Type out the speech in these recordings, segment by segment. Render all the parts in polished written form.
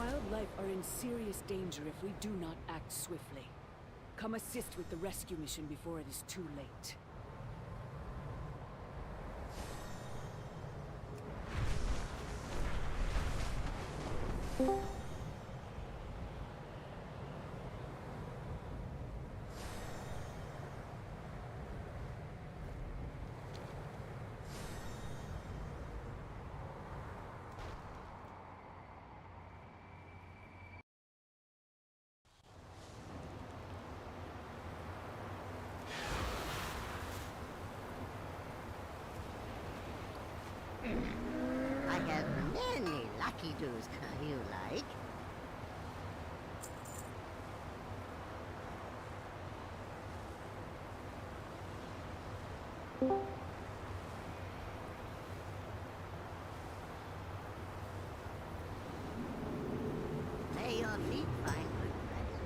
wildlife are in serious danger if we do not act swiftly. Come assist with the rescue mission before it is too late. I have many lucky doos you like. May your feet find good rest.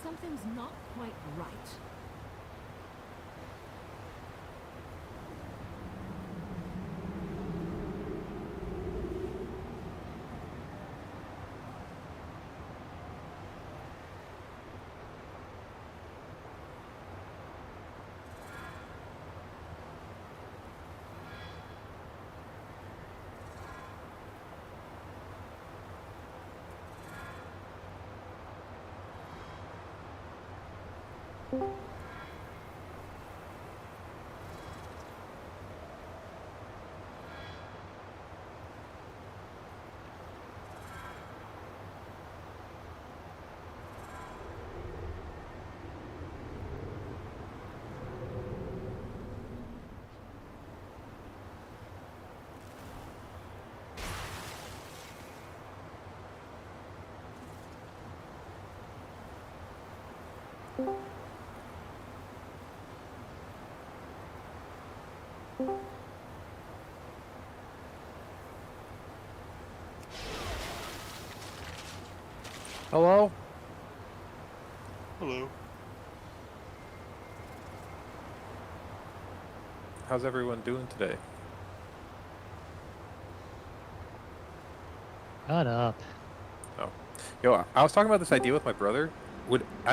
Something's not quite right. Hello? Hello. How's everyone doing today? Shut up. Oh. Yo, I was talking about this idea with my brother.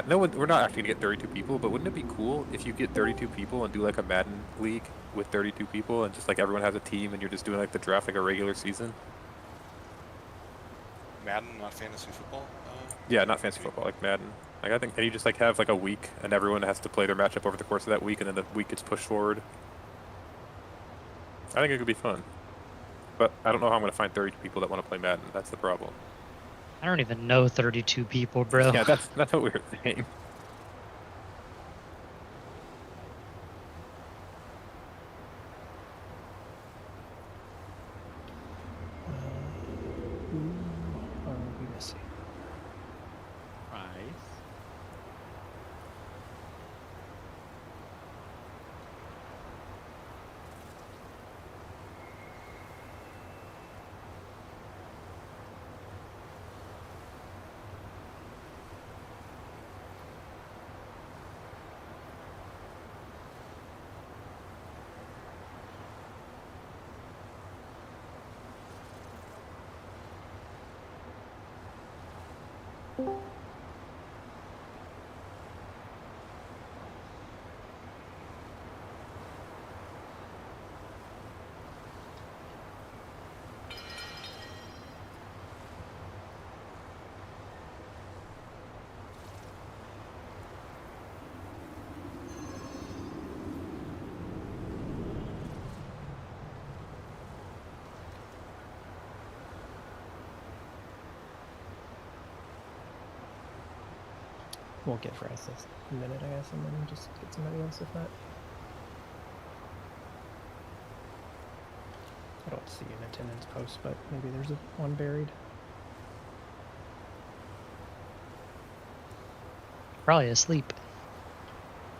No, we're not actually gonna get 32 people, but wouldn't it be cool if you get 32 people and do like a Madden league with 32 people and just like everyone has a team and you're just doing like the draft like a regular season? Madden, not fantasy football? Yeah, not fantasy football, like Madden. Like I think, and you just like have like a week and everyone has to play their matchup over the course of that week and then the week gets pushed forward. I think it could be fun. But I don't know how I'm gonna find 32 people that want to play Madden. That's the problem. I don't even know 32 people, bro. Yeah, that's what we were saying. Who are we missing? Price. We'll get Francis a minute, I guess, and then just get somebody else if not. I don't see an attendance post, but maybe there's one buried. Probably asleep.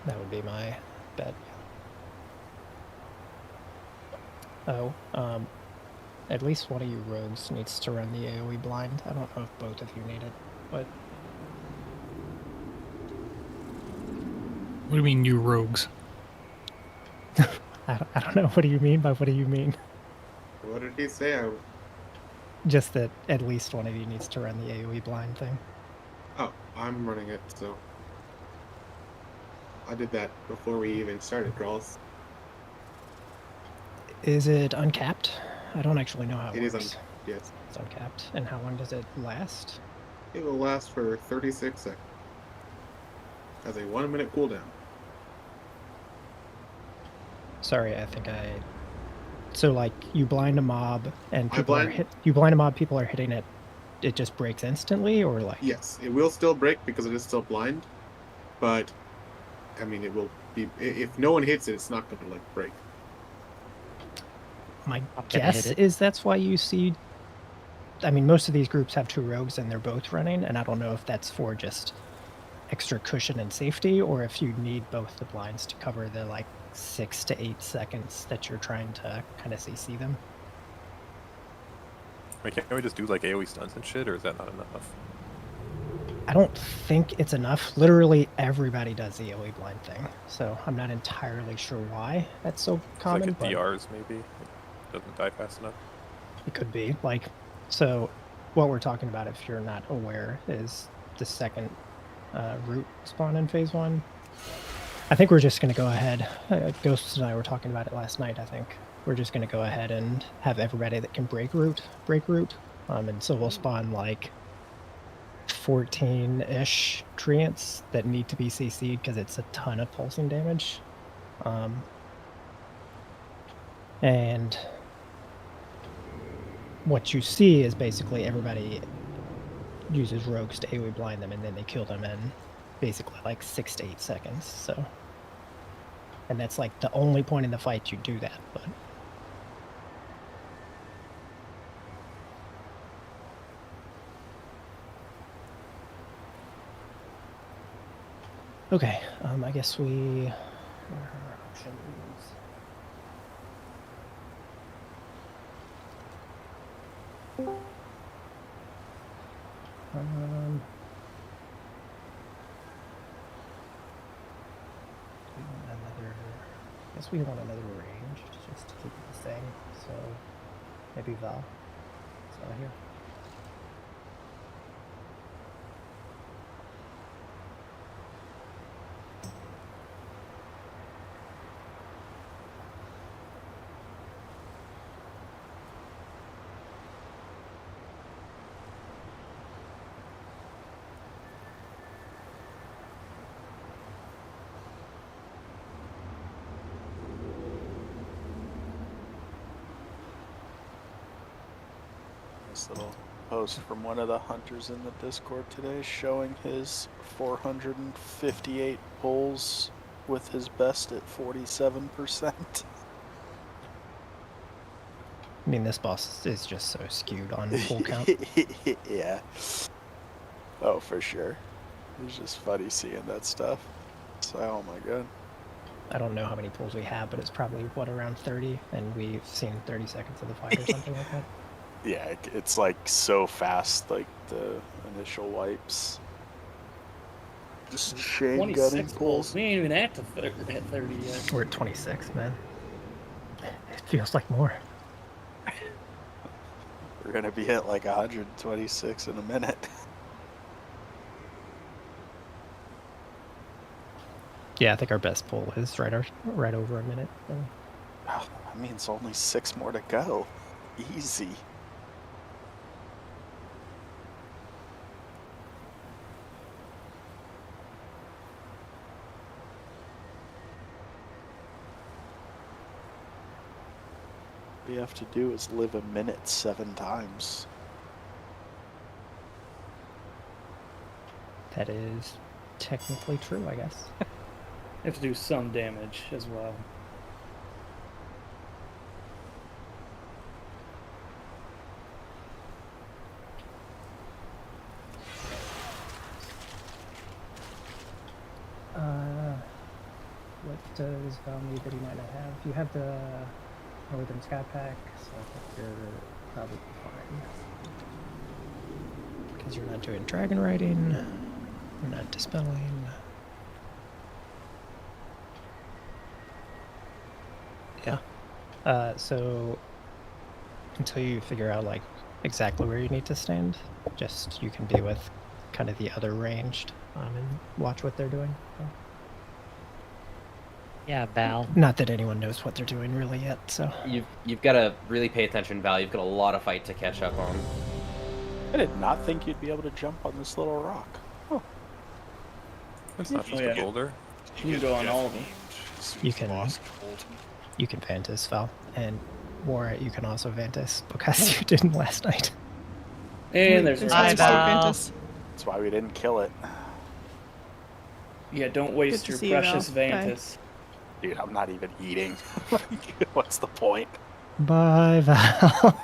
That would be my bet. Oh, at least one of you rogues needs to run the AoE blind. I don't know if both of you need it, but What do you mean, you rogues? I don't know. What do you mean by what do you mean? What did he say? Just that at least one of you needs to run the AoE blind thing. Oh, I'm running it, so I did that before we even started, Grolls. Is it uncapped? I don't actually know how it It is works. yes. It's uncapped. And how long does it last? It will last for 36 seconds. Has a 1-minute cooldown. Sorry, I think I. So like you blind a mob and I people are blind- hit. You blind a mob, people are hitting it. It just breaks instantly, or like. Yes, it will still break because it is still blind, but I mean, it will be. If no one hits it, it's not going to like break. My I'm gonna hit guess it. is that's why you see. I mean, most of these groups have 2 rogues and they're both running, and I don't know if that's for just extra cushion and safety, or if you need both the blinds to cover the like 6 to 8 seconds that you're trying to kind of CC them. Like, can't we just do like AoE stunts and shit, or is that not enough? I don't think it's enough. Literally everybody does the AoE blind thing, so I'm not entirely sure why that's so It's common. like but it DRs maybe. It doesn't die fast enough. it could be like, so what we're talking about, if you're not aware, is the second root spawn in phase 1. I think we're just going to go ahead. Ghosts and I were talking about it last night. I think we're just going to go ahead and have everybody that can break root. And so we'll spawn like 14-ish treants that need to be CC'd because it's a ton of pulsing damage. And what you see is basically everybody uses rogues to AoE blind them, and then they kill them in basically like 6 to 8 seconds. So, and that's like the only point in the fight you do that. But okay, I guess we. Where are our options? We want another. I guess we want another range just to keep it the same. So maybe Val. It's out here. Nice little post from one of the hunters in the Discord today showing his 458 pulls with his best at 47%. I mean, this boss is just so skewed on full count. Yeah. Oh, for sure. It's just funny seeing that stuff. So, oh my god. I don't know how many pulls we have, but it's probably, what, around 30? And we've seen 30 seconds of the fight or something like that. Yeah, it's like so fast, like the initial wipes. Just Shane gutting 26 pulls. We ain't even at 30 yet. We're at 26, man. It feels like more. We're gonna be at like 126 in a minute. Yeah, I think our best pull is right over a minute. So. Oh, that means only 6 more to go. Easy. All you have to do is live a minute 7 times. That is technically true, I guess. You have to do some damage as well. What does Val need that he might not have? You have the Northern Sky Pack, so I think you're probably fine. Because you're not doing dragon riding, you're not dispelling. Yeah. So until you figure out like exactly where you need to stand, just you can be with kind of the other ranged and watch what they're doing. So. Yeah, Val. Not that anyone knows what they're doing really yet, so. You've got to really pay attention, Val. You've got a lot of fight to catch up on. I did not think you'd be able to jump on this little rock. Oh. It's not just a boulder. You can go on all of them. You can Vantis, Val, and Warren, you can also Vantis because you didn't last night. And there's Hi, Val. That's why we didn't kill it. Yeah, don't waste your precious Vantis. Dude, I'm not even eating. What's the point? Bye, Val.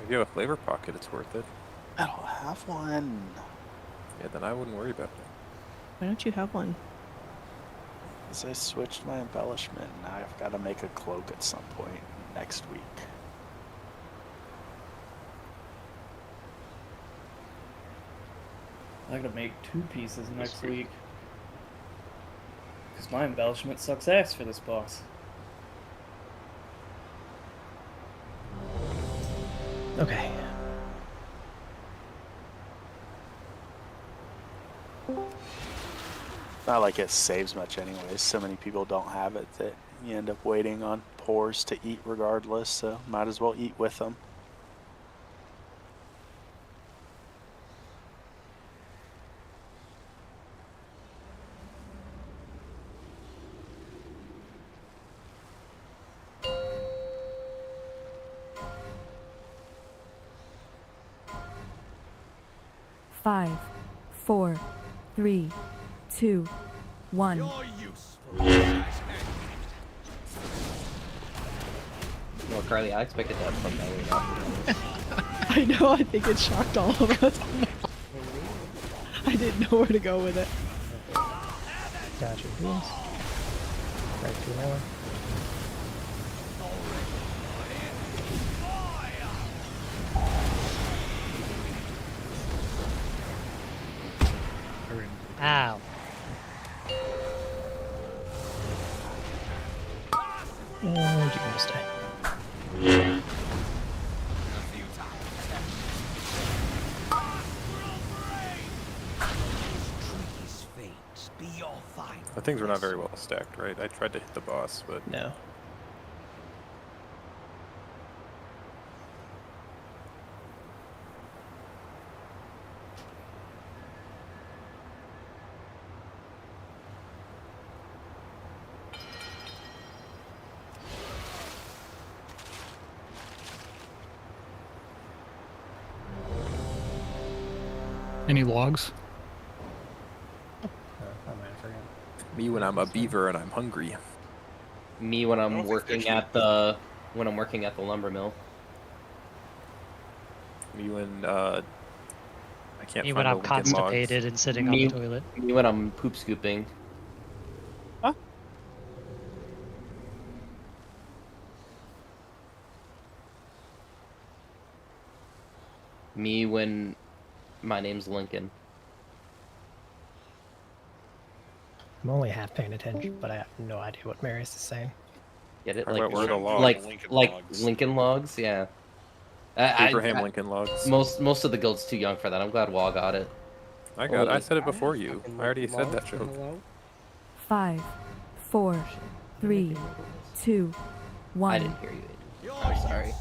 If you have a flavor pocket, it's worth it. I don't have one. Yeah, then I wouldn't worry about that. Why don't you have one? Because I switched my embellishment, and now I've got to make a cloak at some point next week. I gotta make 2 pieces next week. Because my embellishment sucks ass for this boss. Okay. Not like it saves much anyways. So many people don't have it that you end up waiting on pores to eat regardless, so might as well eat with them. Five, 4, 3, 2, 1. Well, Carly, I expected that from belly up. I know, I think it shocked all of us. I didn't know where to go with it. Gotcha. Yes. Right through that one. Ow. And you're gonna stay. The things were not very well stacked, right? I tried to hit the boss, but No. Any logs? I might have forgotten. Me when I'm a beaver and I'm hungry. Me when I I'm don't think working they at the lumber mill. Me when I can't Me find when the I'm Lincoln logs. constipated and sitting on Me- the toilet. Me when I'm poop scooping. Huh? Me when my name's Lincoln. I'm only half paying attention, but I have no idea what Marius is saying. Get it? How Like about word of log? Lincoln logs, yeah. Abraham Lincoln logs. Most of the guild's too young for that. I'm glad Wall got it. I said it before you. I already said that joke. 5, 4, 3, 2, 1. I didn't hear you. I'm sorry.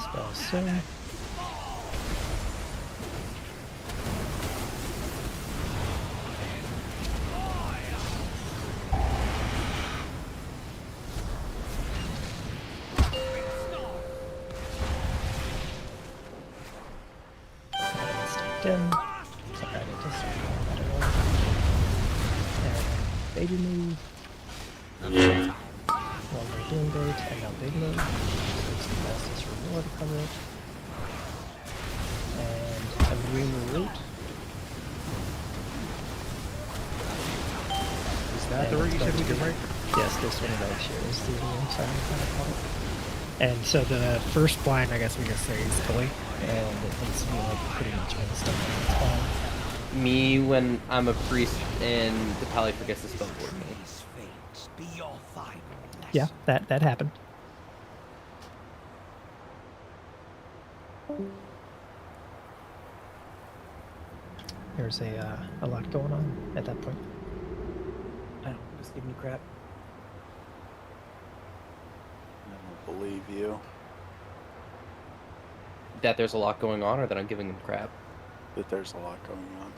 Spell soon. Dim. Sorry, I need to start that away. And baby move. One more doom bait, and now big move. It's the fastest reward cover it. And a green root. Is that the route you said we could break? Yes, this one right here is the inside kind of call it. And so the first blind, I guess we could say, is Billy, and it needs to be like pretty much instant. Me when I'm a priest and the pally forgets to spell for me. Yeah, that happened. There's a lot going on at that point. I don't just give me crap. I don't believe you. That there's a lot going on, or that I'm giving them crap. That there's a lot going on.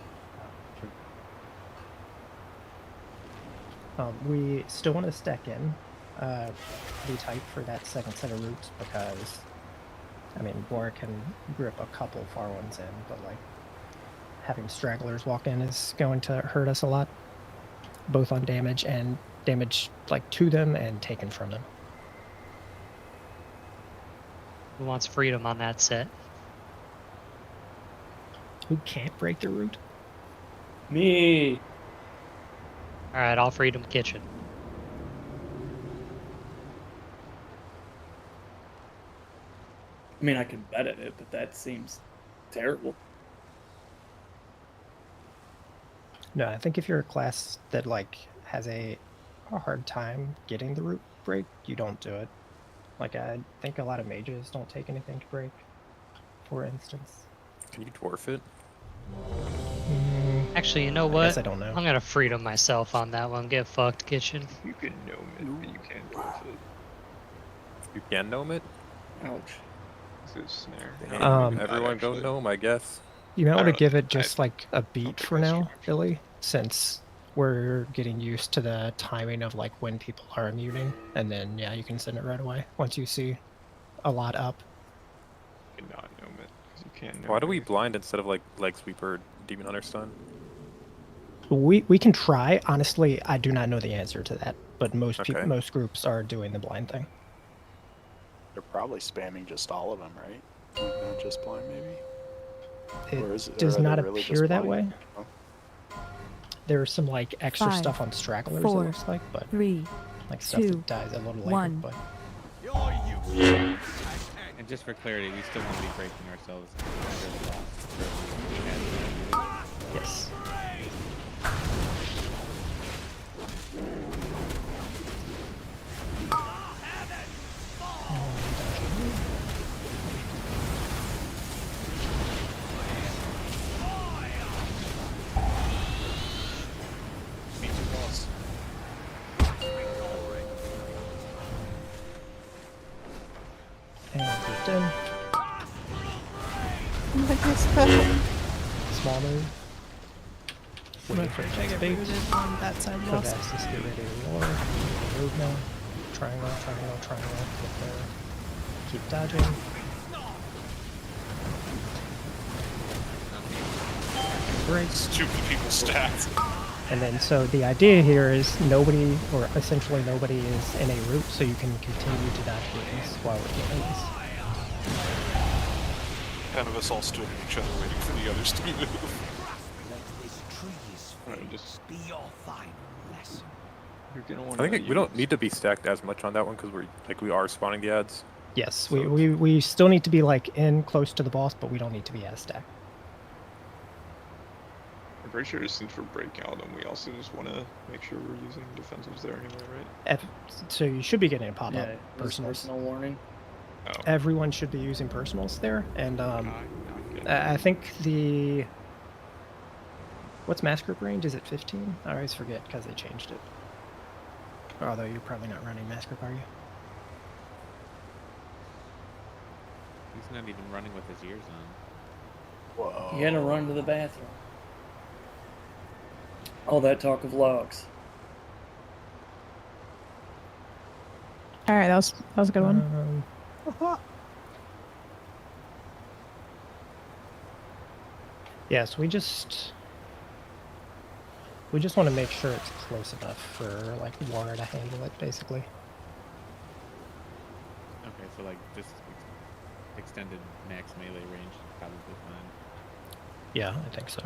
We still want to stack in pretty tight for that second set of routes because, I mean, Bor can grip a couple far ones in, but like having stragglers walk in is going to hurt us a lot, both on damage and damage like to them and taken from them. Who wants freedom on that set? Who can't break the route? Me. Alright, I'll freedom kitchen. I mean, I could bet at it, but that seems terrible. No, I think if you're a class that like has a hard time getting the route break, you don't do it. Like I think a lot of mages don't take anything to break, for instance. Can you dwarf it? Actually, you know what? I guess I don't know. I'm gonna freedom myself on that one. Get fucked, kitchen. You can gnome it, but you can't dwarf it. You can gnome it? Ouch. This is snare. Everyone go gnome, I guess. You might want to don't- give it just like a beat for now, Billy, since we're getting used to the timing of like when people are immuning, and then yeah, you can send it right away once you see a lot up. You cannot gnome it, because you can't gnome Why do it. we blind instead of like leg sweeper or demon hunter stun? We can try. Honestly, I do not know the answer to that, but most people, Okay. most groups are doing the blind thing. They're probably spamming just all of them, right? Not just blind, maybe? It Or is it- does or are they not really just appear that way. blind? Oh. There's some like extra 5, stuff on stragglers. 4, it looks like, but 3, like stuff 2, that dies a little later. 1. But And just for clarity, we still want to be breaking ourselves. yes. Me too, boss. And grouped in. Small move. waiting for I it get to rooted on that side of So lost. that's just get ready to roar. Move now. Triangle, triangle, triangle. Get there. Keep dodging. Great. Stupid people stacked. And then, so the idea here is nobody, or essentially nobody, is in a route, so you can continue to dodge mutants while we're doing this. Kind of us all stood at each other waiting for the others to move. Alright, just be your final lesson. you're gonna want I think we don't need to be stacked as much on that one because we are spawning the ads. Yes, So we still need to be like in close to the boss, but we don't need to be as stacked. I'm pretty sure since we're breaking all of them, we also just want to make sure we're using defensives there anyway, right? So you should be getting a pop-up Yeah, personals. personal warning. Oh. Everyone should be using personals there, and Okay. I think the what's mass group range? Is it 15? I always forget because they changed it. Although you're probably not running mass group, are you? He's not even running with his ears on. Whoa. You gotta run to the bathroom. All that talk of logs. All right, that was a good one. Yeah, so we just want to make sure it's close enough for like War to handle it, basically. Okay, so like this extended max melee range is probably fine. Yeah, I think so.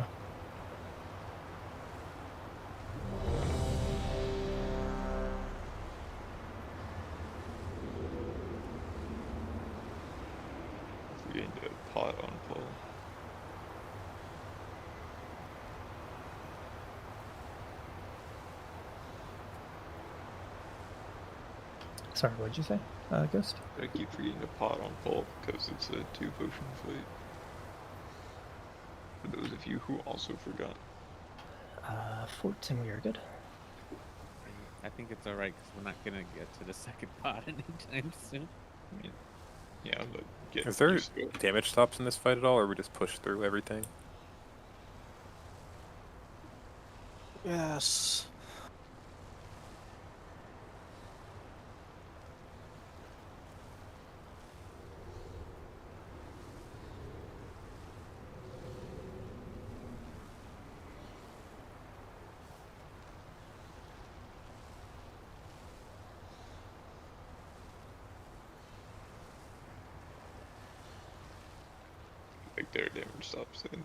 We need to pot on pull. Sorry, what did you say, Ghost? I keep forgetting to pot on pull because it's a 2 potion fight. For those of you who also forgot. Forts and we are good. I think it's alright because we're not gonna get to the second pot anytime soon. I mean, yeah, but get Is there used to it. damage stops in this fight at all, or we just push through everything? Yes. Like there are damage stops in.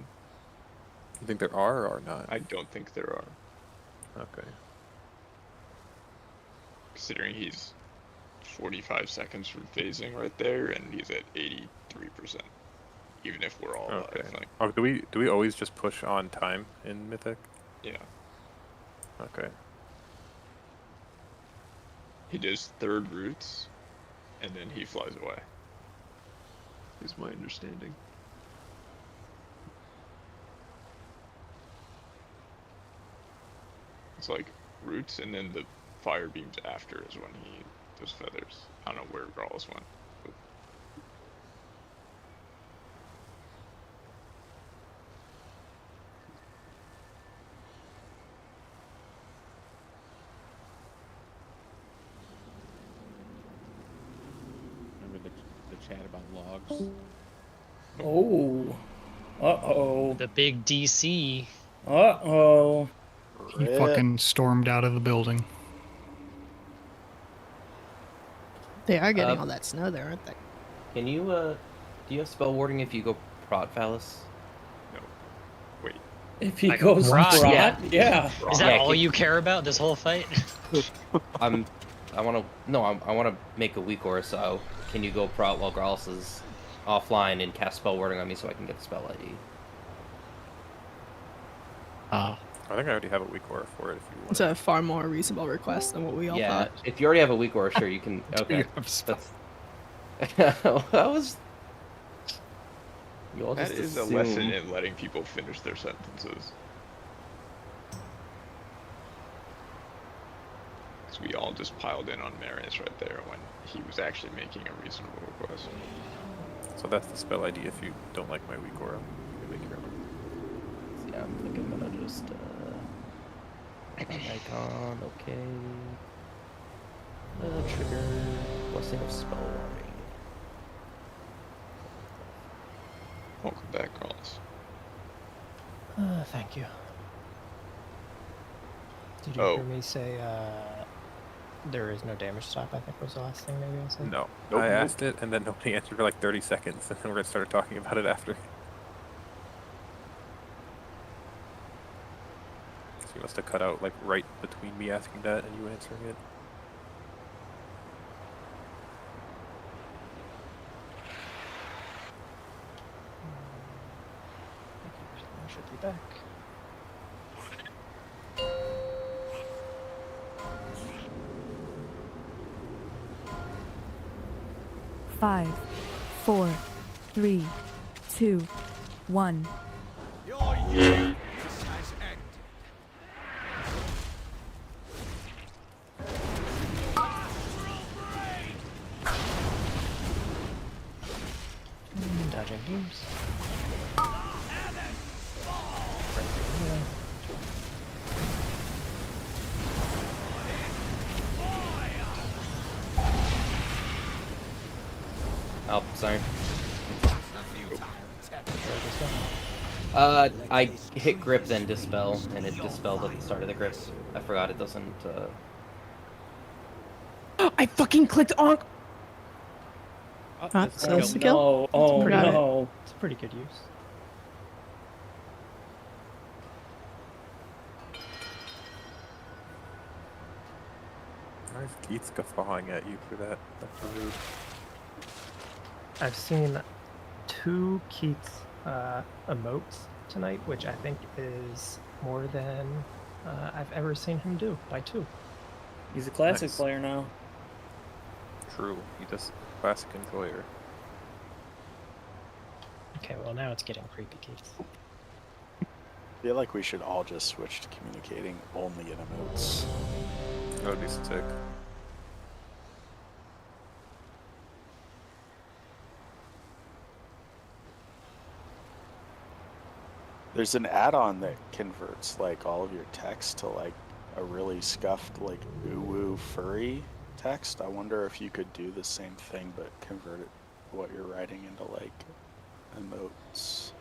You think there are or not? I don't think there are. Okay. Considering he's 45 seconds from phasing right there, and he's at 83%. Even if we're all Okay. alive, like, Oh, do we always just push on time in Mythic? yeah. Okay. He does third routes, and then he flies away. Is my understanding. It's like roots, and then the fire beams after is when he does feathers. I don't know where Grawless went. But remember the chat about logs? Oh. Uh-oh. The big DC. Uh-oh. He fucking stormed out of the building. They are getting all that snow there, aren't they? Can you, do you have spell warding if you go Prot Phallus? No. Wait. If he Like goes Rot, Rot, yeah. yeah. Is that Yeah, all can- you care about this whole fight? I want to make a weak aura, so can you go Prot while Grawless is offline and cast spell warding on me so I can get the spell ID? I think I already have a weak aura for it if you want. It's a far more reasonable request than what we all Yeah, thought. if you already have a weak aura, sure, you can. Okay. That's... that was... You all That just is a assume... lesson in letting people finish their sentences. Because we all just piled in on Marius right there when he was actually making a reasonable request. So that's the spell ID if you don't like my weak aura. You can make your own. Yeah, I'm thinking I'm gonna just icon, okay. Trigger blessing of spell warning. Welcome back, Carlos. Thank you. Did you Oh. hear me say there is no damage stop? I think was the last thing maybe I said. No. Nope, I nope. asked it, and then nobody answered for like 30 seconds, and then we started talking about it after. So you must have cut out like right between me asking that and you answering it. I should be back. Five, 4, 3, 2, 1. Dodging beams. Oh, sorry. I hit grip then dispel, and it dispelled at the start of the grip. I forgot it doesn't. I fucking clicked on. That's That's the no. kill. Oh pretty no! It's pretty good use. Why is Keith guffawing at you for that? That's rude. I've seen 2 Keats emotes tonight, which I think is more than I've ever seen him do by 2. He's a classic Nice. player now. True. He does classic enjoyer. Okay, well now it's getting creepy, Keats. I feel like we should all just switch to communicating only in emotes. That would be sick. There's an add-on that converts like all of your text to like a really scuffed like ooh furry text. I wonder if you could do the same thing but convert it what you're writing into like emotes.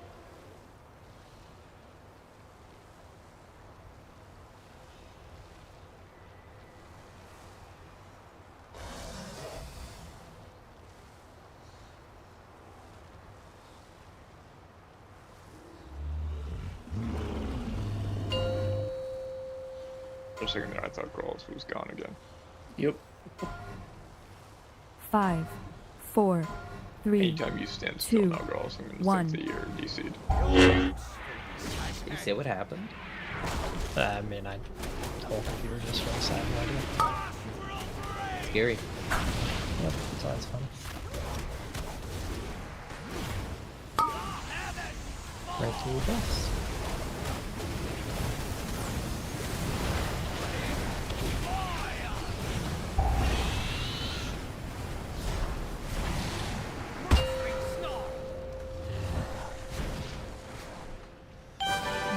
For a second there, I thought Carlos was gone again. Yep. 5, 4, 3, Anytime you stand still 2, now, Carlos, I'm gonna 1. think that you're DC'd. Did you say what happened? I mean, I the whole computer just went silent. Scary. Yep, it's always fun. Right to your best.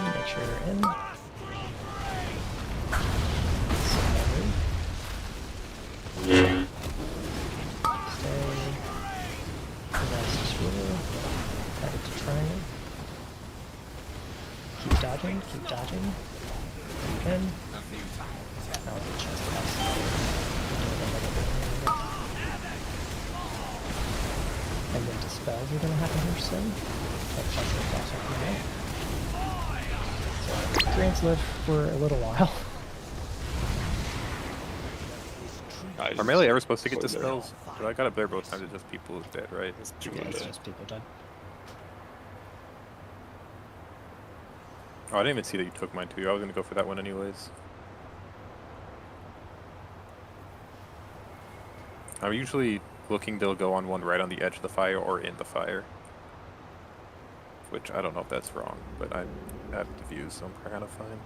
Make sure you're in. Stay. Rest roll. Add it to triangle. Keep dodging, keep dodging. Again. Now the chest house. And then dispels are gonna happen here soon. So grants live for a little while. Are melee ever supposed to get dispels? But I got up there both times, it's just people who's dead, right? It's just people dead. Oh, I didn't even see that you took mine too. I was gonna go for that one anyways. I'm usually looking to go on one right on the edge of the fire or in the fire. Which I don't know if that's wrong, but I have the views, so I'm kind of fine.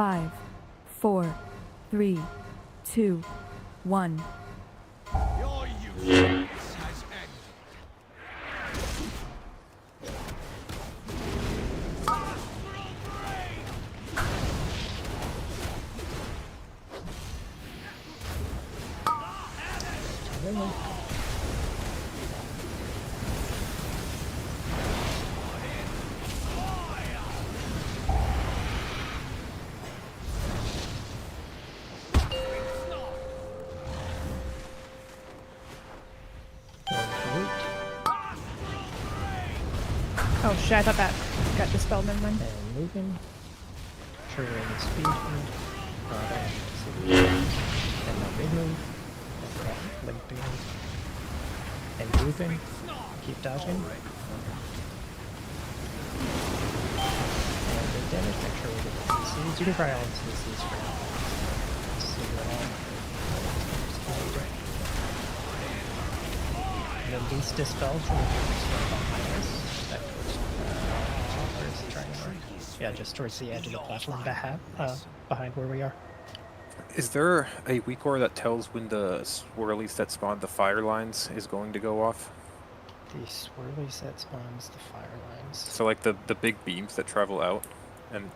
5, 4, 3, 2, 1. Your usefulness has ended. Oh shit, I thought that got dispelled, never mind. And moving. Triggering the speed move. And now big move. Link again. And moving. Keep dodging. And big damage. Make sure we get the CCs. You can try all the CCs for now. See what all. And then these dispels from the behind us. That goes, where's the triangle? Yeah, just towards the edge of the platform behind where we are. Is there a weak aura that tells when the swirlies that spawn the fire lines is going to go off? The swirlies that spawns the fire lines. So like the big beams that travel out, and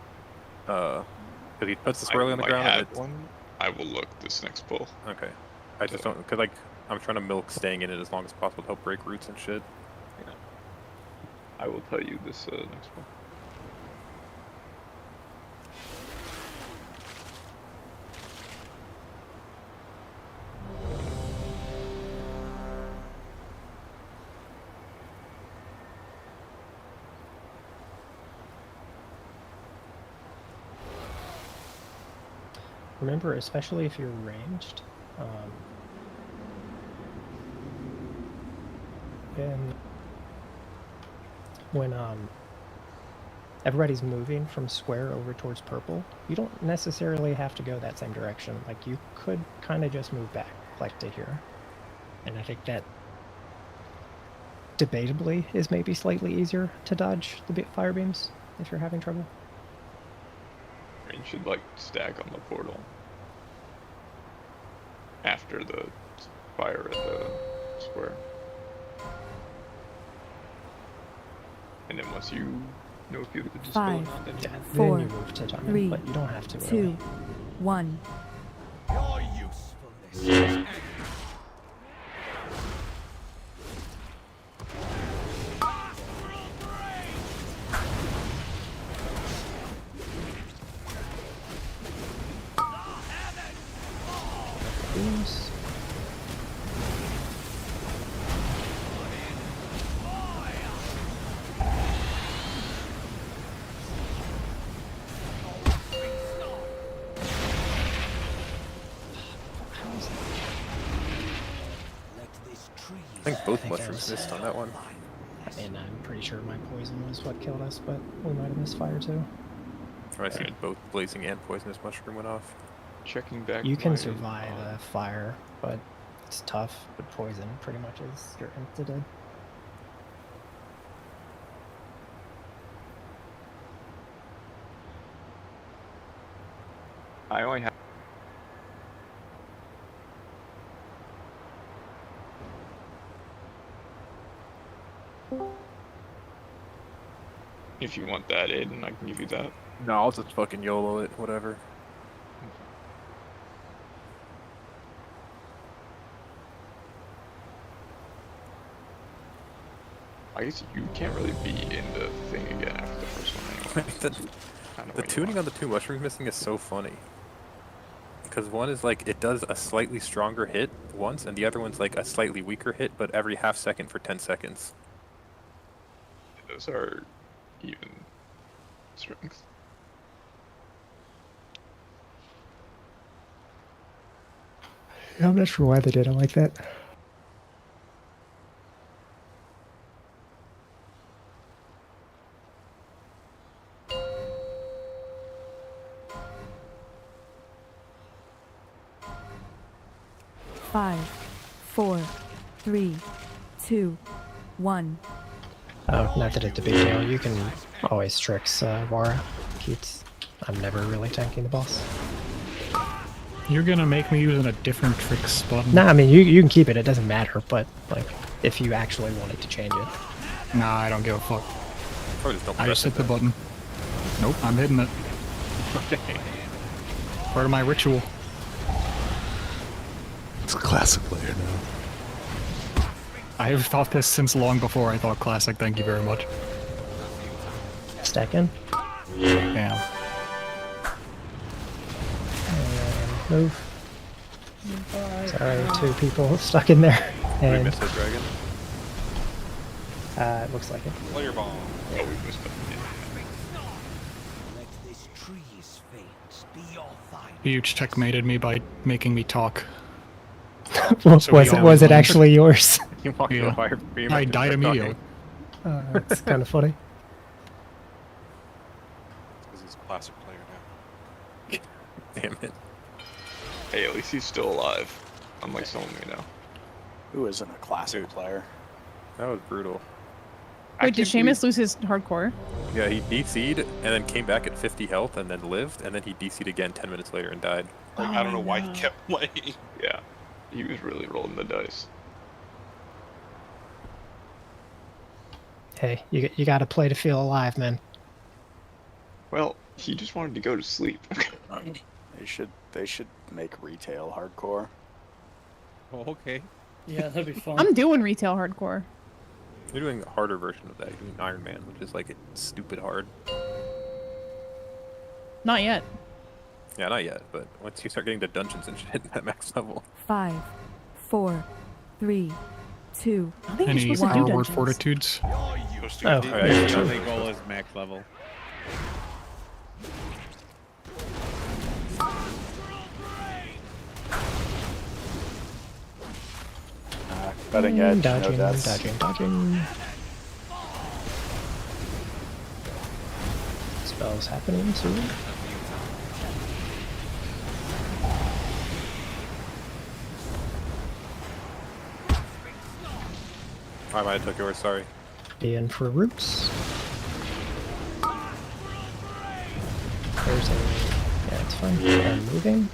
if he puts the swirly on the ground. Had one. I will look this next pull. Okay. I just don't, cause like I'm trying to milk staying in it as long as possible to help break roots and shit. Yeah. I will tell you this next pull. Remember, especially if you're ranged, when everybody's moving from square over towards purple, you don't necessarily have to go that same direction. Like, you could kind of just move back, like to here. And I think that debatably is maybe slightly easier to dodge the fire beams if you're having trouble. Rain should like stack on the portal after the fire at the square. And then once you know if you could just 5, then 4, you move to John, 3, but you don't have to 2, really. 1. Your usefulness has ended. Beams. I think both mushrooms missed on that one. And I'm pretty sure my poison was what killed us, but we might have missed fire too. I see both blazing and poisonous mushroom went off. Checking back. You can survive a fire, but it's tough. But poison pretty much is you're insta-dead. I only have. If you want that, Aiden, I can give you that. No, I'll just fucking YOLO it, whatever. I guess you can't really be in the thing again after the first one anyway. The tuning on the two mushrooms missing is so funny. Because one is like, it does a slightly stronger hit once, and the other one's like a slightly weaker hit, but every half second for 10 seconds. Those are even strength. Yeah, I'm not sure why they did it like that. Five, 4, 3, 2, 1. Oh, not that it's a big deal. You can always tricks Wara. Keats. I'm never really tanking the boss. You're gonna make me using a different tricks button. Nah, I mean, you can keep it. It doesn't matter. But, like, if you actually wanted to change it. Nah, I don't give a fuck. Or just don't I press just it hit the then. button. Nope, I'm hitting it. Okay. Part of my ritual. It's a classic player now. I have thought this since long before I thought classic. Thank you very much. Stack in. Yeah. And move. Sorry, 2 people stuck in there. Did we And miss the dragon? it looks like it. Player bomb. Oh, we missed it. Let this tree's fate be your final. Huge checkmated me by making me talk. was it actually yours? You walked into Yeah. a fire beam. I and died just kept immediately. talking. That's kind of funny. Because he's a classic player now. Damn it. Hey, at least he's still alive. Unlike someone we know. Who isn't a classic player? That was brutal. Wait, did Seamus lose his hardcore? Yeah, he DC'd and then came back at 50 health and then lived, and then he DC'd again 10 minutes later and died. Like, I don't know why he kept playing. Yeah, he was really rolling the dice. Hey, you got to play to feel alive, man. Well, he just wanted to go to sleep. They should make retail hardcore. Oh, okay. Yeah, that'd be fun. I'm doing retail hardcore. You're doing a harder version of that. You're doing Iron Man, which is like stupid hard. Not yet. Yeah, not yet, but once you start getting the dungeons and shit at max level. 5, 4, 3, 2, I think you're Any supposed to do power word dungeons. fortitudes? Oh, yeah, yeah, true. The goal is max level. Cutting edge, dodging, no deaths. dodging. Spells happening soon. I might have took yours, sorry. Be in for roots. There's a... Yeah, it's fine. And moving.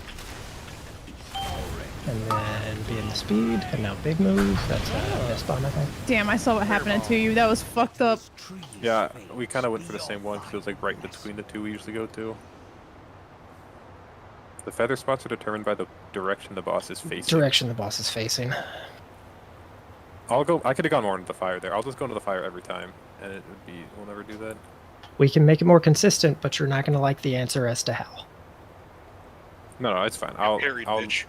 And then be in the speed. And now big move. That's a miss bomb, I think. Damn, I saw what happened to you. That was fucked up. Yeah, we kind of went for the same one because it was like right between the two we usually go to. The feather spots are determined by the direction the boss is facing. Direction the boss is facing. I'll go. I could have gone more into the fire there. I'll just go into the fire every time, and it would be. We'll never do that. We can make it more consistent, but you're not going to like the answer as to how. No, it's fine. I'll. Parried, I'll bitch.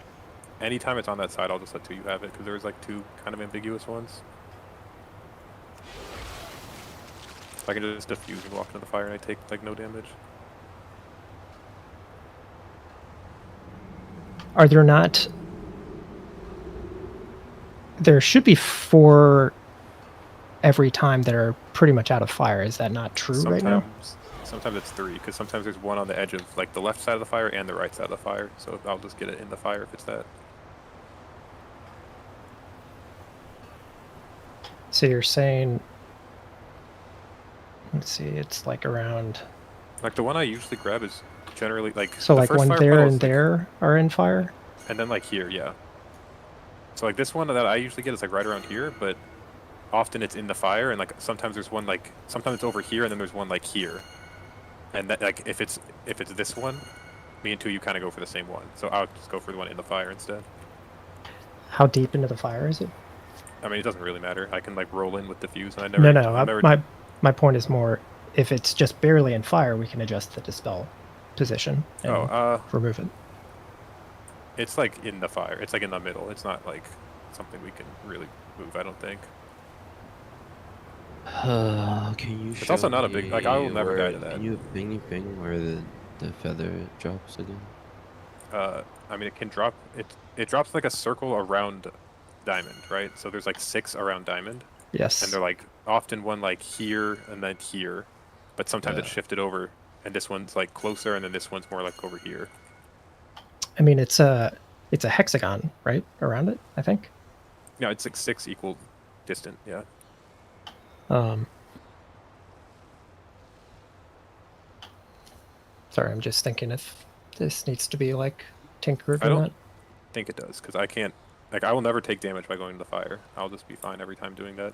anytime it's on that side, I'll just let you have it because there's like 2 kind of ambiguous ones. I can just defuse and walk into the fire, and I take like no damage. Are there not... There should be 4 every time that are pretty much out of fire. Is that not true right now? Sometimes it's 3, because sometimes there's one on the edge of like the left side of the fire and the right side of the fire. So I'll just get it in the fire if it's that. So you're saying... Let's see, it's like around... Like the one I usually grab is generally like... So the like first one fire there puddle and is, like, there are in fire? and then like here, yeah. So like this one that I usually get is like right around here, but often it's in the fire, and like sometimes there's one like sometimes it's over here, and then there's one like here. And that like if it's this one, me and 2 you kind of go for the same one. So I'll just go for the one in the fire instead. How deep into the fire is it? I mean, it doesn't really matter. I can like roll in with the fuse, and I never. No, never my point is more, if it's just barely in fire, we can adjust the dispel position and remove it. It's like in the fire. It's like in the middle. It's not like something we can really move, I don't think. Can you It's also not a big... Like, I will never die to that. Can you ping anything where the feather drops again? I mean, it can drop... It drops like a circle around diamond, right? So there's like 6 around diamond. Yes. And they're like often one like here and then here. But sometimes it's shifted over. And this one's like closer, and then this one's more like over here. I mean, it's a hexagon, right? Around it, I think. No, it's like 6 equal distant, yeah. Sorry, I'm just thinking if this needs to be like tinkered I or don't not. think it does, because I can't. Like, I will never take damage by going to the fire. I'll just be fine every time doing that.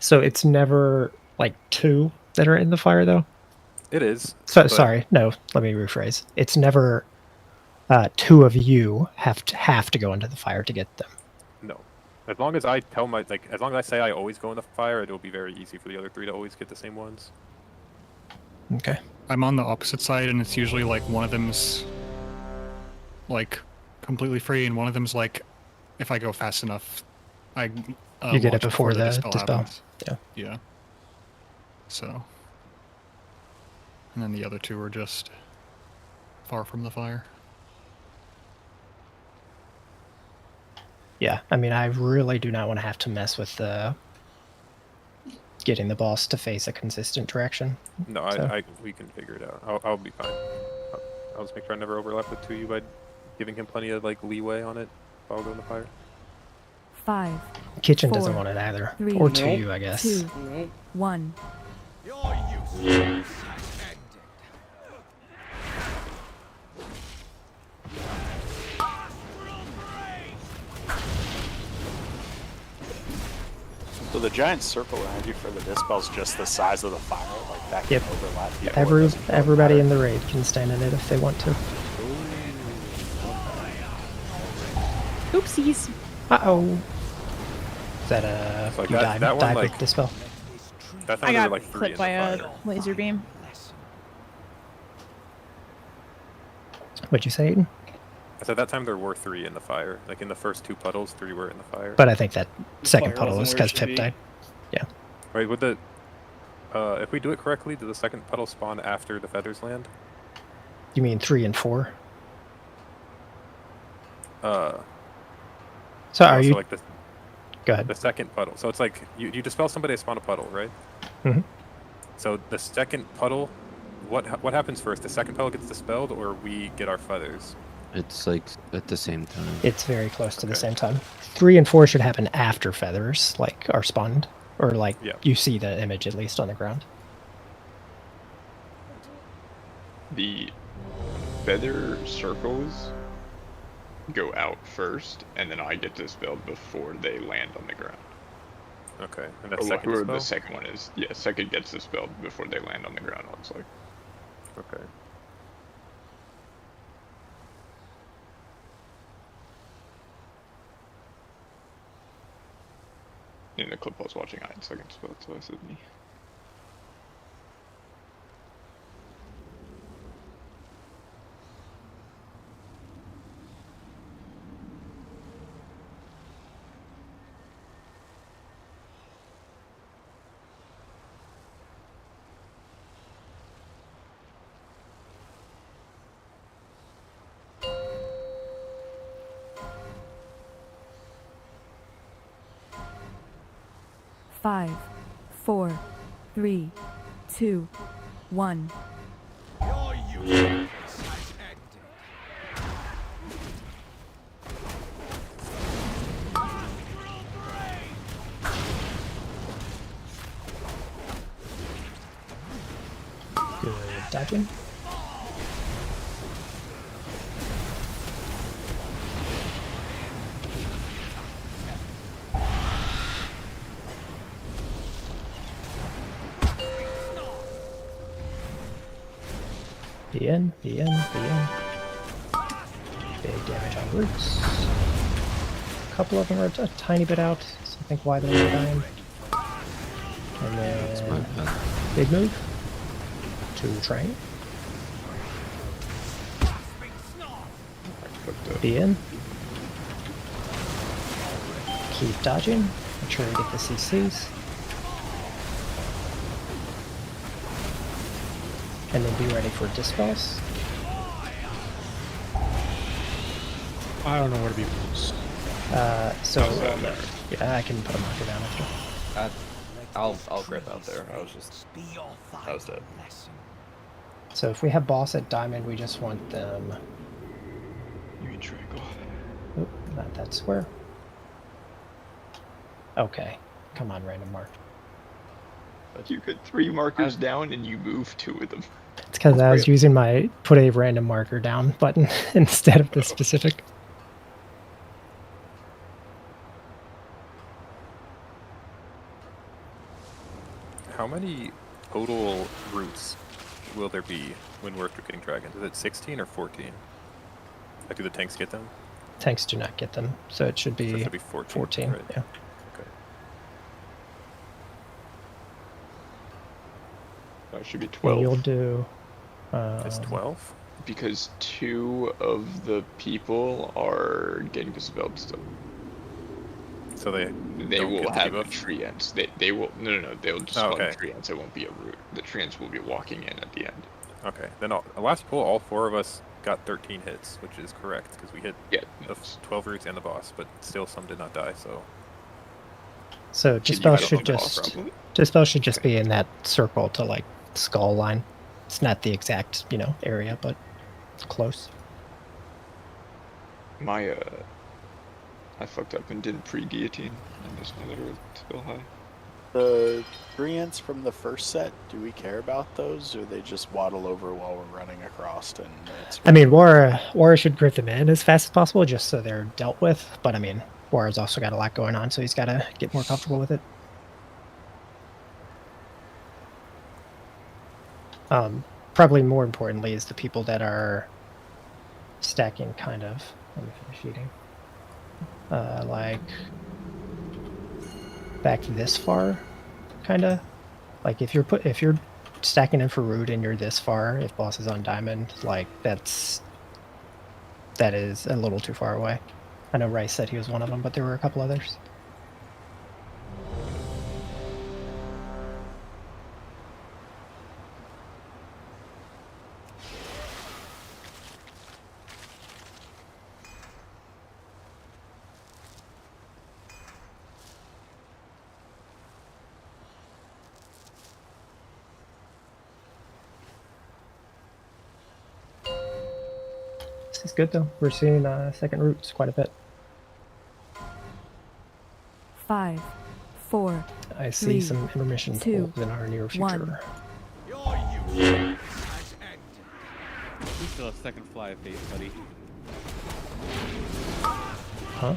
So it's never like 2 that are in the fire, though? It is. So sorry, no, let me rephrase. It's never 2 of you have to go into the fire to get them. No. As long as I tell as long as I say I always go in the fire, it'll be very easy for the other 3 to always get the same ones. Okay. I'm on the opposite side, and it's usually like one of them's like completely free, and one of them's like, if I go fast enough, I You get it launch before the dispel. happens. Yeah. Yeah. So. And then the other 2 are just far from the fire. Yeah, I mean, I really do not want to have to mess with getting the boss to face a consistent direction. No, So- we can figure it out. I'll be fine. I'll just make sure I never overlap with 2 of you by giving him plenty of like leeway on it. I'll go in the fire. 5. Kitchen 4, doesn't want it either. 3, Or 2, I guess. 2, 1. So the giant circle around you for the dispel's just the size of the fire, like that can Yep. overlap. Yeah, or it doesn't really Everybody matter. in the raid can stand in it if they want to. Oopsies. Uh-oh. Is that a... It's like you that one, died like- with dispel? That I time there got were like 3 in clipped the by a fire. laser beam. What'd you say, Aiden? I said that time there were 3 in the fire. Like in the first 2 puddles, 3 were in the fire. But I think that second fire puddle wasn't was where it because should Pip be. died. Yeah. Wait, would the if we do it correctly, do the second puddle spawn after the feathers land? You mean 3 and 4? So are you... like the Go ahead. the second puddle? So it's like you dispel somebody, they spawn a puddle, right? Mhm. So the second puddle, what happens first? The second puddle gets dispelled, or we get our feathers? It's like at the same time. It's very close to the Okay. same time. 3 and 4 should happen after feathers, like, are spawned. Or, like, Yeah. you see the image at least on the ground. The feather circles go out first, and then I get dispelled before they land on the ground. Okay, and Or that second whoever dispel? the second one is. Yeah, second gets dispelled before they land on the ground, it looks like. Okay. In the clip I was watching, I had second dispelled, so I said me. Five, 4, 3, 2, 1. Good dodging. Be in, be in, be in. Big damage on roots. A couple of them are a tiny bit out, so I think why they're dying. And then big move to train. Be in. Keep dodging. Make sure we get the CCs. And then be ready for dispels. I don't know where to be placed. Yeah, I can put a marker down if you. I'll grip out there. I was dead. So if we have boss at diamond, we just want them. You mean triangle? Oop, not that square. Okay, come on, random mark. You get 3 markers down and you move 2 of them. It's because I was using my put a random marker down button instead of the specific. How many total routes will there be when we're getting dragons? Is it 16 or 14? Like, do the tanks get them? Tanks do not get them, so it should be, So it should be 14, right? Yeah. Okay. That should be And 12. you'll do. It's 12? Because 2 of the people are getting dispelled still. So they don't will get the have a debuff? tree ends. They will no they'll just Oh, spawn okay. tree ends. It won't be a route. The tree ends will be walking in at the end. Okay, then last pull, all 4 of us got 13 hits, which is correct because we hit the 12 routes and the boss, but still some did not die. So dispel should just be in that circle to like skull line. It's not the exact area, but it's close. My I fucked up and didn't pre-guillotine, and there's another still high. The treants from the first set, do we care about those, or they just waddle over while we're running across? And it's I mean, Wara should grip them in as fast as possible, just so they're dealt with. But I mean, Wara's also got a lot going on, so he's got to get more comfortable with it. Probably more importantly is the people that are stacking kind of. Let me finish eating. Like back this far, kind of. Like if you're stacking in for root and you're this far, if boss is on diamond, like that is a little too far away. I know Rice said he was one of them, but there were a couple others. This is good though. We're seeing second roots quite a bit. 5, 4. I see some intermission pulls in our near future. We still have second fly phase, buddy. Huh?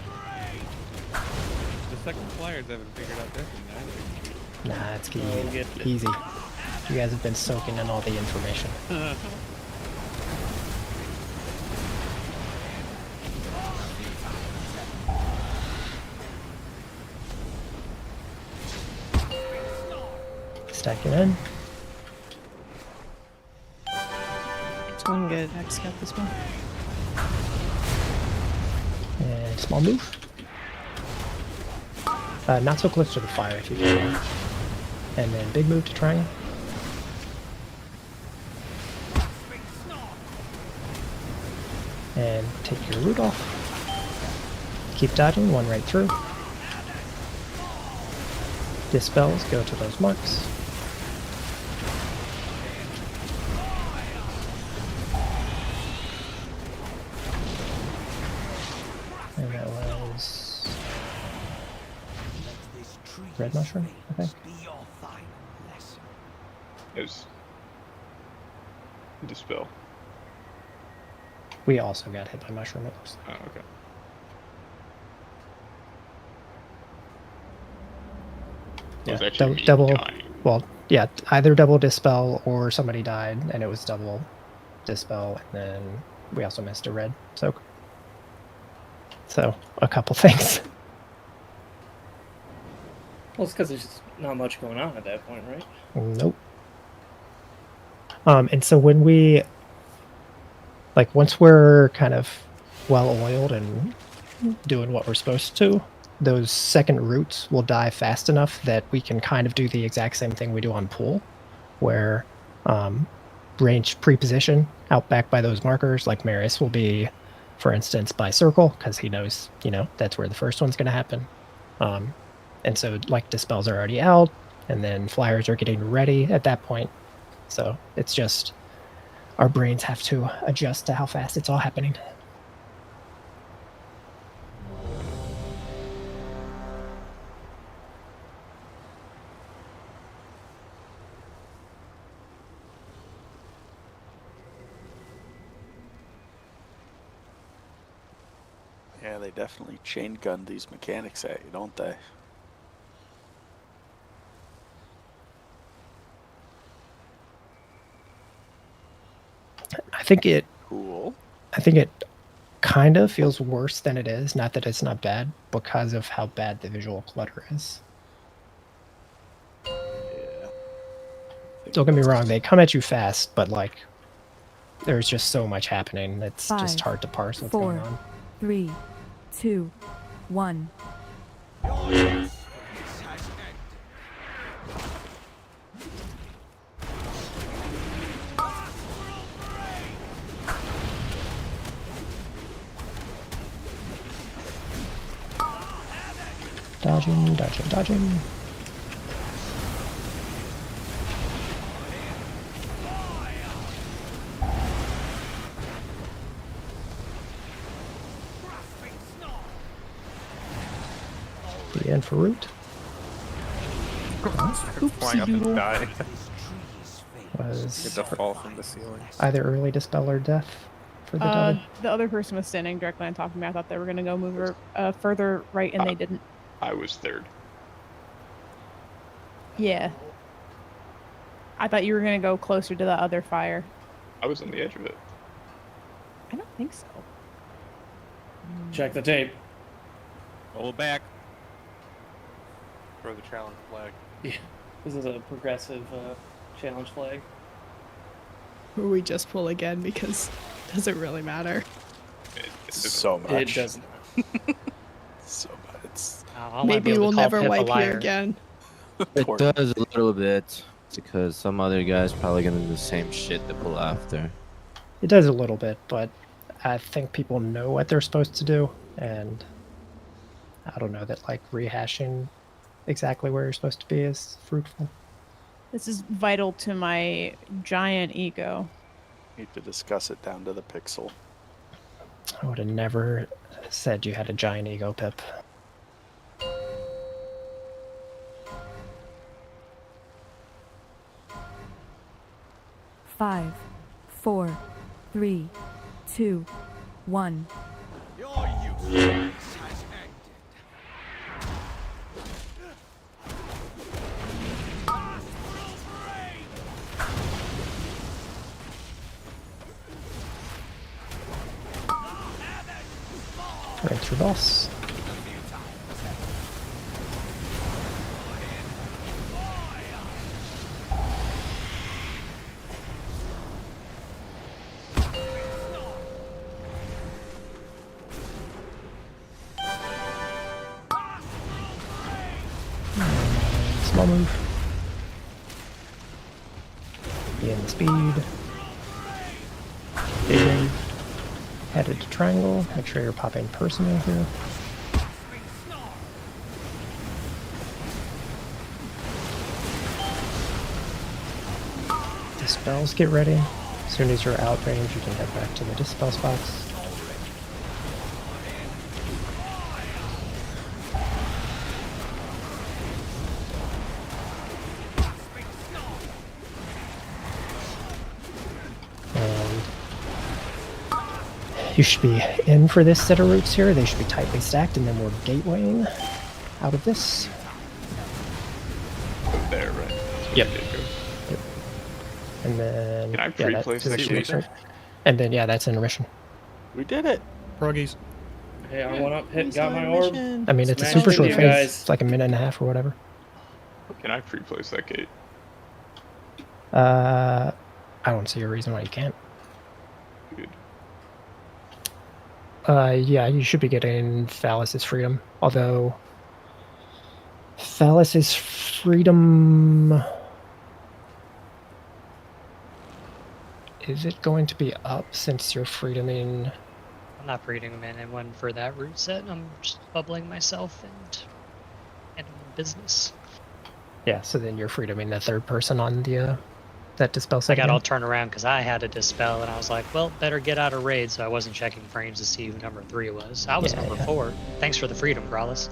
The second flyers haven't figured out their thing either. Nah, it's easy. You guys have been soaking in all the information. Stacking in. It's going good. X got this one. And small move. Not so close to the fire if you can. And then big move to triangle. And take your root off. Keep dodging, one right through. Dispels, go to those marks. And that was red mushroom, I think. There's dispel. We also got hit by mushroom, it looks like. Oh, okay. Yeah, Was actually me double. dying. Well, yeah, either double dispel or somebody died, and it was double dispel, and then we also missed a red soak. So a couple things. Well, it's because there's just not much going on at that point, right? Nope. And so when we, like, once we're kind of well oiled and doing what we're supposed to, those second roots will die fast enough that we can kind of do the exact same thing we do on pool, where range pre-position out back by those markers, like Marius will be, for instance, by circle, because he knows, that's where the first one's going to happen. And so, like, dispels are already out, and then flyers are getting ready at that point. So it's just our brains have to adjust to how fast it's all happening. Yeah, they definitely chain gun these mechanics at you, don't they? I think it. Cool. I think it kind of feels worse than it is. Not that it's not bad, because of how bad the visual clutter is. Yeah. Don't get me wrong; they come at you fast, but like, there's just so much happening. It's just 5, hard to parse what's 4, going on. 3, 2, 1. Dodging, dodging, dodging. The end for root. Flying up and doodle. die. Was It's a fall from the ceiling. either early dispel or death for the double. The other person was standing directly on top of me. I thought they were gonna go move further right, and they didn't. I was third. Yeah. I thought you were gonna go closer to the other fire. I was on the edge of it. I don't think so. Check the tape. Roll it back. Throw the challenge flag. Yeah. This is a progressive challenge flag. Or we just pull again because it doesn't really matter. So much. It doesn't. So much. It's Maybe we'll never wipe here again. It does a little bit because some other guy's probably gonna do the same shit to pull after. It does a little bit, but I think people know what they're supposed to do, and I don't know that like rehashing exactly where you're supposed to be is fruitful. This is vital to my giant ego. need to discuss it down to the pixel. I would have never said you had a giant ego, Pip. Five, 4, 3, 2, 1. Right through boss. Small move. Gain speed. Big wave. Headed to triangle. Make sure you're popping personal here. Dispels, get ready. As soon as you're out range, you can head back to the dispel spots. You should be in for this set of roots here. They should be tightly stacked, and then we're gatewaying out of this. There, right? Yep. And then Can I pre-place that gate? right? And then that's intermission. We did it. Proggies. Hey, I went up, got my orb. I mean, it's a Smashed super into short you phase. guys. It's like a minute and a half or whatever. Can I pre-place that gate? I don't see a reason why you can't. Good. Yeah, you should be getting Phallus's Freedom. Although Phallus's Freedom, is it going to be up since you're freedoming? I'm not breeding them in anyone for that root set. I'm just bubbling myself and handling business. Yeah, so then you're freedoming the third person on the that dispel I second. got all turned around because I had a dispel, and I was like, well, better get out of raid, so I wasn't checking frames to see who number 3 was. I was number 4. Thanks for the freedom, Brawless.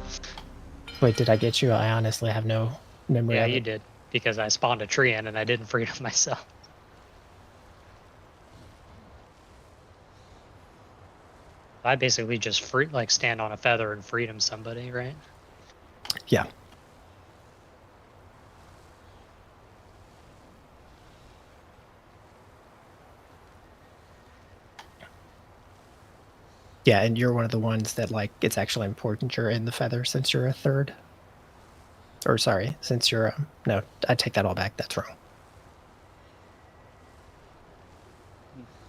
Wait, did I get you? I honestly have no memory Yeah, of you it. did, because I spawned a tree in and I didn't freedom myself. I basically just stand on a feather and freedom somebody, right? Yeah. Yeah, and you're one of the ones that, like, it's actually important you're in the feather since you're a third. Or, sorry, since you're no, I take that all back. That's wrong.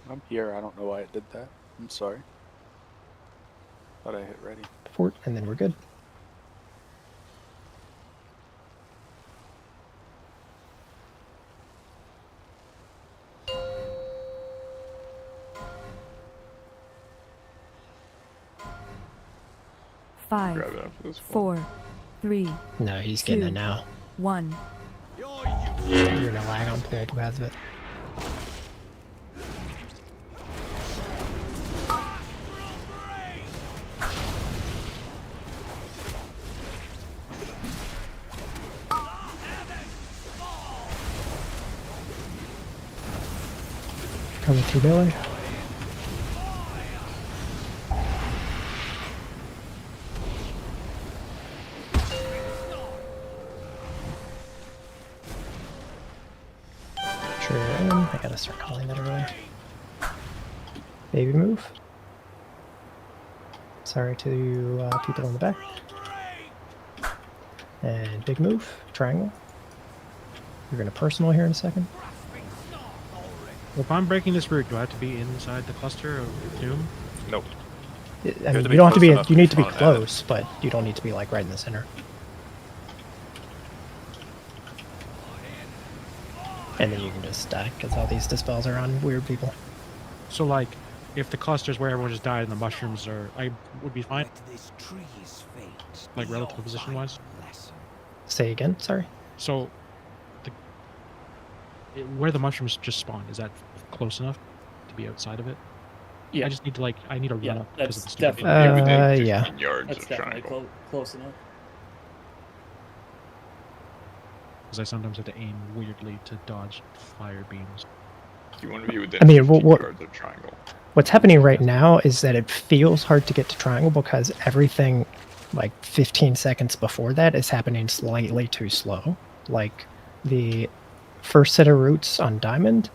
I'm here. I don't know why it did that. I'm sorry. Thought I hit ready. Fort, and then we're good. Five, Grab it after this one. 4, 3, No, he's getting it now. 1. You're gonna lag on play because of it. Coming through melee. I gotta start calling that early. Baby move. Sorry to people in the back. And big move. Triangle. You're gonna personal here in a second. If I'm breaking this route, do I have to be inside the cluster of Doom? Nope. I mean, you don't have to be. You need to be close, but you don't need to be like right in the center. And then you can just die, because all these dispels are on weird people. So, like, if the cluster's where everyone just died and the mushrooms are, I would be fine. Like, relative position-wise. Say again, sorry? So, where the mushrooms just spawn, is that close enough to be outside of it? Yeah. I just need to, like, I need to run up because of the That's stupid... definitely, yeah. That's definitely close enough. Because I sometimes have to aim weirdly to dodge fire beams. You want to be within I mean, 15 yards of triangle. What's happening right now is that it feels hard to get to triangle because everything, like 15 seconds before that, is happening slightly too slow. Like the first set of routes on diamond,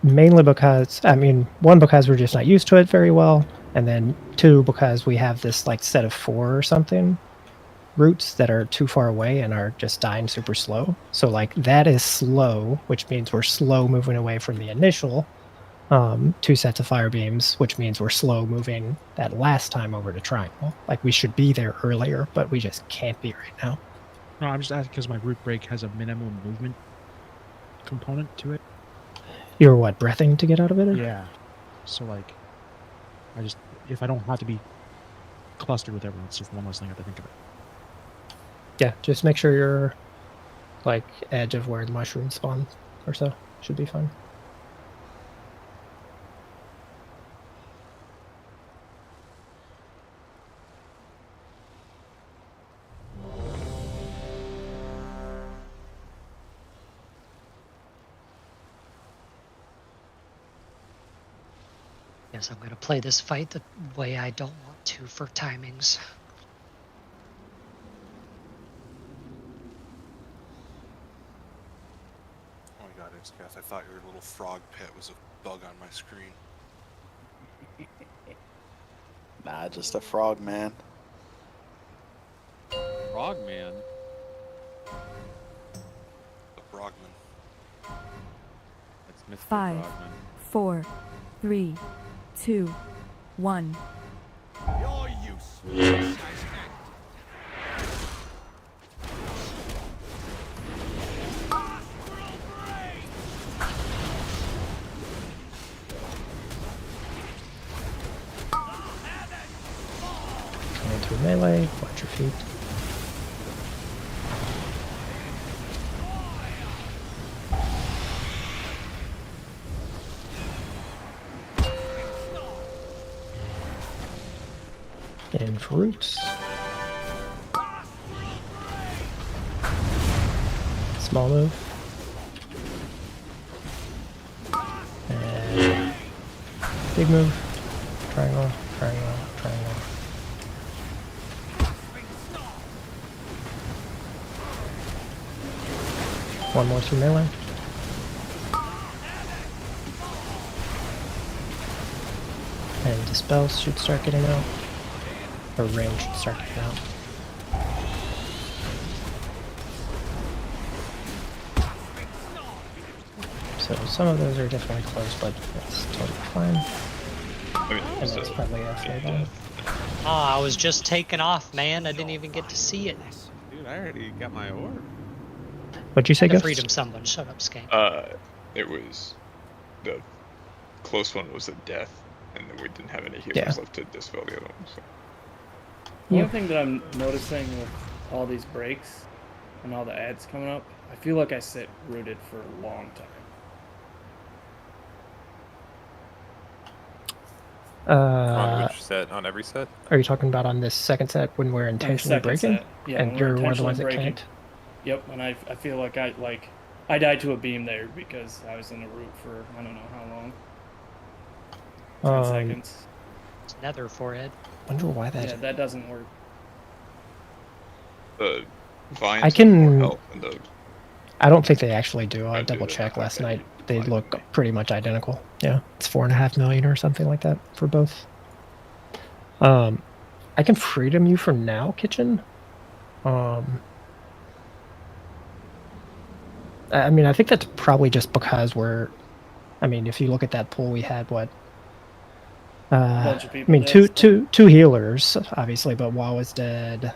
mainly because, I mean, one, because we're just not used to it very well, and then two, because we have this like set of 4 or something routes that are too far away and are just dying super slow. So like that is slow, which means we're slow moving away from the initial 2 sets of fire beams, which means we're slow moving that last time over to triangle. Like we should be there earlier, but we just can't be right now. No, I'm just asking because my root break has a minimum movement component to it. You're what, breathing to get out of it? Or? Yeah. So like, I just, if I don't have to be clustered with everyone, it's just one less thing I have to think about. Yeah, just make sure you're like edge of where the mushrooms spawn or so. Should be fine. Guess I'm gonna play this fight the way I don't want to for timings. I thought your little frog pit was a bug on my screen. Nah, just a frog, man. Frog man. A frogman. That's Mr. 5, Frogman. 4, 3, 2, 1. You're useless. Coming through melee, watch your feet. In for roots. Small move. And big move. Triangle. Triangle, triangle. One more through melee. And dispels should start getting out. Or range should start getting out. So some of those are definitely close, but that's totally fine. And that's probably a fair one. Oh, I was just taking off, man. I didn't even get to see it. Dude, I already got my orb. What'd you say, The Ghost? freedom someone. Shut up, Skank. It was the close one was a death, and then we didn't have any healers Yeah. left to dispel the other one. So. One thing that I'm noticing with all these breaks and all the ads coming up, I feel like I sit rooted for a long time. On which set? On every set? Are you talking about on this second set when we're intentionally Second breaking? set. Yeah, and when we're you're one of the ones that intentionally can't? Yep, and I feel like I died to a beam there because I was in the root for I don't know how long. 10 seconds. It's nether forehead. Wonder why that. Yeah, that doesn't work. The vines I can. help and the I don't think they actually do. I double checked last night. They look pretty much identical. Yeah, it's 4.5 million or something like that for both. I can freedom you for now, Kitchen. I mean, I think that's probably just because we're. I mean, if you look at that pool, we had what? Bunch of I people mean, dead two healers, obviously, but Wall was dead.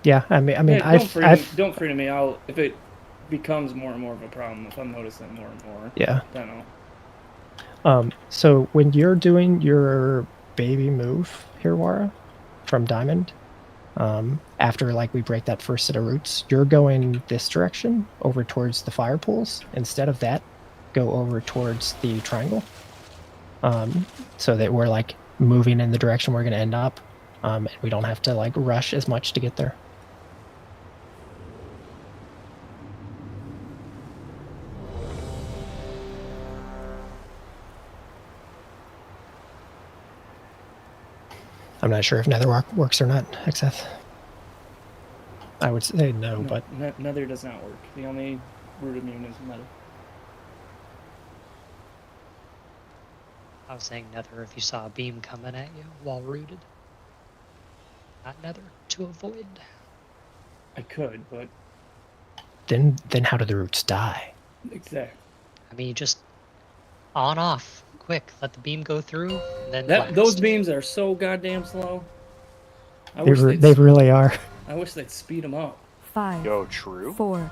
Yeah, I mean, Yeah, don't freedom me out if it becomes more and more of a problem. If I'm noticing more and more. Yeah. Then I'll. So when you're doing your baby move here, Wara, from Diamond, after like we break that first set of roots, you're going this direction over towards the fire pools. Instead of that, go over towards the triangle. So that we're like moving in the direction we're going to end up, and we don't have to like rush as much to get there. I'm not sure if Nether works or not, Xeth. I would say no, but Nether does not work. The only root immune is Nether. I was saying nether if you saw a beam coming at you while rooted. Not nether, to avoid. I could, but then how do the roots die? exactly. I mean, just on off, quick. Let the beam go through, and then blast. Those beams are so goddamn slow. They really are. I wish they'd speed them up. 5. Yo, true. 4,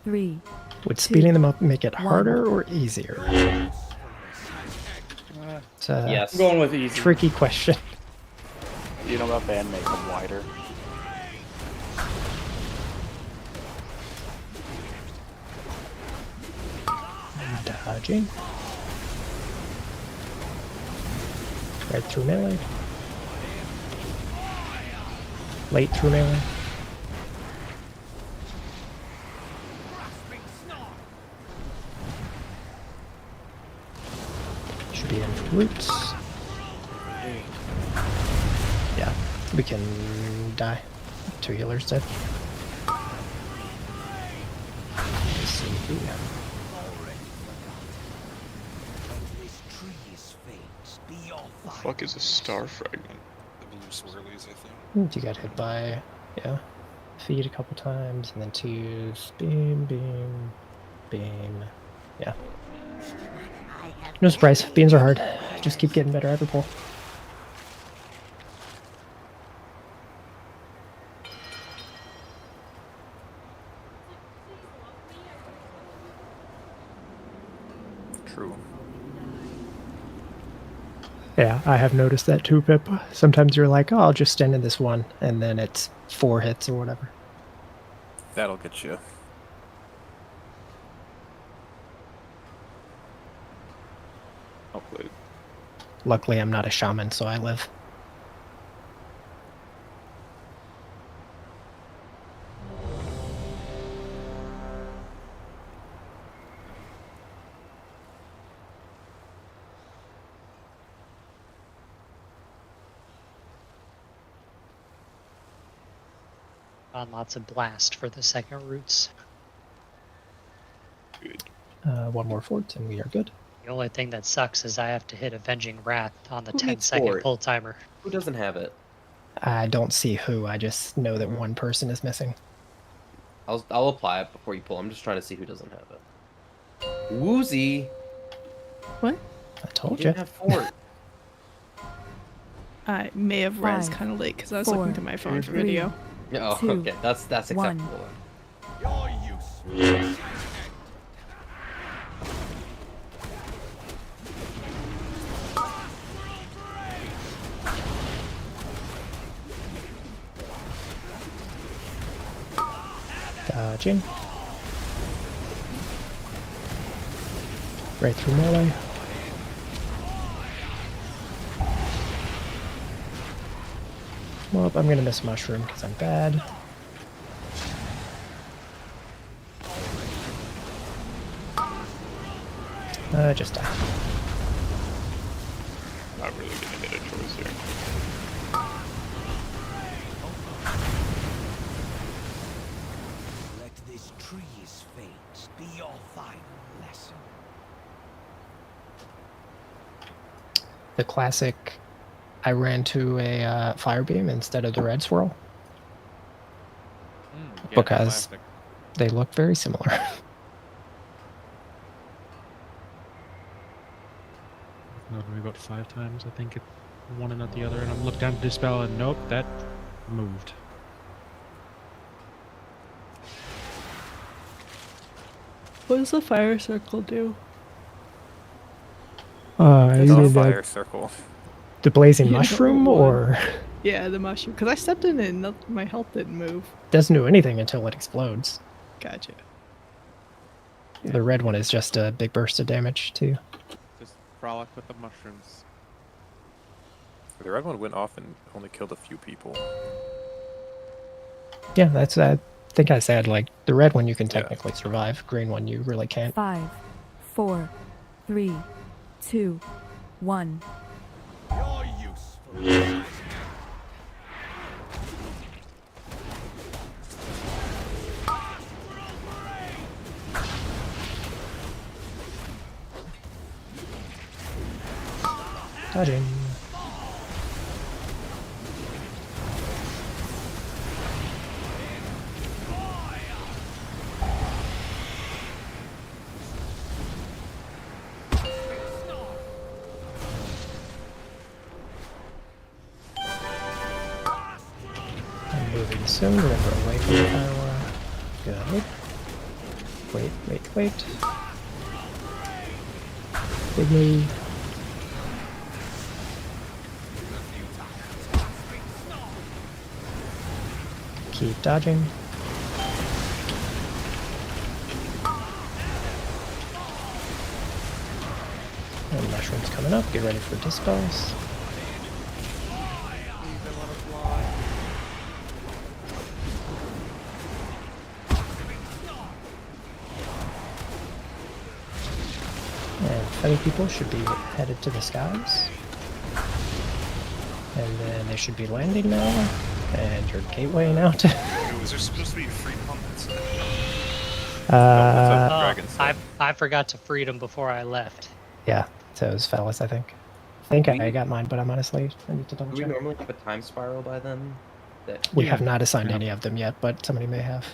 3. Would speeding them up make it harder or easier? It's a Yes. I'm going with easy. tricky question. You know that band make them wider. Dodging. Right through melee. Late through melee. Should be in for roots. Yeah, we can die. 2 healers dead. Let's see. the fuck is a star fragment? The blue swirlies, I think. You got hit by, yeah, feed a couple times, and then 2 use beam, beam, beam. Yeah. No surprise. Beams are hard. Just keep getting better every pull. True. Yeah, I have noticed that too, Pip. Sometimes you're like, oh, I'll just stand in this one, and then it's 4 hits or whatever. That'll get you. I'll play. Luckily, I'm not a shaman, so I live. On lots of blast for the second roots. Good. One more fort and we are good. The only thing that sucks is I have to hit Avenging Wrath on the Who 10 needs second fort? pull timer. Who doesn't have it? I don't see who. I just know that one person is missing. I'll apply it before you pull. I'm just trying to see who doesn't have it. Woozy. What? I told You you. didn't have fort. I may have rise 5, kind of late because I was 4, looking through my phone for 3, video. Oh, 2, okay. That's acceptable. 1. You're useless. Dodging. Right through melee. Well, I'm gonna miss mushroom because I'm bad. Just die. Not really gonna get a choice here. Let this tree's fate be your final lesson. The classic, I ran to a fire beam instead of the red swirl Yeah, because classic. they look very similar. No, we about 5 times. I think it one and not the other. And I'm looking down to dispel, and nope, that moved. What does the fire circle do? It's You a mean fire circle. the blazing Yeah, mushroom, one. or Yeah, the mushroom. Because I stepped in it and my health didn't move. doesn't do anything until it explodes. Gotcha. The red one is just a big burst of damage too. Just frolic with the mushrooms. The red one went off and only killed a few people. Yeah, that's I think I said like the red one you can technically survive. Green one you really can't. 5, 4, 3, 2, 1. You're useful. Dodging. I'm moving soon. Remember, away from the firewall. Good. Wait. Big move. Keep dodging. And mushrooms coming up. Get ready for dispels. And feather people should be headed to the skies. And then they should be landing now. And your gateway now to... Was there supposed to be free pumpkins? I forgot to freed them before I left. Yeah, so it was fellas, I think. I got mine, but I'm honestly, I need to double Do we check. normally have a time spiral by then? That We have not assigned any of them yet, but somebody may have.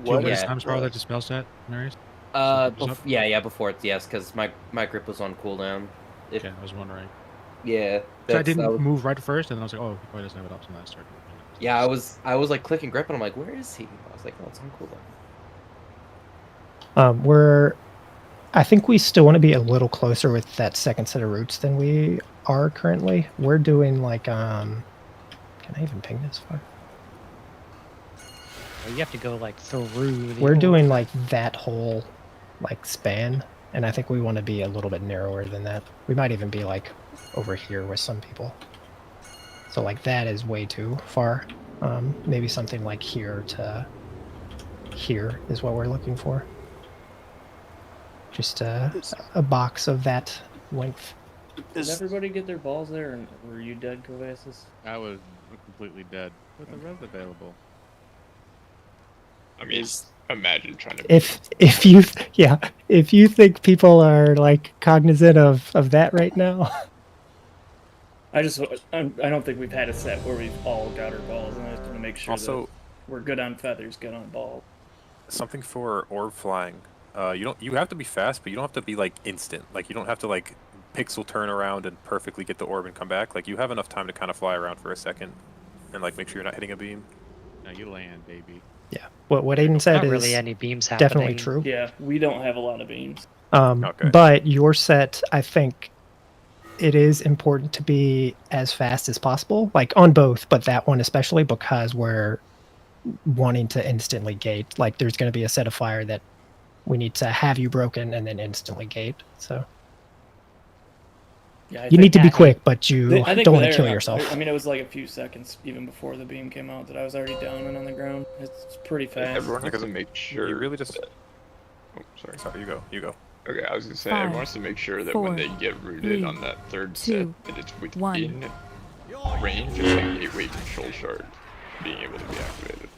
What Yeah. is time spiral that dispel set, Marius? yeah, before it, yes, because my grip was on cooldown. Okay, I was wondering. Yeah. So I that's- didn't was- move right at first, and then I was like, oh, he probably doesn't have it up, so then I started moving it. Yeah, I was like clicking grip, and I'm like, where is he? I was like, oh, it's on cooldown. I think we still want to be a little closer with that second set of routes than we are currently. We're doing like, can I even ping this far? You have to go like through. We're doing like that whole like span, and I think we want to be a little bit narrower than that. We might even be like over here with some people. So like that is way too far. Maybe something like here to here is what we're looking for. Just a box of that length. Did everybody get their balls there, and were you dead, Kovasis? I was completely dead with the res available. I mean, imagine trying to. If you think people are like cognizant of that right now. I don't think we've had a set where we've all got our balls, and I just want to make sure Also, that we're good on feathers, good on balls. something for orb flying. You have to be fast, but you don't have to be like instant. Like you don't have to like pixel turn around and perfectly get the orb and come back. Like you have enough time to kind of fly around for a second, and like make sure you're not hitting a beam. No, you land, baby. Yeah. What Aiden said Not is really any beams definitely happening. true. Yeah, we don't have a lot of beams. Okay. But your set, I think, it is important to be as fast as possible, like on both, but that one especially because we're wanting to instantly gate. Like there's going to be a set of fire that we need to have you broken and then instantly gate. So Yeah, you need to be quick, but you I think don't want to there, kill yourself. I mean, it was like a few seconds even before the beam came out that I was already down and on the ground. It's pretty fast. Everyone has to make sure. You really just. Oh, sorry. Sorry, you go. You go. Okay, I was gonna say Five, everyone has to make sure that 4, when they get rooted 3, on that third 2, set, that it's 1. within range of the gateway control shard being able to be activated.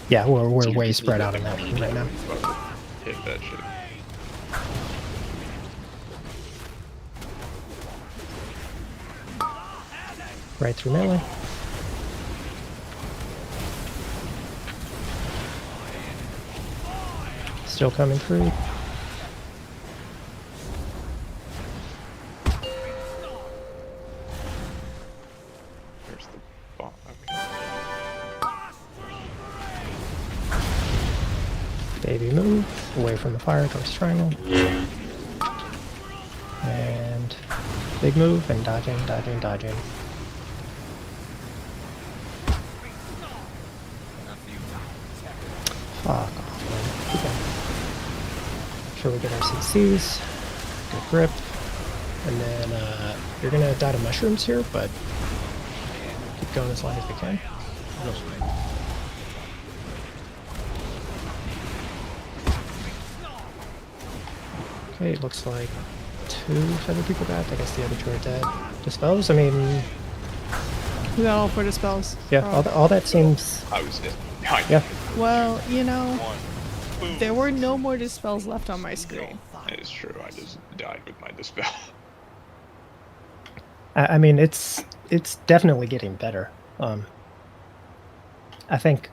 Yeah, we're way spread out on that one right now. Hit that shit. Right through melee. Still coming through. There's the bot. Okay. Baby move away from the fire towards triangle. And big move and dodging, dodging, dodging. Fuck off, man. Okay. Make sure we get our CCs. Good grip. And then you're gonna die to mushrooms here, but keep going as long as we can. Okay, it looks like 2 feather people got. I guess the other 2 are dead. Dispels? I mean, We got all 4 dispels. yeah, all that seems. I was dead. Yeah. Well, you know, there were no more dispels left on my screen. That is true. I just died with my dispel. I mean, it's definitely getting better. I think,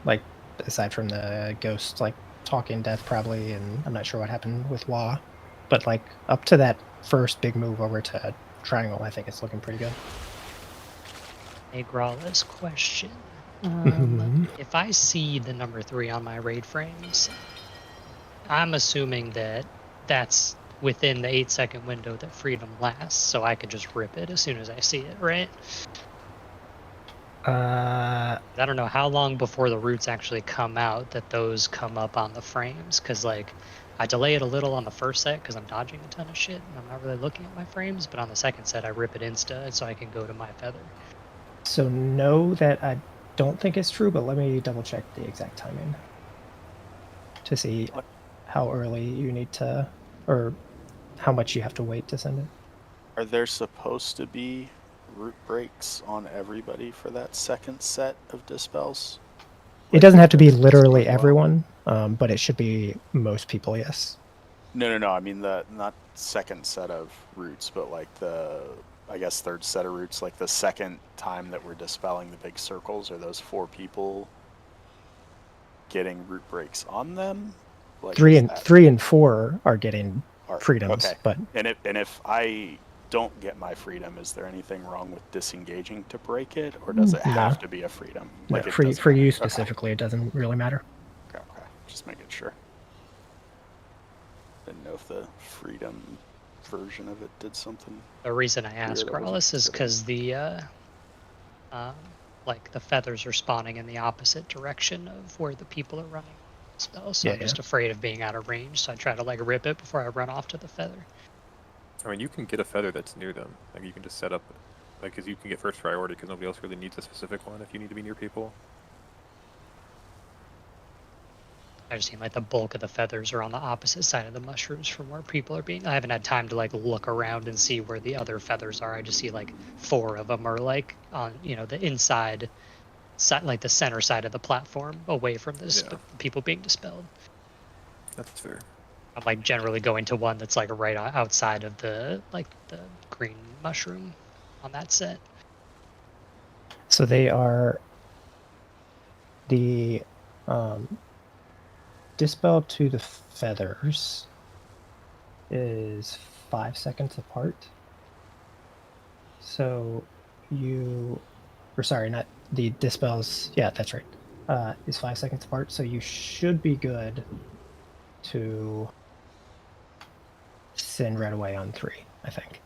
like, aside from the ghost, like, talking death probably, and I'm not sure what happened with Wa, but, like, up to that first big move over to Triangle, I think it's looking pretty good. A Growlers question. Mhm. If I see the number 3 on my raid frames, I'm assuming that that's within the 8-second window that freedom lasts, so I could just rip it as soon as I see it, right? I don't know how long before the roots actually come out that those come up on the frames, because like I delay it a little on the first set because I'm dodging a ton of shit and I'm not really looking at my frames, but on the second set I rip it insta so I can go to my feather. So no, that I don't think it's true, but let me double check the exact timing to see how early you need to, or how much you have to wait to send it. Are there supposed to be root breaks on everybody for that second set of dispels? It doesn't have to be literally everyone, but it should be most people, yes. No. I mean the not second set of roots, but like the, I guess, third set of roots. Like the second time that we're dispelling the big circles, are those 4 people getting root breaks on them? Like 3 and 4 are getting freedoms, okay. but And if I don't get my freedom, is there anything wrong with disengaging to break it, or does it No. have to be a freedom? no, Like it for doesn't- you okay. specifically, it doesn't really matter. Okay. Just making sure. Didn't know if the freedom version of it did something. The reason I ask weird. I wasn't Growlers is sure. because the like the feathers are spawning in the opposite direction of where the people are running spells, so Yeah, I'm just afraid of being out of range, so I try to like rip it before I run off to the feather. I mean, you can get a feather that's near them. Like you can just set up, like, because you can get first priority because nobody else really needs a specific one if you need to be near people. I just seem like the bulk of the feathers are on the opposite side of the mushrooms from where people are being. I haven't had time to like look around and see where the other feathers are. I just see like 4 of them are like on, you know, the inside like the center side of the platform, away from the Yeah. people being dispelled. That's fair. I'm like generally going to one that's like right outside of the green mushroom on that set. So they are the dispel to the feathers is 5 seconds apart. So not the dispels. Yeah, that's right. Is 5 seconds apart. So you should be good to send right away on 3, I think.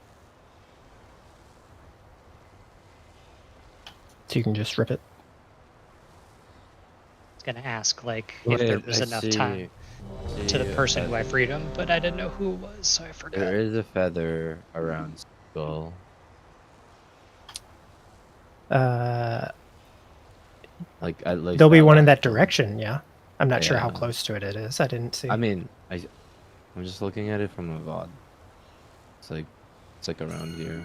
So you can just rip it. I was gonna ask like Wait, if there was I enough see- time to the see a person who I feather. freed him, but I didn't know who it was, so I forgot. There is a feather around Skull. Like at least There'll be that one in last that direction, yeah. I'm not sure how Yeah. close to it is. I didn't see. I mean, I'm just looking at it from a VOD. It's like around here.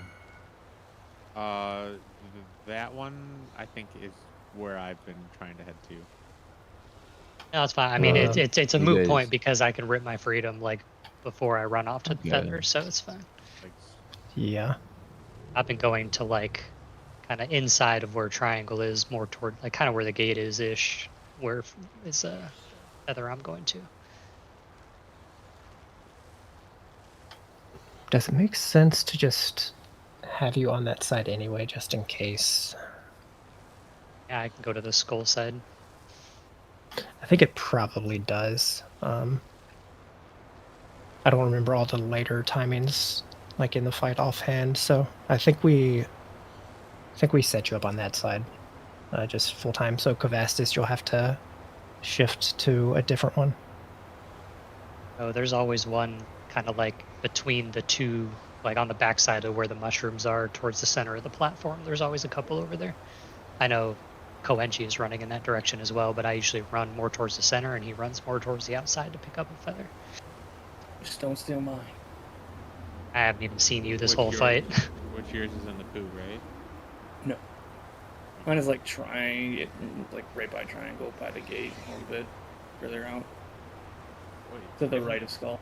That one I think is where I've been trying to head to. No, it's fine. I mean, it's a you moot guys- point because I can rip my freedom like before I run off to the Okay. feather, so it's fine. Yeah. I've been going to like kind of inside of where triangle is, more toward like kind of where the gate is ish, where is feather I'm going to. Does it make sense to just have you on that side anyway, just in case? Yeah, I can go to the skull side. I think it probably does. I don't remember all the later timings, like in the fight offhand. So I think we set you up on that side, just full time. So Kavastis, you'll have to shift to a different one. Oh, there's always one kind of like between the two, like on the backside of where the mushrooms are, towards the center of the platform. There's always a couple over there. I know Koenchi is running in that direction as well, but I usually run more towards the center, and he runs more towards the outside to pick up a feather. Just don't steal mine. I haven't even seen you this Which whole yours- fight. Which yours is in the poo, right? No. Mine is like like right by triangle, by the gate, a little bit further out. Wait, To the right of skull.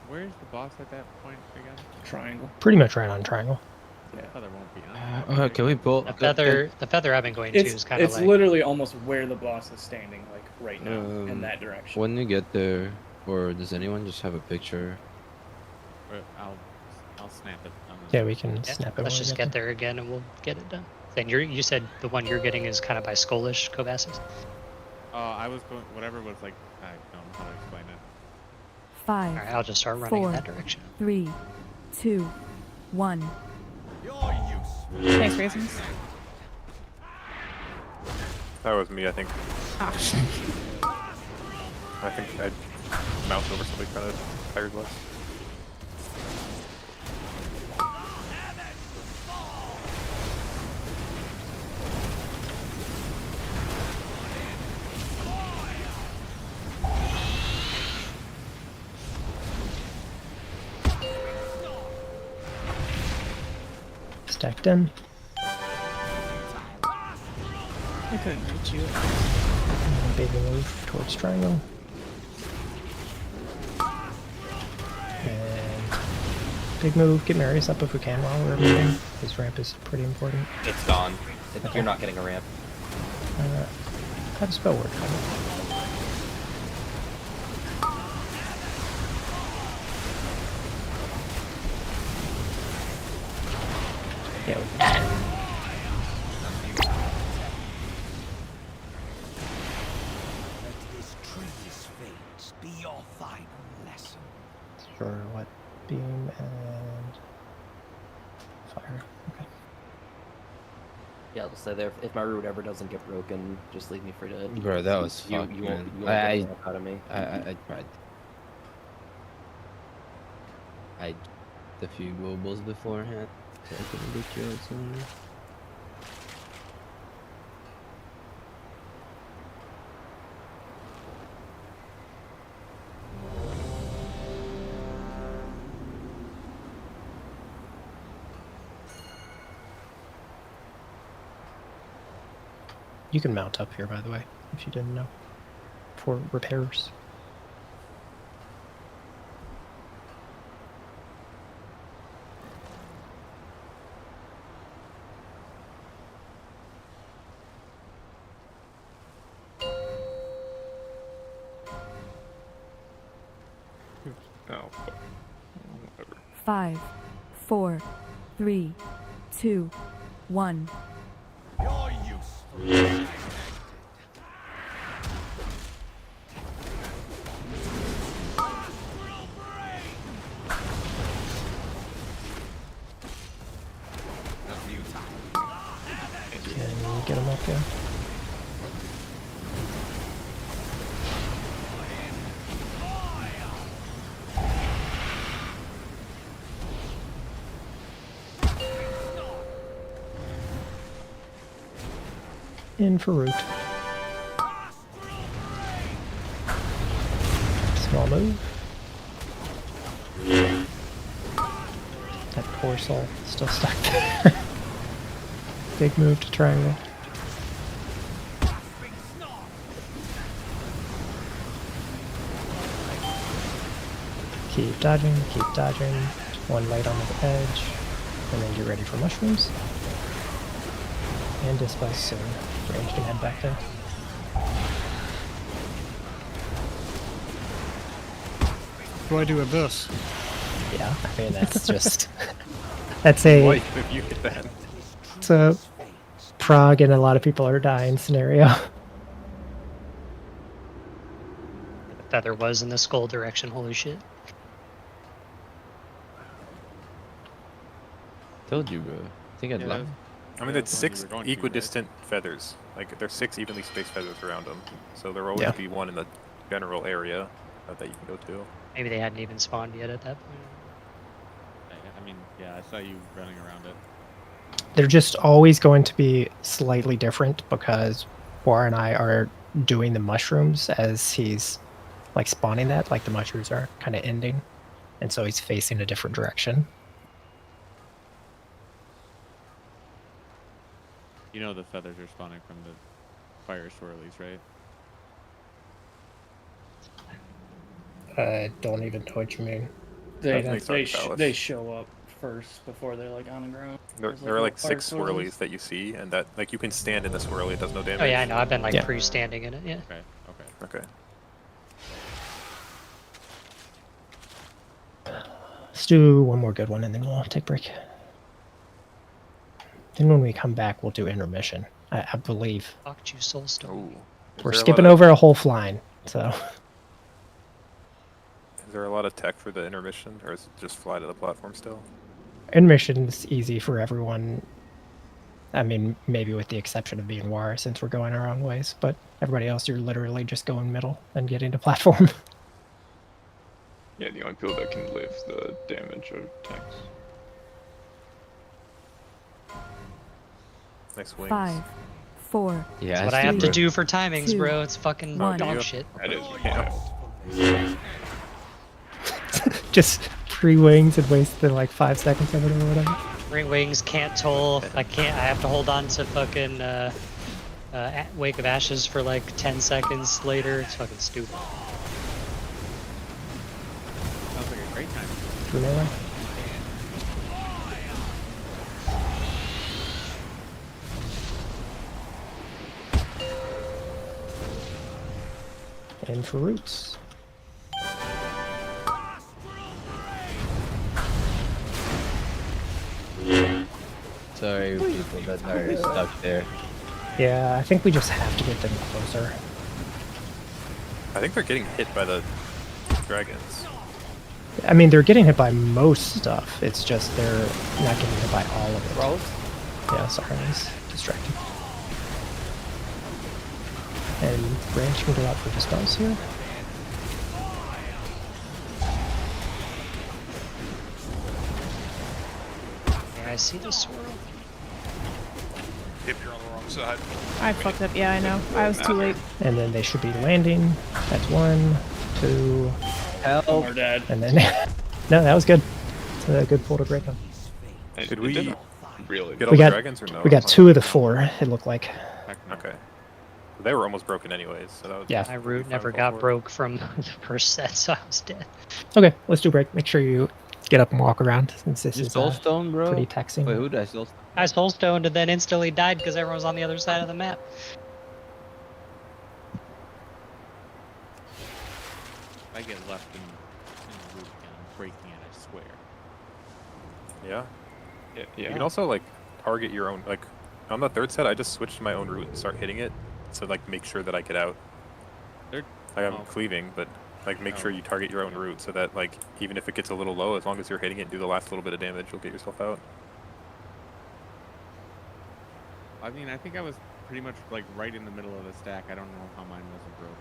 Where's the boss at that point again? Triangle. Pretty much right on triangle. Yeah. Feather won't be on. Can we pull The feather I've been going to is kind of It's like literally almost where the boss is standing, like right now, in that direction. When you get there, or does anyone just have a picture? I'll snap it. Yeah, we can snap it. Let's when we just get there again, and we'll get it done. Then you said the one you're getting is kind of by Skullish, Kovassis? I was going whatever was like I don't know how to explain it. 5. Alright, I'll just start running in that direction. 3, 2, 1. Thanks, Raisins. That was me, I think. Ah. I think I moused over something kind of tired less. Stacked in. I couldn't reach you. Baby move towards triangle. And big move. Get Marius up if we can while we're moving. His ramp is pretty important. It's gone. Okay. You're not getting a ramp. How does spell work? Yeah. Let this tree's fate be your final lesson. Sure, what beam and fire. Okay. Yeah, I'll stay there. If my root ever doesn't get broken, just leave me for dead. Bro, that was you, fucked, you man. won't, you won't get a ramp out of me. I tried. I did a few globals beforehand, so I couldn't get you out sooner. You can mount up here, by the way, if you didn't know, for repairs. No, but whatever. 5, 4, 3, 2, 1. You're useful. Can you get him up there? In for root. Small move. That poor soul still stuck there. Big move to triangle. Keep dodging, keep dodging. One light on the edge. And then get ready for mushrooms. And dispel soon. Range can head back there. What do I do with this? Yeah, I mean that's just that's a Wife, if you hit that. it's a prog and a lot of people are dying scenario. The feather was in the skull direction. Holy shit. Told you, bro. I think I'd love. I mean, it's 6 equidistant feathers. Like, there's 6 evenly spaced feathers around them. So there will always be one in the general area that you can go to. Maybe they hadn't even spawned yet at that point. I mean, yeah, I saw you running around it. They're just always going to be slightly different because War and I are doing the mushrooms as he's like spawning that, like the mushrooms are kind of ending. And so he's facing a different direction. You know the feathers are spawning from the fire swirlies, right? I don't even know what you mean. They show up first before they're like on the ground. There are like 6 swirlies that you see, and that like you can stand in the swirly, it does no damage. Oh yeah, I know. I've been like pre-standing in it. Yeah. Okay. Let's do one more good one and then we'll take a break. Then when we come back, we'll do intermission, I believe. Fucked you, Soulstone. We're skipping over a whole flying, so. Is there a lot of tech for the intermission, or is it just fly to the platform still? Intermission is easy for everyone. I mean, maybe with the exception of being War, since we're going our own ways, but everybody else, you're literally just going middle and getting to platform. Yeah, the only people that can live the damage of tanks. Next wings. 5, 4. Yeah, That's what I have to do for timings, bro. It's fucking dog shit. That is Just pre-wings and wasted like 5 seconds of it or whatever. Ring wings, can't toll. I have to hold on to fucking Wake of Ashes for like 10 seconds later. It's fucking stupid. Sounds like a great time. Grenade. And for roots. Sorry, people that are stuck there. Yeah, I think we just have to get them closer. I think they're getting hit by the dragons. I mean, they're getting hit by most stuff. It's just they're not getting hit by all of it. Yeah, sorry, I was distracted. And Branch can go out for dispels here. Yeah, I see the swirl. Yep, you're on the wrong side. I fucked up. Yeah, I know. I was too late. And then they should be landing. That's 1, 2. Help! We're dead. And then no, that was good. It's a good pull to break them. Did we really get all the dragons or no? We got 2 of the 4. It looked like. Okay. They were almost broken anyways, so that was Yeah. My root never got broke from the first set, so I was dead. Okay, let's do break. Make sure you get up and walk around since this You is soulstone, bro? pretty taxing. Wait, who did I soulstone? I soulstoned and then instantly died because everyone was on the other side of the map. If I get left in the root again, I'm breaking it, I swear. Yeah. Yeah. You can also like target your own. Like on the third set, I just switched to my own route and start hitting it, so like make sure that I get out. They're, Like I'm oh. cleaving, but like make sure you target your own route so that like even if it gets a little low, as long as you're hitting it and do the last little bit of damage, you'll get yourself out. I mean, I think I was pretty much like right in the middle of the stack. I don't know how mine wasn't broken.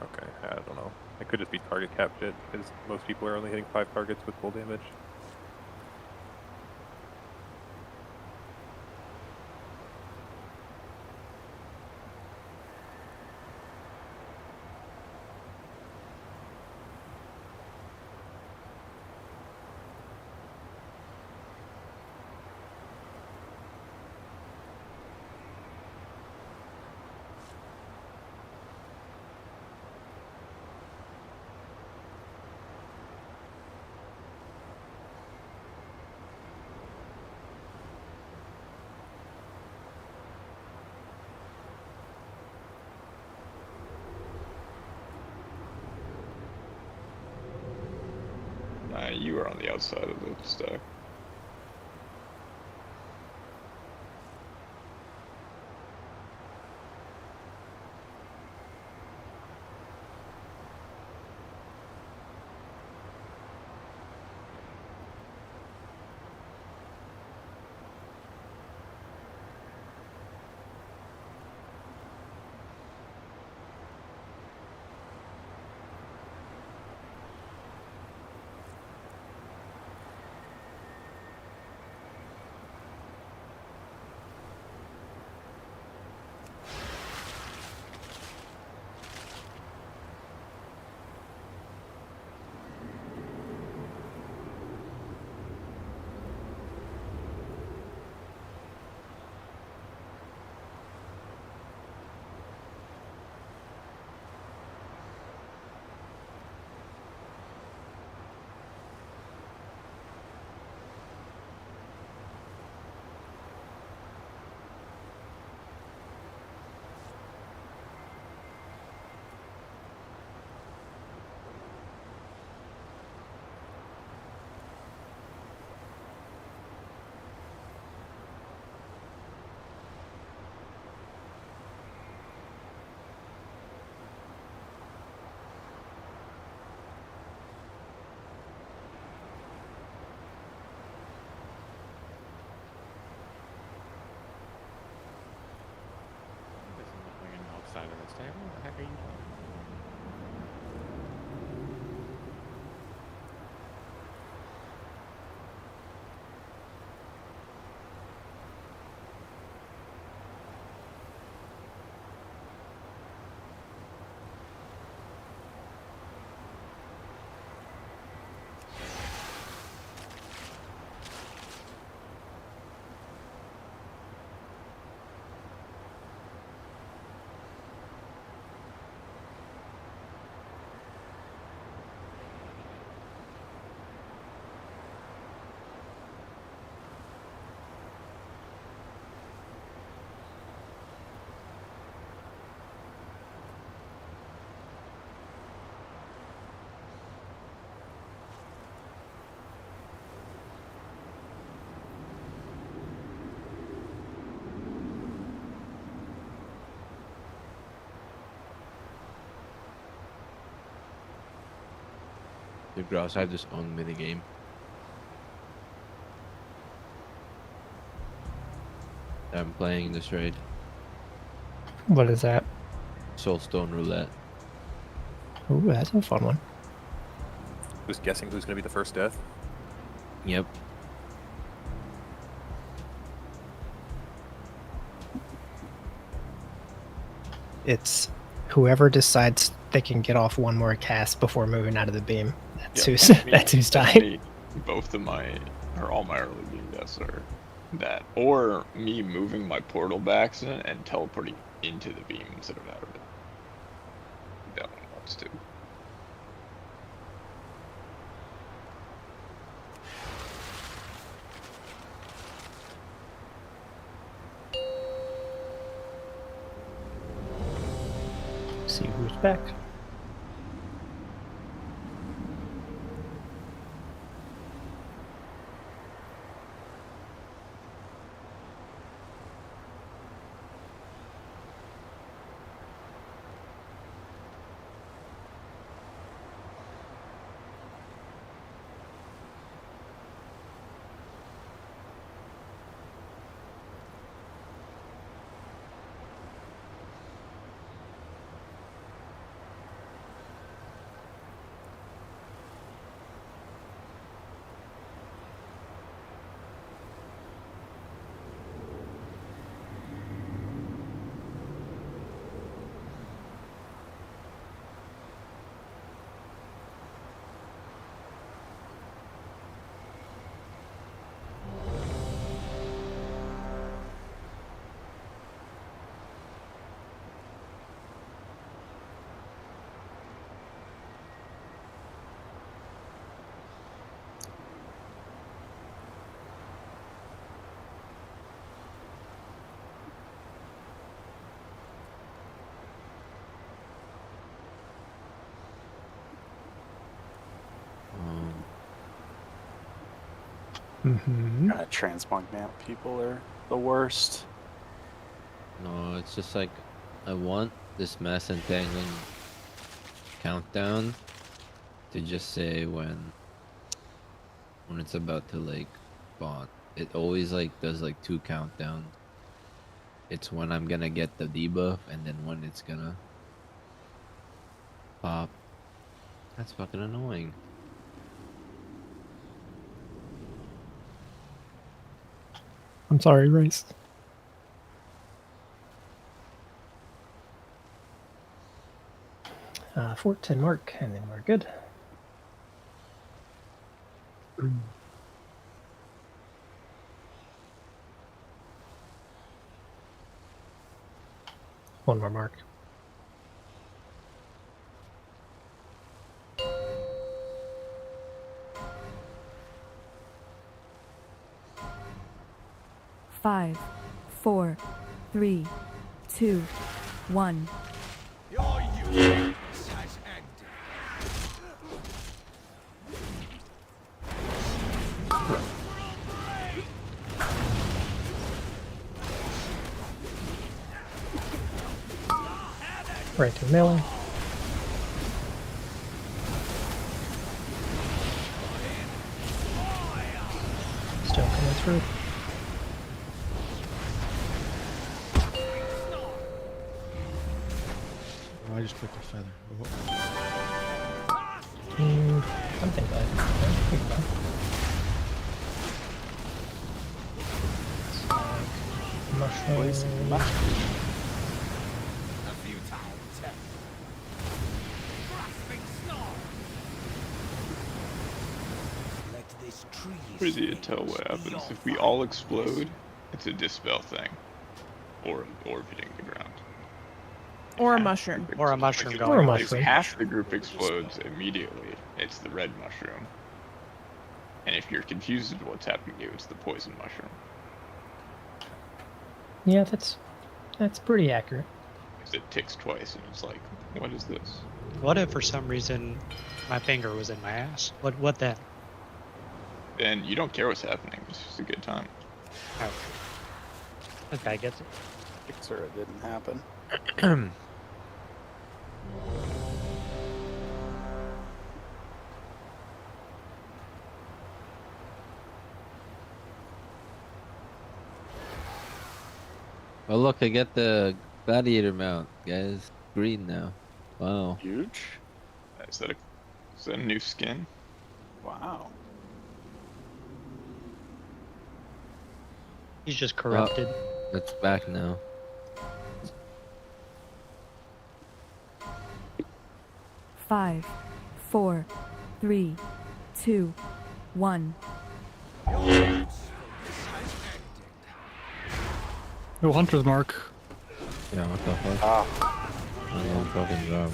Okay, I don't know. It could just be target cap shit, because most people are only hitting 5 targets with full damage. Nah, you were on the outside of the stack. It doesn't look like an outside of the stack. What the heck are you talking about? Dude, Grouse, I have this own minigame. That I'm playing in this raid. What is that? Soulstone Roulette. Ooh, that's a fun one. Just guessing who's going to be the first death. Yep. It's whoever decides they can get off one more cast before moving out of the beam. That's Yeah, who's that's me. that's who's That's dying. me. Both of my, or all my early game deaths are That, or me moving my portal by accident and teleporting into the beam instead of out of it. That one wants to. See who's back. Mm-hmm. Transmognet people are the worst. No, it's just like I want this mass entangling countdown to just say when it's about to like spawn. It always like does like 2 countdowns. It's when I'm gonna get the debuff and then when it's gonna pop. That's fucking annoying. I'm sorry, Race. Fort 10 mark, and then we're good. One more mark. Five, 4, 3, 2, 1. Your use has ended. Right to melee. Still coming through. Oh, I just clicked a feather. Something bad. Okay, mushroom. A futile test. Grasping snarl. Let this tree Pretty to tell what happens. If we all explode, it's a dispel thing. Or hitting the ground. Or a mushroom. Or a mushroom going Or a off. mushroom. If half the group explodes immediately, it's the red mushroom. And if you're confused with what's happening to you, it's the poison mushroom. Yeah, that's pretty accurate. Because it ticks twice, and it's like, what is this? What if for some reason my finger was in my ass? What then? Then you don't care what's happening. It's just a good time. Oh. This guy gets it. Sure, it didn't happen. Oh look, I get the gladiator mount, guys. Green now. Wow. Huge. Is that a new skin? Wow. He's just corrupted. It's back now. Five, 4, 3, 2, 1. Your use has ended. Oh, Hunter's Mark. Yeah, what the fuck? Ah, I fucking job.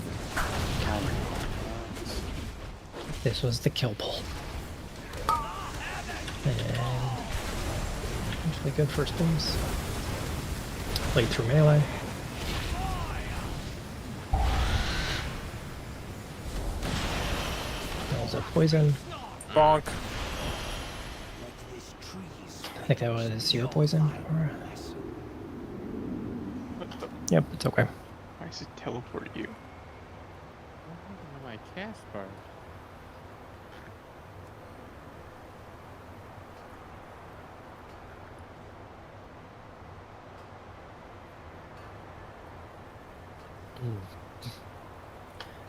This was the kill pull. And usually good for spins. Played through melee. That was a poison. Bonk. I think that was your poison. Or... Yep, it's okay. I should teleport you. My cast bar.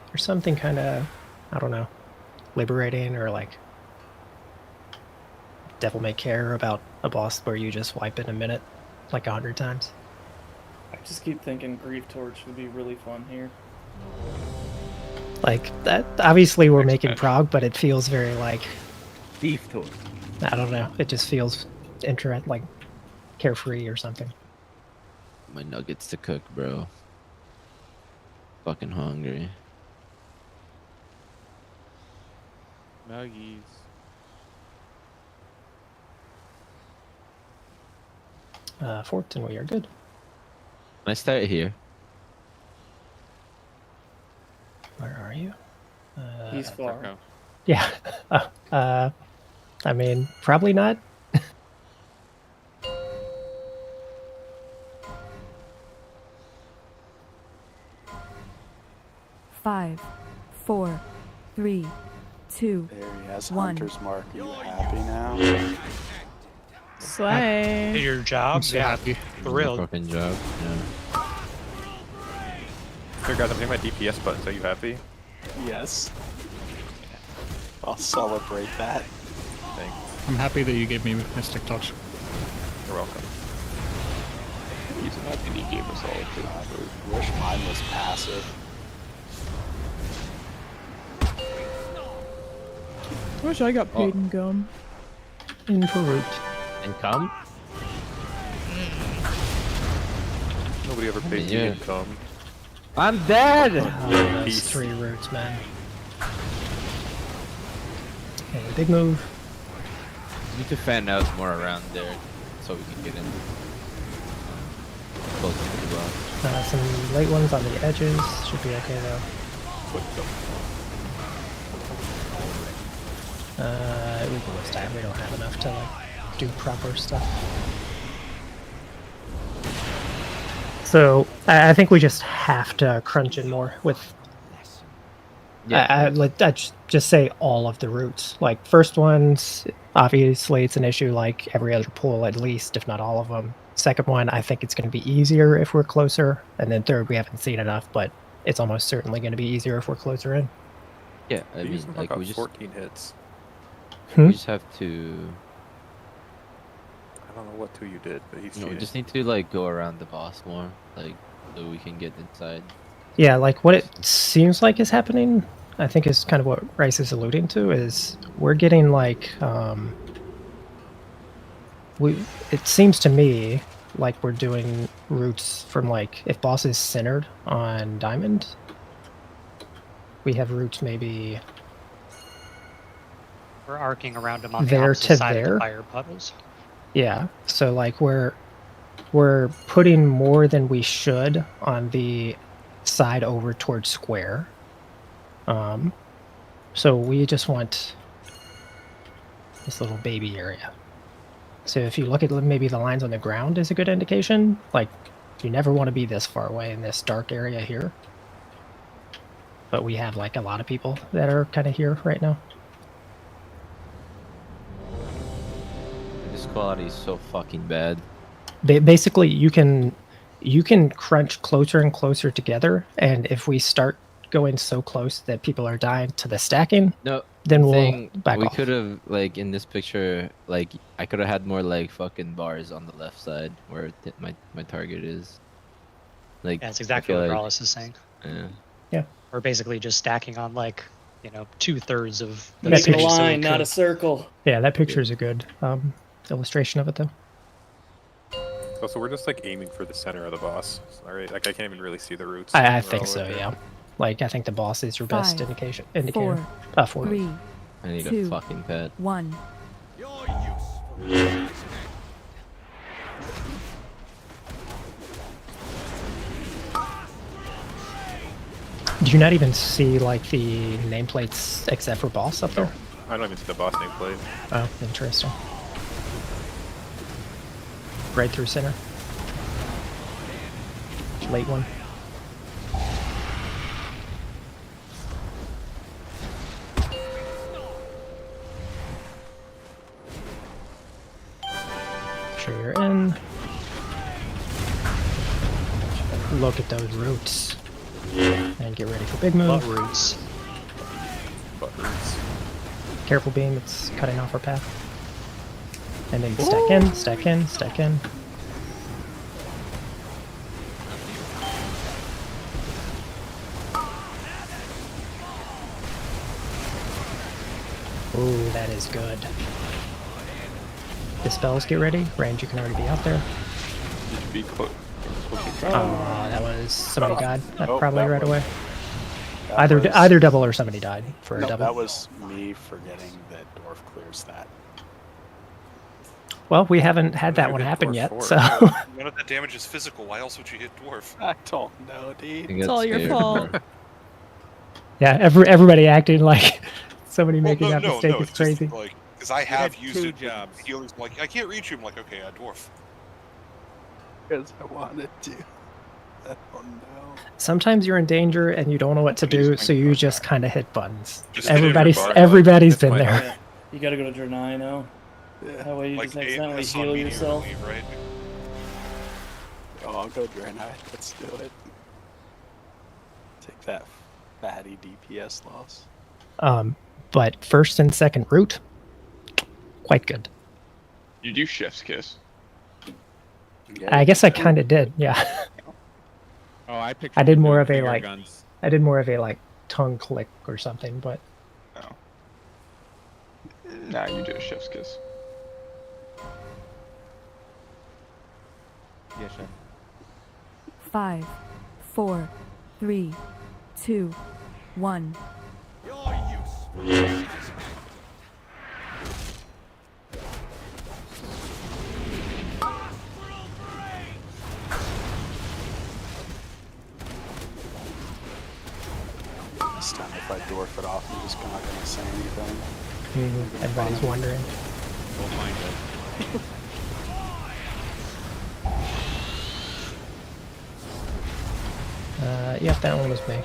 There's something kind of, I don't know, liberating or like devil may care about a boss where you just wipe in a minute like 100 times. I just keep thinking Grief Torch would be really fun here. Like that, obviously we're making prog, but it feels very like Thief Torch. I don't know. It just feels like carefree or something. My nuggets to cook, bro. Fucking hungry. Nuggies. Fourth, and we are good. I start here. Where are you? He's far. Yeah. I mean, probably not. Five, 4, 3, 2, There he has 1. Hunter's Mark. Are you happy now? Slay. Did your job? I'm so Yeah, happy. for real. Fucking job. Yeah. Here, guys, I'm hitting my DPS buttons. Are you happy? Yes. I'll celebrate that. Thanks. I'm happy that you gave me Mystic Touch. You're welcome. He's happy he gave us all a good I wish mine was passive. I wish I got paid in gum. In for root. And come? Nobody ever paid Yeah. me income. I'm dead! Oh, those Peace. 3 roots, man. Okay, big move. We need to fan out more around there so we can get in close to the block. Some late ones on the edges. Should be okay though. We can waste time. We don't have enough to like do proper stuff. So I think we just have to crunch in more with. Yeah. I'd just say all of the routes. Like first ones, obviously it's an issue like every other pool at least, if not all of them. Second one, I think it's going to be easier if we're closer. And then third, we haven't seen enough, but it's almost certainly going to be easier if we're closer in. Yeah, I You mean, used to like knock we out just 14 hits. we just have to. I don't know what two you did, but he's No, we cheating. just need to like go around the boss more, like so we can get inside. Yeah, like what it seems like is happening, I think is kind of what Rice is alluding to, is we're getting like, it seems to me like we're doing routes from like, if boss is centered on Diamond, we have routes maybe We're arcing around him on the there opposite to side of there. the fire puddles. Yeah, so like we're putting more than we should on the side over towards square. So we just want this little baby area. So if you look at maybe the lines on the ground is a good indication. Like you never want to be this far away in this dark area here. But we have like a lot of people that are kind of here right now. This quality is so fucking bad. Basically, you can crunch closer and closer together, and if we start going so close that people are dying to the stacking, No, then we'll thing, back we off. could have like in this picture, like I could have had more like fucking bars on the left side where my target is. Like Yeah, that's I exactly feel what like- Rawless is saying. Yeah. We're basically just stacking on like, 2/3 of the Make it a space so we line, not could- a circle. Yeah, that picture is a good illustration of it, though. So we're just like aiming for the center of the boss. All right, like I can't even really see the roots. I We're all think so, over. yeah. Like, I think the boss is your best 5, indicator. 4, 4. 3, I need 2, a fucking pet. 1. Do you not even see, like, the nameplates except for boss up there? I don't even see the boss nameplate. Oh, interesting. Right through center. Late one. Sure you're in. Look at those roots. And get ready for big move. Butt roots. Butt roots. Careful beam, it's cutting off our path. And then stack in, stack in, stack in. Ooh, that is good. Dispels, get ready. Range, you can already be out there. You should be close. Oh, that was somebody died. Oh, Probably that right was- away. that Either was- either double or somebody died for a No, double. that was me forgetting that dwarf clears that. Well, we haven't had that You one hit happen dwarf yet, four. so None of that damage is physical. Why else would you hit dwarf? I don't know, dude. It's all your fault. yeah, everybody acting like somebody Well, making that mistake is it's just, crazy. like, because I have had used two it. jobs. Healers like I can't reach you. I'm like, okay, a dwarf. Because I wanted to. I don't know. Sometimes you're in danger and you don't know what to do, so you just kind of hit buttons. Just hit Everybody's every button, everybody's that's been my there. Yeah. You gotta go to Drenai now. Yeah. That way you Like just accidentally AS on heal medium yourself. only, right? Oh, I'll go Draenei. Let's do it. Take that fatty DPS loss. But first and second route, quite good. You do Chef's Kiss. Yeah, I guess I kind of did, yeah. Oh, I picked. I did more of a finger like, guns. I did more of a like tongue click or something, but No. Nah, you do a Chef's Kiss. Yeah, sure. 5, 4, 3, 2, 1. This time if I dwarf it off, I'm just not gonna say anything. everybody's wondering. Don't mind it. Yep, that one was me.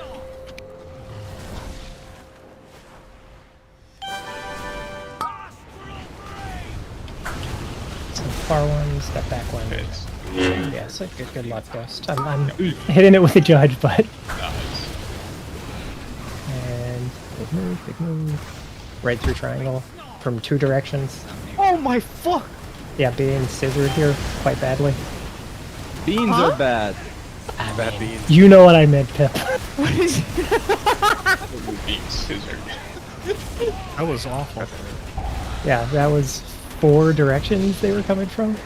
Some far one, step back one. Hits. Yeah, so good luck, Ghost. I'm hitting it with a judge, but Nice. and big move. Right through triangle from two directions. Oh my fuck! Yeah, being scissored here quite badly. Beans Huh? are bad. Bad beans. You know what I meant, Pip. What is Being scissored. That was awful. Yeah, that was 4 directions they were coming from.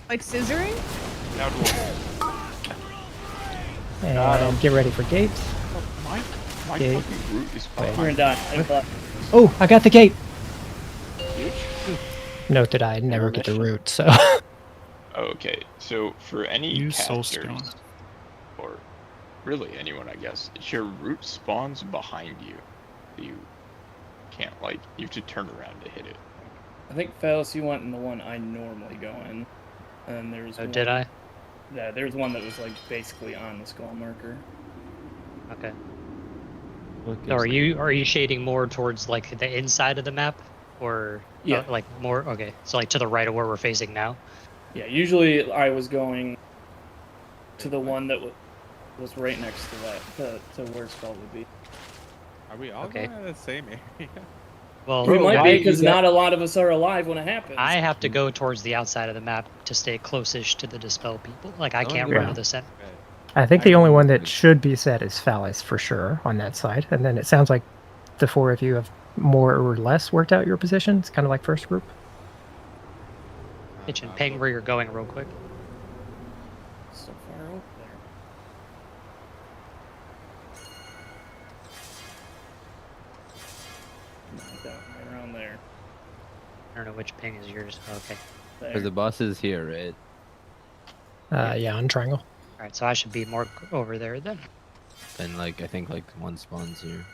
like scissoring? Now dwarf. And get ready for gates. My Gate. fucking root is Wait. You're behind. gonna die. I thought- Oh, I got the gate. Note that I never get the root, so. Okay, so for any Use Soul casters, Stone. or really anyone, I guess, your root spawns behind you. You can't, like, you have to turn around to hit it. I think Phallus, you went in the one I normally go in, and there's. Oh, one, did I? Yeah, there's one that was like basically on the skull marker. Okay. Look, So are it's you shading more towards like the inside of the map, or Yeah. like more? Okay, so like to the right of where we're facing now. Yeah, usually I was going to the one that was right next to that, to where skull would be. Are we all Okay. going to the same area? Well, We might I- be because not a lot of us are alive when it happens. I have to go towards the outside of the map to stay closest to the dispel people. Like I can't run to the center. I think the only one that should be set is Phallus for sure on that side. And then it sounds like the 4 of you have more or less worked out your positions, kind of like first group. Kitchen, ping where you're going real quick. So far up there. Like that, right around there. I don't know which ping is yours. Okay. Because the boss is here, right? Yeah, on triangle. Alright, so I should be more over there then. And like I think like one spawns here.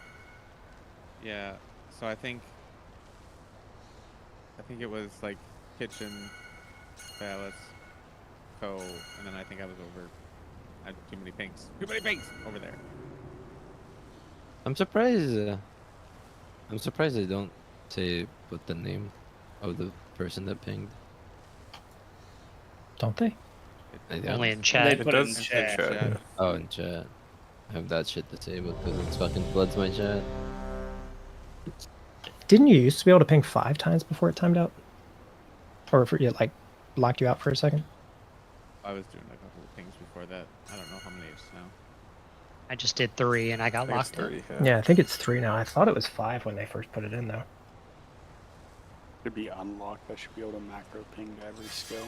Yeah. So I think it was like kitchen, palace, co, and then I think I was over. I had too many pings. Too many pings over there. I'm surprised. I'm surprised they don't say put the name of the person that pinged. Don't they? Only in chat. They put it in chat. Oh, in chat. I have that shit disabled because it's fucking floods my chat. Didn't you used to be able to ping 5 times before it timed out? Or if it like locked you out for a second? I was doing a couple of pings before that. I don't know how many it's now. I just did 3 and I got locked in. Yeah, I think it's 3 now. I thought it was 5 when they first put it in though. Should be unlocked. I should be able to macro ping to every skill.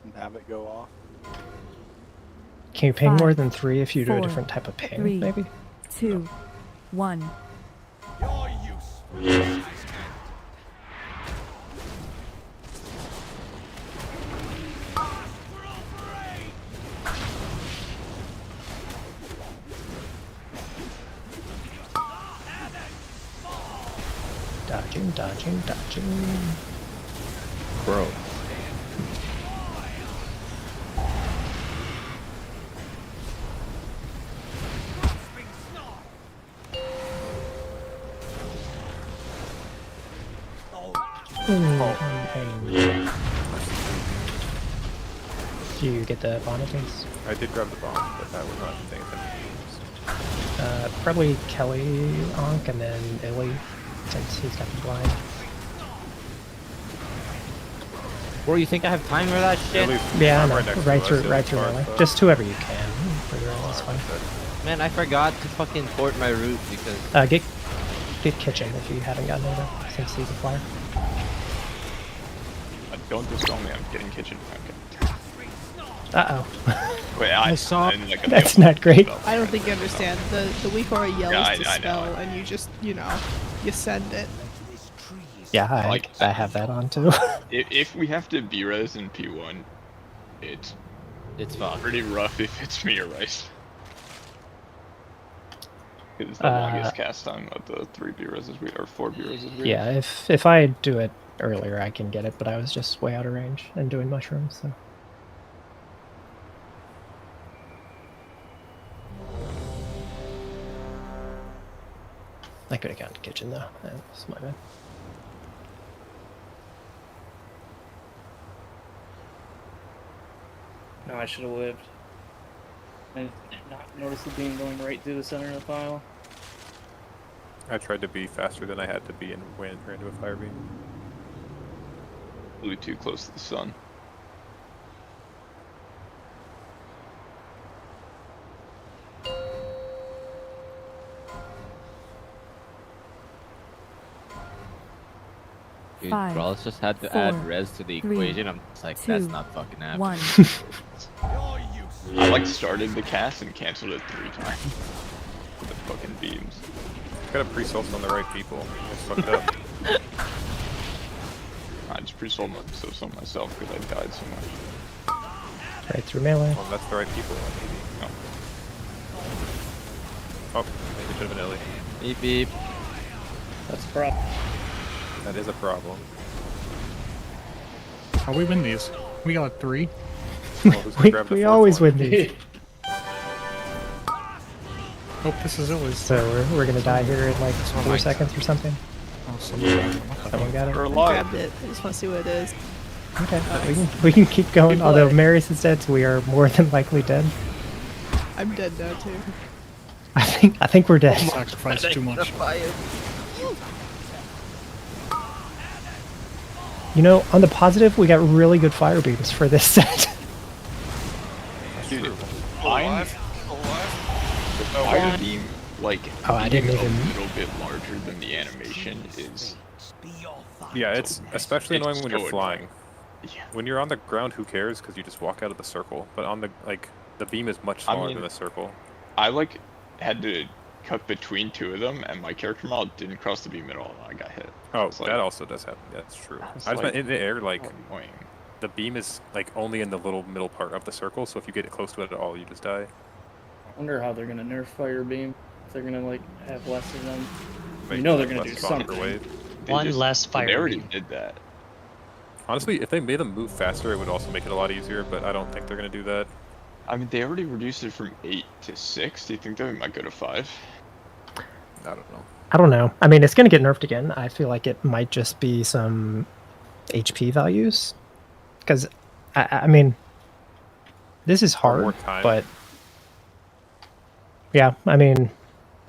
And have it go off. Can you ping 5, more than 3 if you do a 4, different type of ping, 3, maybe? 2, 1. You're useless. Dodging, dodging, dodging. Bro. Do you get the bonnet things? I did grab the bomb, but that was not the thing. Probably Kelly, Onk, and then Illy, since he's got the blind. Bro, you think I have time for that shit? Yeah, I'm no, right next to right us, through, so right it's through far, Illy. so- Just whoever you can. For your own, it's fine. Man, I forgot to fucking port my route because... Get kitchen if you haven't gotten it up, since he's a flyer. Don't disown me, I'm getting kitchen. Okay. Uh-oh. Wait, I saw- That's not great. I don't think you understand. The weak aura yells Yeah, the I know. spell, and you just, you send it. Yeah, I have that on too. If we have to B-res in P1, it's fun. pretty rough if it's me or Rice. It's the longest cast time of the 3 B-reses or 4 B-reses we Yeah, if I do it earlier, I can get it, but I was just way out of range and doing mushrooms, so. I could have gotten to kitchen though. That's my bad. No, I should have lived. I did not notice the beam going right through the center of the pile. I tried to be faster than I had to be and ran into a fire beam. Flew too close to the sun. Dude, 5, Brawlers just had to 4, add res to the 3, equation. I'm just like, that's 2, not fucking happening. 1. I started the cast and canceled it 3 times. With the fucking beams. Got a pre-source on the right people. It's fucked up. I just pre-sold myself because I died so much. Right through melee. Well, that's the right people, maybe. No. Oh, maybe it should have been Ellie. Beep beep. That's a problem. That is a problem. How we win these? We got 3. We always win these. Oh, this is Illy's. So we're gonna die here in like 4 seconds or something. Oh, someone got it. We're I alive. grabbed it. I just want to see what it is. Okay, we can keep going. Although Marius is dead, so we are more than likely dead. I'm dead now too. I think we're dead. Sacrifice too much. You know, on the positive, we got really good fire beams for this set. Dude, the fire beam like Oh, I being didn't even- a little bit larger than the animation is. Yeah, it's especially It's annoying when you're so flying. annoying. Yeah. When you're on the ground, who cares? Because you just walk out of the circle. But on the the beam is much smaller mean, than the circle. I like had to cut between two of them, and my character model didn't cross the beam at all. I got hit. Oh, It's like- that also does happen. That's true. It's I just like- meant in the air, like annoying. the beam is like only in the little middle part of the circle. So if you get close to it at all, you just die. I wonder how they're gonna nerf fire beam. If they're gonna like have less of them. Make You know they're less gonna do spawn per something. wave. One less fire They already beam. did that. Honestly, if they made them move faster, it would also make it a lot easier. But I don't think they're gonna do that. I mean, they already reduced it from 8 to 6. Do you think they might go to 5? I don't know. I don't know. I mean, it's going to get nerfed again. I feel like it might just be some HP values. Because, I mean, this is Or more hard, time. but... Yeah, I mean,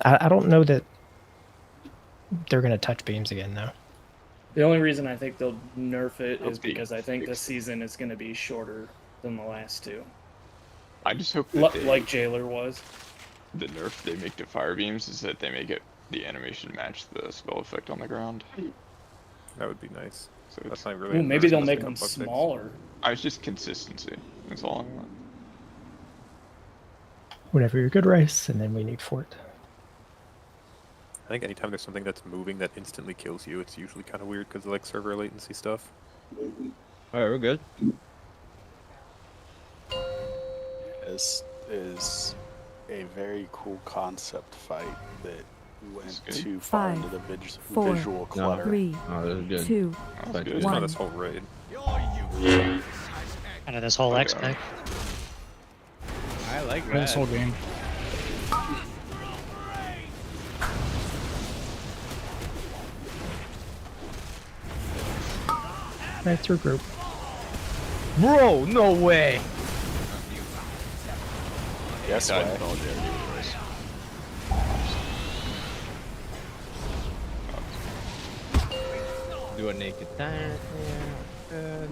I don't know that they're going to touch beams again, though. The only reason I think they'll nerf it I'll is be because I think this season is gonna be shorter than the last two. I just hope that Like Jailer was. the nerf they make to fire beams is that they make it the animation match the spell effect on the ground. That would be nice. So That's it's, not really. Ooh, maybe they'll make them them smaller. I was just consistency. That's all I want. Whenever you're good, Rice, and then we need Fort. I think anytime there's something that's moving that instantly kills you, it's usually kind of weird because of like server latency stuff. Alright, we're good. This is a very cool concept fight that went too far into the visual clutter. 3, Oh, this is good. 2, That's good. It's not 1. this whole raid. Kind of this whole Okay. X-Pack. I like This whole that. game. Right through group. Bro, no way. Yes, I way. told you. Do a naked dance. Good.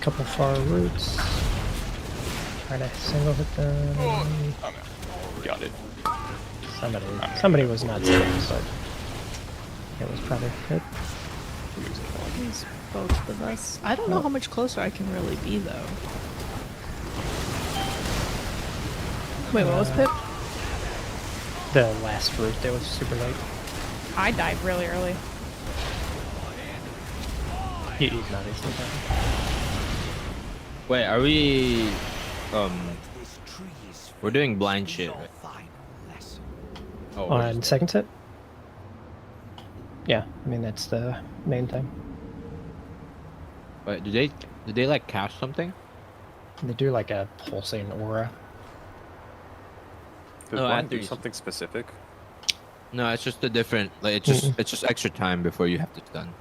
Couple far roots. Try to single hit them. Oh, no. Got it. Somebody was not safe, but it was probably hit. It's both of us. I don't know how much closer I can really be, though. Wait, what was Pip? The last root that was super late. I died really early. He's not easily done. Wait, are we we're doing blind shit, right? Oh, we're On just- second set? Yeah, I mean that's the main thing. Wait, did they like cast something? They do like a pulsing aura. Does No, one after do you- something specific? No, it's just a different like it's just extra time before you have to stun.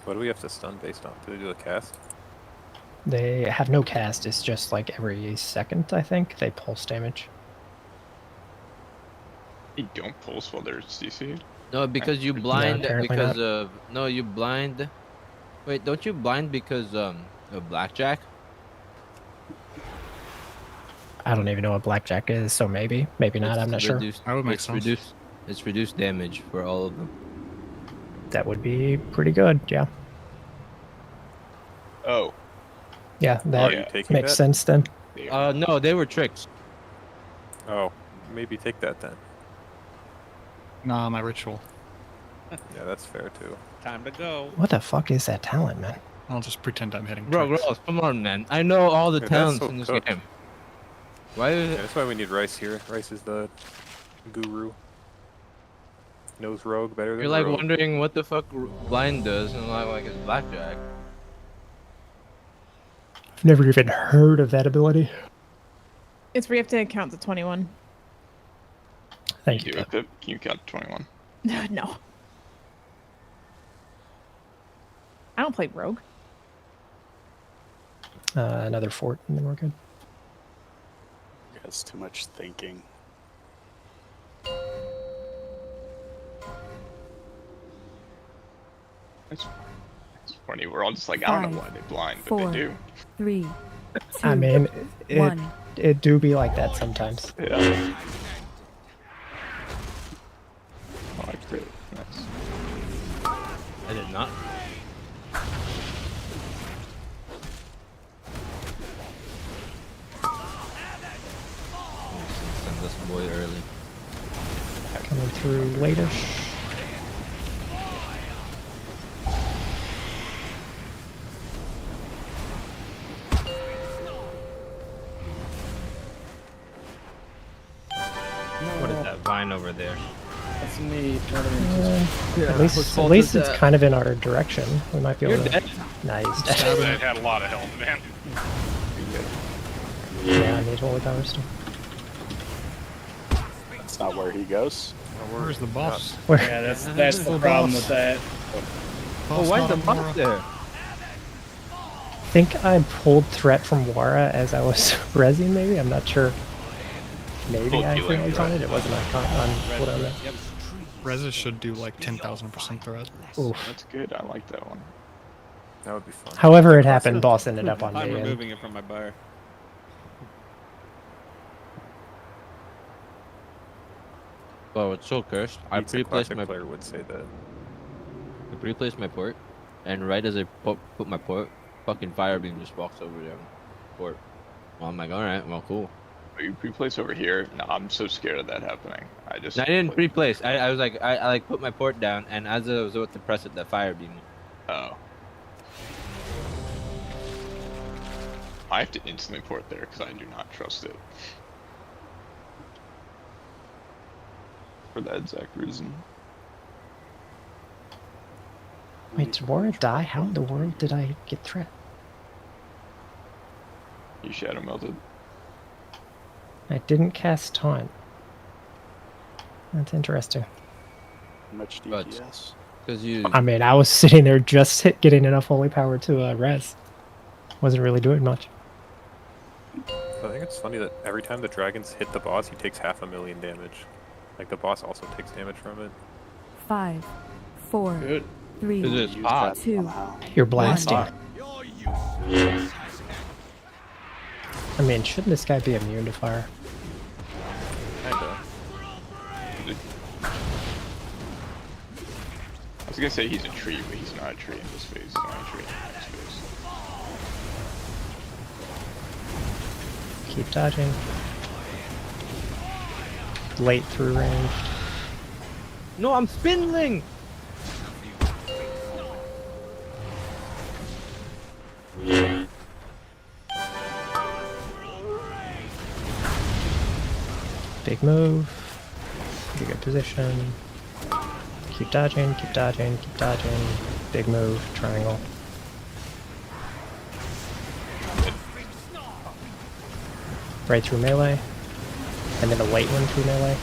What do we have to stun based on? Do they do a cast? They have no cast, it's just like every second, I think, they pulse damage. They don't pulse while they're CC'd? No, because you blind apparently because not. of no, you blind. Wait, don't you blind because of blackjack? I don't even know what blackjack is, so maybe not, I'm not sure. That would make it's sense. It's reduced damage for all of them. That would be pretty good, yeah. Oh. Yeah, Are that you taking makes that? sense then. No, they were tricks. Oh, maybe take that then. Nah, my ritual. Yeah, that's fair too. Time to go. What the fuck is that talent, man? I'll just pretend I'm hitting Bro, tricks. girls, come on, man. I know all the Dude, that's talents so in this cooked. game. Why is Yeah, it? that's why we need Rice here. Rice is the guru. Knows Rogue better than You're like Rogue. wondering what the fuck blind does, and like it's blackjack. I've never even heard of that ability. It's where you have to count to 21. Thank Do you. it, Pip. Can you count to 21? No. I don't play Rogue. Another fort, and then we're good. That's too much thinking. It's funny. We're all just like, I don't know why they blind, but 4, they do. 3, I Two, mean, one. it do be like that sometimes. Yeah. Oh, I crit. Nice. I did not. Send this boy early. Coming through later. What is that vine over there? That's me turning into. At least it's kind of in our direction. We might be able to. You're dead. Nah, he's That dead. had a lot of health, man. Yeah, I need holy power still. That's not where he goes. Where's the boss? Where? Yeah, that's the problem with that. Oh, why is the boss there? I think I pulled threat from Wara as I was rezzing, maybe? I'm not sure. Maybe I accidentally caught it. It wasn't on cooldown. Yep. Reza should do like 10,000% threat. Oof. That's good. I like that one. That would be fun. However it happened, boss ended up on I'm me. and- removing it from my bar. Oh, it's so cursed. I Pizza pre-placed Classic my player would say that. I pre-placed my port, and right as I put my port, fucking firebeam just walks over there. Port. Well, I'm like, all right, well, cool. Oh, you pre-place over here? No, I'm so scared of that happening. I just. No, I didn't pre-place. I was like, I like put my port down, and as I was about to press it, the firebeam. Oh. I have to instantly port there because I do not trust it. For that exact reason. Wait, did Wara die? How in the world did I get threat? You shadow melted. I didn't cast taunt. That's interesting. How much DPS? Because you. I mean, I was sitting there just getting enough holy power to res. Wasn't really doing much. I think it's funny that every time the dragons hit the boss, he takes 500,000 damage. Like, the boss also takes damage from it. 5, 4, Good. 3, This is hot. 2. You're blasting. One. I mean, shouldn't this guy be immune to fire? Kinda. I was gonna say he's a tree, but he's not a tree in this phase. He's not a tree in this phase. Keep dodging. Late through range. No, I'm spindling. Big move. Pretty good position. Keep dodging, keep dodging, keep dodging. Big move, triangle. Right through melee. And then a late one through melee.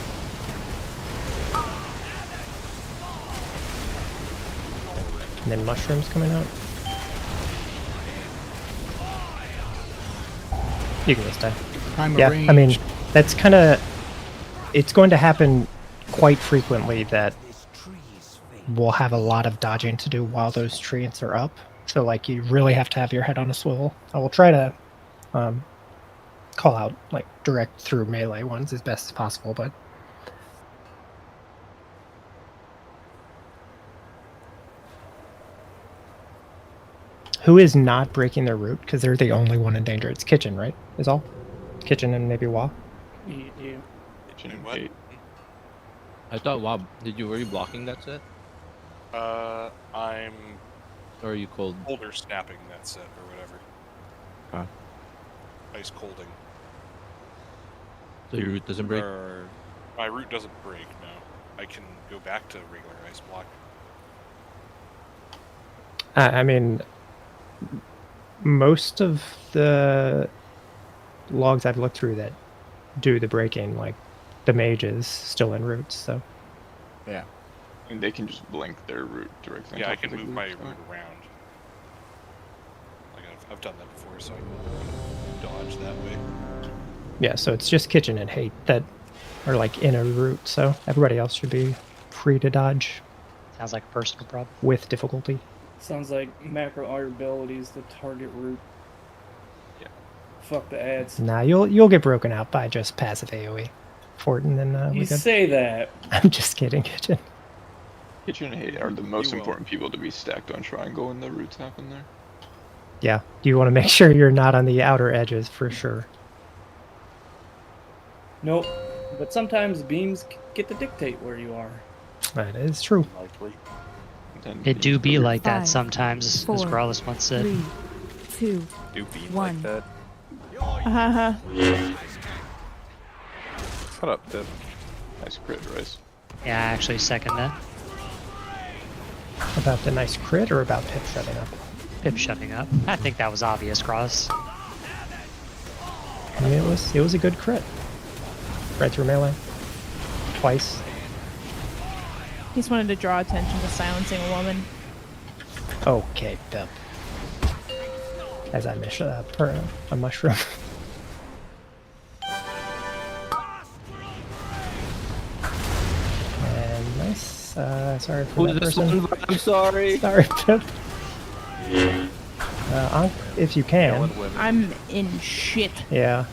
And then mushrooms coming out. You can just die. I'm Yeah, I mean, arranged. that's kind of... It's going to happen quite frequently that we'll have a lot of dodging to do while those treants are up. So, like, you really have to have your head on a swivel. I will try to call out, like, direct through melee ones as best as possible, but... Who is not breaking their route? Because they're the only one in danger. It's Kitchen, right? Is all? Kitchen and maybe Wa? Yeah. Kitchen and Kate. I thought, wow, were you blocking that set? I'm Or are you cold? colder snapping that set or whatever. Okay. Ice colding. So your root doesn't break? My root doesn't break, no. I can go back to regular ice block. I mean, most of the logs I've looked through that do the breaking, like the mage is still in roots, so. Yeah. I mean, they can just blink their root directly. Yeah, on I top can of the move my root, root so- around. Like I've done that before, so I can dodge that way. Yeah, so it's just Kitchen and Hate that are like in a route, so everybody else should be free to dodge Sounds like a personal problem. with difficulty. Sounds like macro abilities to target root. Yeah. Fuck the ads. Nah, you'll get broken out by just passive AoE. Fortin, and You we good. say that. I'm just kidding, Kitchen. Kitchen and Hay are the most important people to be stacked on Triangle when the roots happen there. Yeah, you want to make sure you're not on the outer edges for sure. Nope. But sometimes beams get to dictate where you are. That is true. Likely. It do be like that 5, sometimes, as 4, Growlus once said. 3, 2, Do be 1. like that. Haha. Shut up, Dip. Nice crit, Rice. Yeah, I actually second that. About the nice crit or about Pip shutting up? Pip shutting up. I think that was obvious, Cross. I mean, it was a good crit. Right through melee. Twice. He just wanted to draw attention to silencing a woman. Okay, Pip. As I miss a mushroom. And nice. Sorry for that person. I'm sorry. Sorry, Pip. Ankh, if you can. I'm in shit. Yeah.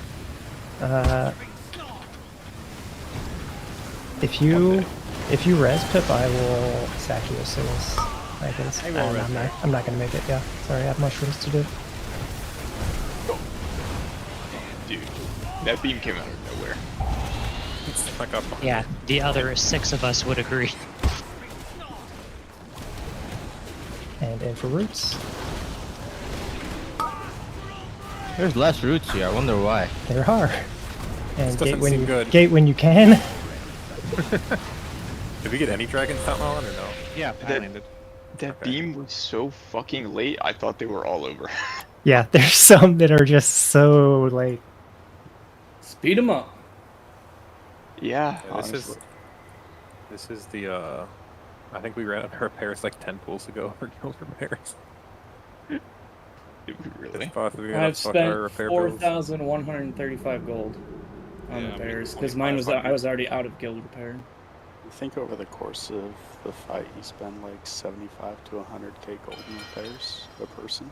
If you res Pip, I will sack you as soon as I can. I'm not gonna make it. Yeah. Sorry, I have mushrooms to do. Dude, that beam came out of nowhere. Yeah, the other 6 of us would agree. And in for roots. There's less roots here. I wonder why. There are. And doesn't seem good. gate when you can. Did we get any dragons that on or no? Yeah, I landed. That beam was so fucking late, I thought they were all over. Yeah, there's some that are just so like. Speed them up. Yeah, this is the I think we ran out of repairs like 10 pulls ago for guild repairs. Really? I've spent 4,135 gold on repairs because mine was I was already out of guild repair. I think over the course of the fight, you spend like 75 to 100k gold in repairs a person.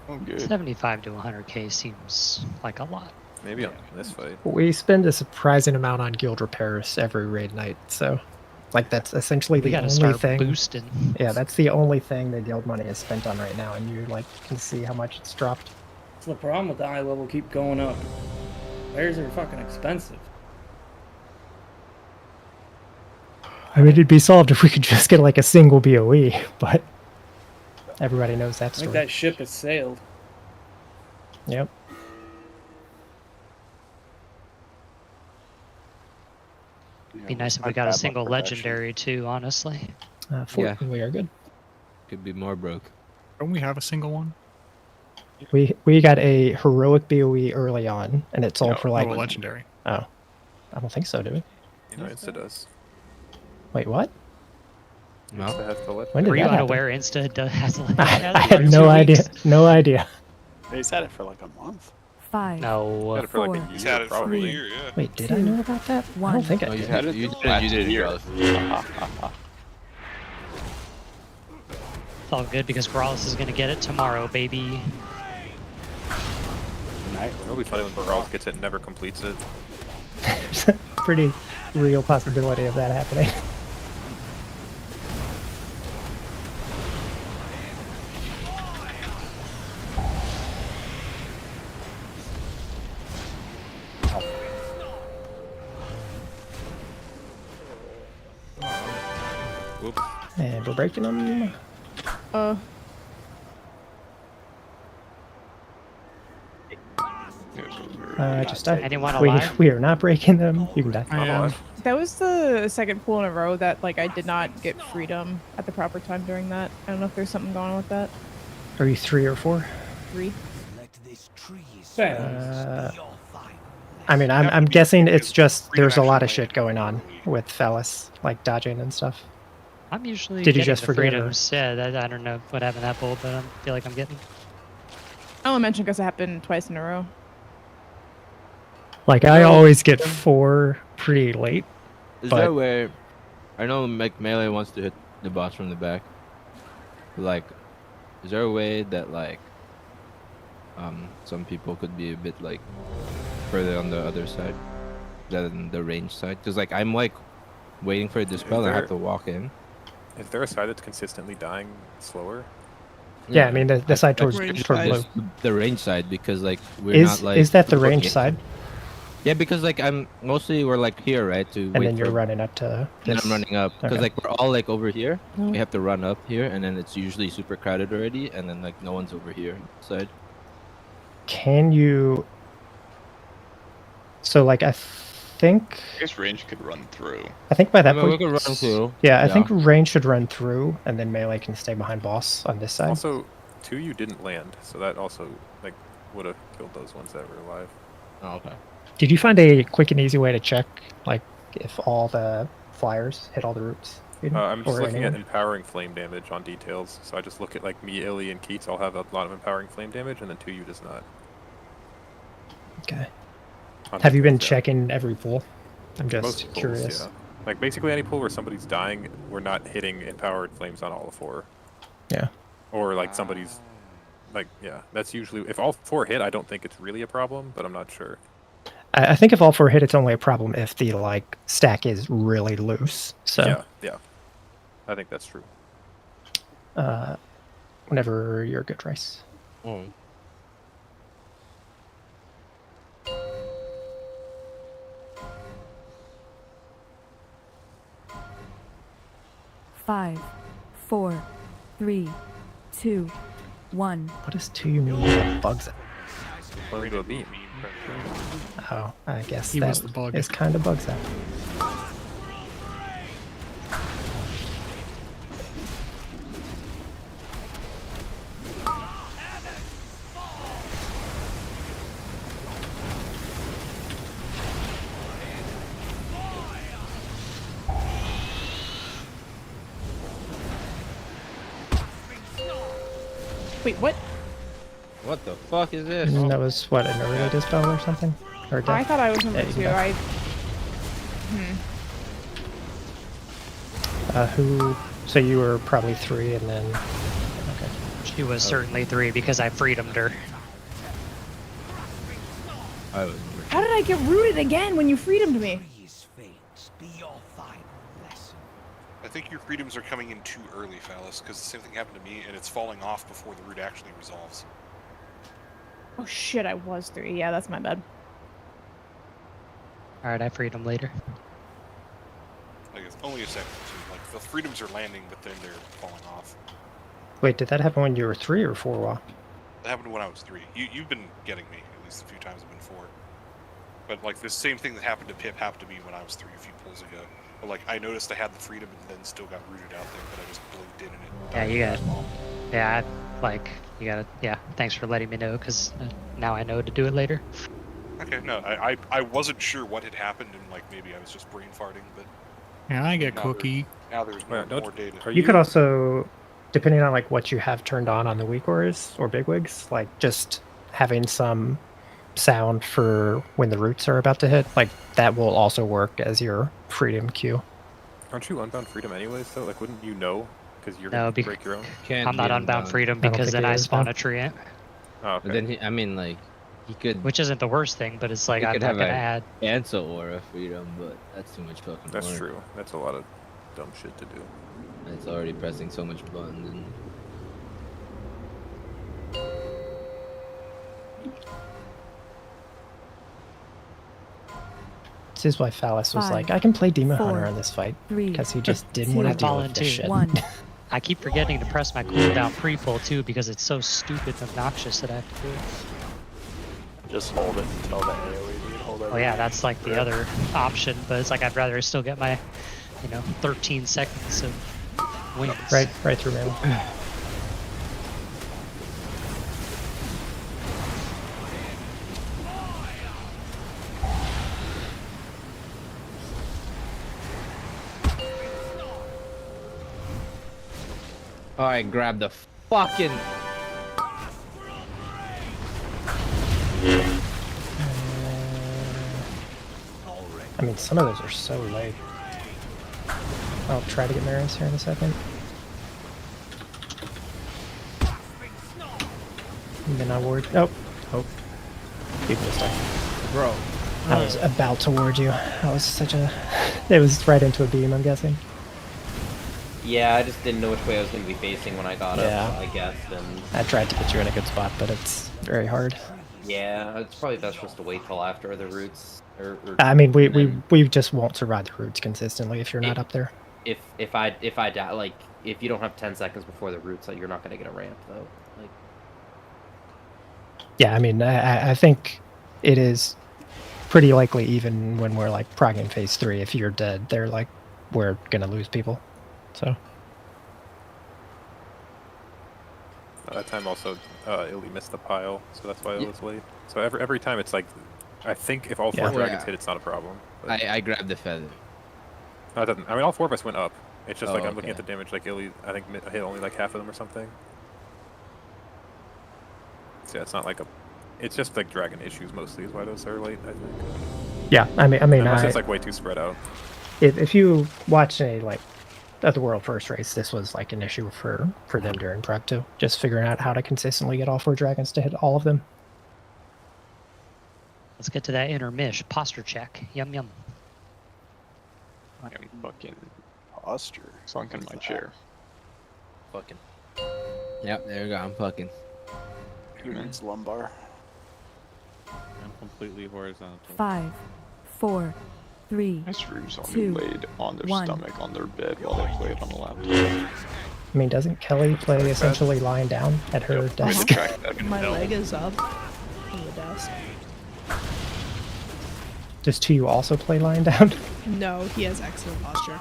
Oh, good. 75 to 100k seems like a lot. Maybe on this fight. We spend a surprising amount on guild repairs every raid night, so like that's essentially We the gotta only start thing. boosting. Yeah, that's the only thing the guild money is spent on right now, and you like can see how much it's dropped. That's the problem with the eye level keep going up. Repairs are fucking expensive. I mean, it'd be solved if we could just get like a single BOE, but everybody knows that I think story. that ship has sailed. Yep. Be nice if we got a single legendary too, honestly. We are good. Could be more broke. Don't we have a single one? We got a heroic BOE early on, and it sold No, for like no, legendary. Oh, I don't think so, do we? You know, Insta does. Wait, what? No. Insta has the When did Were you that happen? unaware Insta has a I had no idea. No idea. He's had it for like a month. 5, No. Had it for like a 4, He's had it for a probably. year, yeah. Wait, did I know about that? I don't 1. think I No, did. you had did. it You the did. last You did. year. Growlus. It's all good because Growlus is gonna get it tomorrow, baby. It'll be funny when Barals gets it and never completes it. There's a pretty real possibility of that happening. Whoops. And we're breaking them. Just die. Anyone alive? We are not breaking them. You can die. I am. That was the second pool in a row that like I did not get freedom at the proper time during that. I don't know if there's something going on with that. Are you 3 or 4? 3. I mean, I'm guessing it's just there's a lot of shit going on with Phallus, like dodging and stuff. I'm usually Did you getting just the forget or- freedoms. Yeah, I don't know what happened to that bull, but I feel like I'm getting. I only mentioned because it happened twice in a row. Like I always get 4 pretty late. Is but there a way? I know Melee wants to hit the boss from the back. But, like, is there a way that like some people could be a bit like further on the other side than the range side. Because like I'm like waiting for a dispel and I have to walk in. Is there a side that's consistently dying slower? Yeah, I mean the side towards toward blue. The range side, because like we're not like. Is that the range side? Yeah, because like we're like here, right? And then you're running up to. And I'm running up because Okay. like we're all like over here. We have to run up here, and then it's usually super crowded already, and then like no one's over here side. Can you? So like I think. I guess range could run through. I think by that we point. could run through. Yeah, I think range should run through, and then melee can stay behind boss on this side. Also, 2 you didn't land, so that also like would have killed those ones that were alive. Oh, okay. Did you find a quick and easy way to check, like, if all the flyers hit all the roots? I'm just Or looking at anyone? empowering flame damage on details. So I just look at like me, Illy, and Keats all have a lot of empowering flame damage, and then 2U does not. Okay. On Have you been details, yeah. checking every pool? I'm just Most pulls, curious. yeah. Like basically any pool where somebody's dying, we're not hitting empowered flames on all 4. Yeah. Or like somebody's, like that's usually if all 4 hit. I don't think it's really a problem, but I'm not sure. I think if all 4 hit, it's only a problem if the like stack is really loose. So Yeah. I think that's true. Whenever you're good, Rice. Five, 4, 3, 2, 1. What does 2 mean that bugs it? Well, go beam. Oh, I guess He that was the bug. is kind of bugs that. Wait, what? What the fuck is this? And that was what, an early dispel or something? Or I death? thought I was number Yeah, you 2. can Who? So you were probably 3, and then. Okay. She was certainly 3 because I freedomed her. I was. How did I get rooted again when you freedomed me? I think your freedoms are coming in too early, Phallus, because the same thing happened to me, and it's falling off before the root actually resolves. Oh shit, I was 3. Yeah, that's my bad. Alright, I freed him later. Like, it's only a second or two. Like, the freedoms are landing, but then they're falling off. Wait, did that happen when you were 3 or 4? Wa? That happened when I was 3. You've been getting me, at least a few times I've been 4. But, like, the same thing that happened to Pip happened to me when I was 3 a few pulls ago. But, like, I noticed I had the freedom and then still got rooted out there, but I just blinked in and it. Yeah, you got. Yeah, you gotta. Yeah, thanks for letting me know, because now I know to do it later. Okay, no, I wasn't sure what had happened, and, like, maybe I was just brain farting, but. Yeah, I get now cookie. Now there's more data. You could also, depending on like what you have turned on the weak ores or bigwigs, like just having some sound for when the roots are about to hit, like that will also work as your freedom cue. Aren't you unbound freedom anyways, though? Like, wouldn't you know? Because you're No, gonna break your own. I'm not unbound freedom because then I spawn a treant. Oh, okay. But then I mean, like, he could. Which isn't the worst thing, but it's like he I'm could not have gonna a add. cancel aura freedom, but that's too much fucking. That's work. true. That's a lot of dumb shit to do. It's already pressing so much buttons and. This is why Phallus was 5, like, I can play Demon 4, Hunter on this fight 3, because he just didn't 2, want to deal with this shit. 1. I keep forgetting to press my cooldown pre-pull too because it's so stupid and obnoxious that I have to do it. Just hold it until the AoE dude. Hold Oh yeah, that's like the other option, but it's like I'd rather still get my, 13 seconds of wins. Right through melee. Alright, grab the fucking. I mean, some of those are so late. I'll try to get Marius here in a second. Midnight Ward. Oh. People this time. Bro. I was about to ward you. I was such a... It was right into a beam, I'm guessing. Yeah, I just didn't know which way I was going to be facing when I got Yeah. up, I guess. And I tried to put you in a good spot, but it's very hard. yeah, it's probably best just to wait till after the roots. Or I mean, and then we just won't survive the roots consistently if you're not up there. if I die, like if you don't have 10 seconds before the roots, like, you're not going to get a ramp though. Like, Yeah, I mean, I think it is pretty likely even when we're like progging phase 3, if you're dead, they're like, we're gonna lose people. So That time also, Illy missed the pile, so that's why it was late. So every time it's like, I think if all 4 Yeah. dragons Yeah. hit, it's not a problem. But I grabbed the feather. no, it doesn't. I mean, all 4 of us went up. It's just Oh, like I'm looking okay. at the damage. Like Illy, I think hit only like half of them or something. So yeah, it's not like a. It's just like dragon issues mostly is why those are late. I think. yeah, I mean, Unless it's like way too spread out. if you watch a like at the world first race, this was like an issue for them during prep too. Just figuring out how to consistently get all 4 dragons to hit all of them. Let's get to that intermish. Posture check. Yum yum. I am fucking Posture. sunk in my chair. fucking. Yep, there we go. I'm fucking. Humans lumbar. I'm completely horizontal. 5, 4, 3, Nice ruse on 2, laid on their 1. stomach on their bed while they played on the laptop. I mean, doesn't Kelly play essentially lying down at her desk? My leg is up on the desk. Does Chiyu also play lying down? No, he has excellent posture.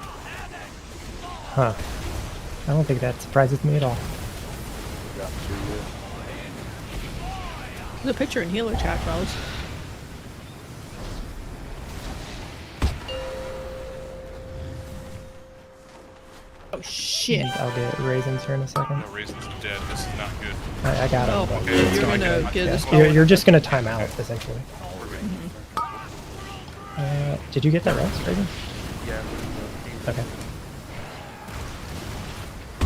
Huh. I don't think that surprises me at all. There's a picture in healer chat, bros. Oh shit! I'll get Raisin's here in a second. No, Raisin's dead. This is not good. I got him. Oh, but okay. it's You're not gonna good. get a Yeah. spell. You're just gonna time out essentially. Did you get that rest, Raisin? Yeah. Okay.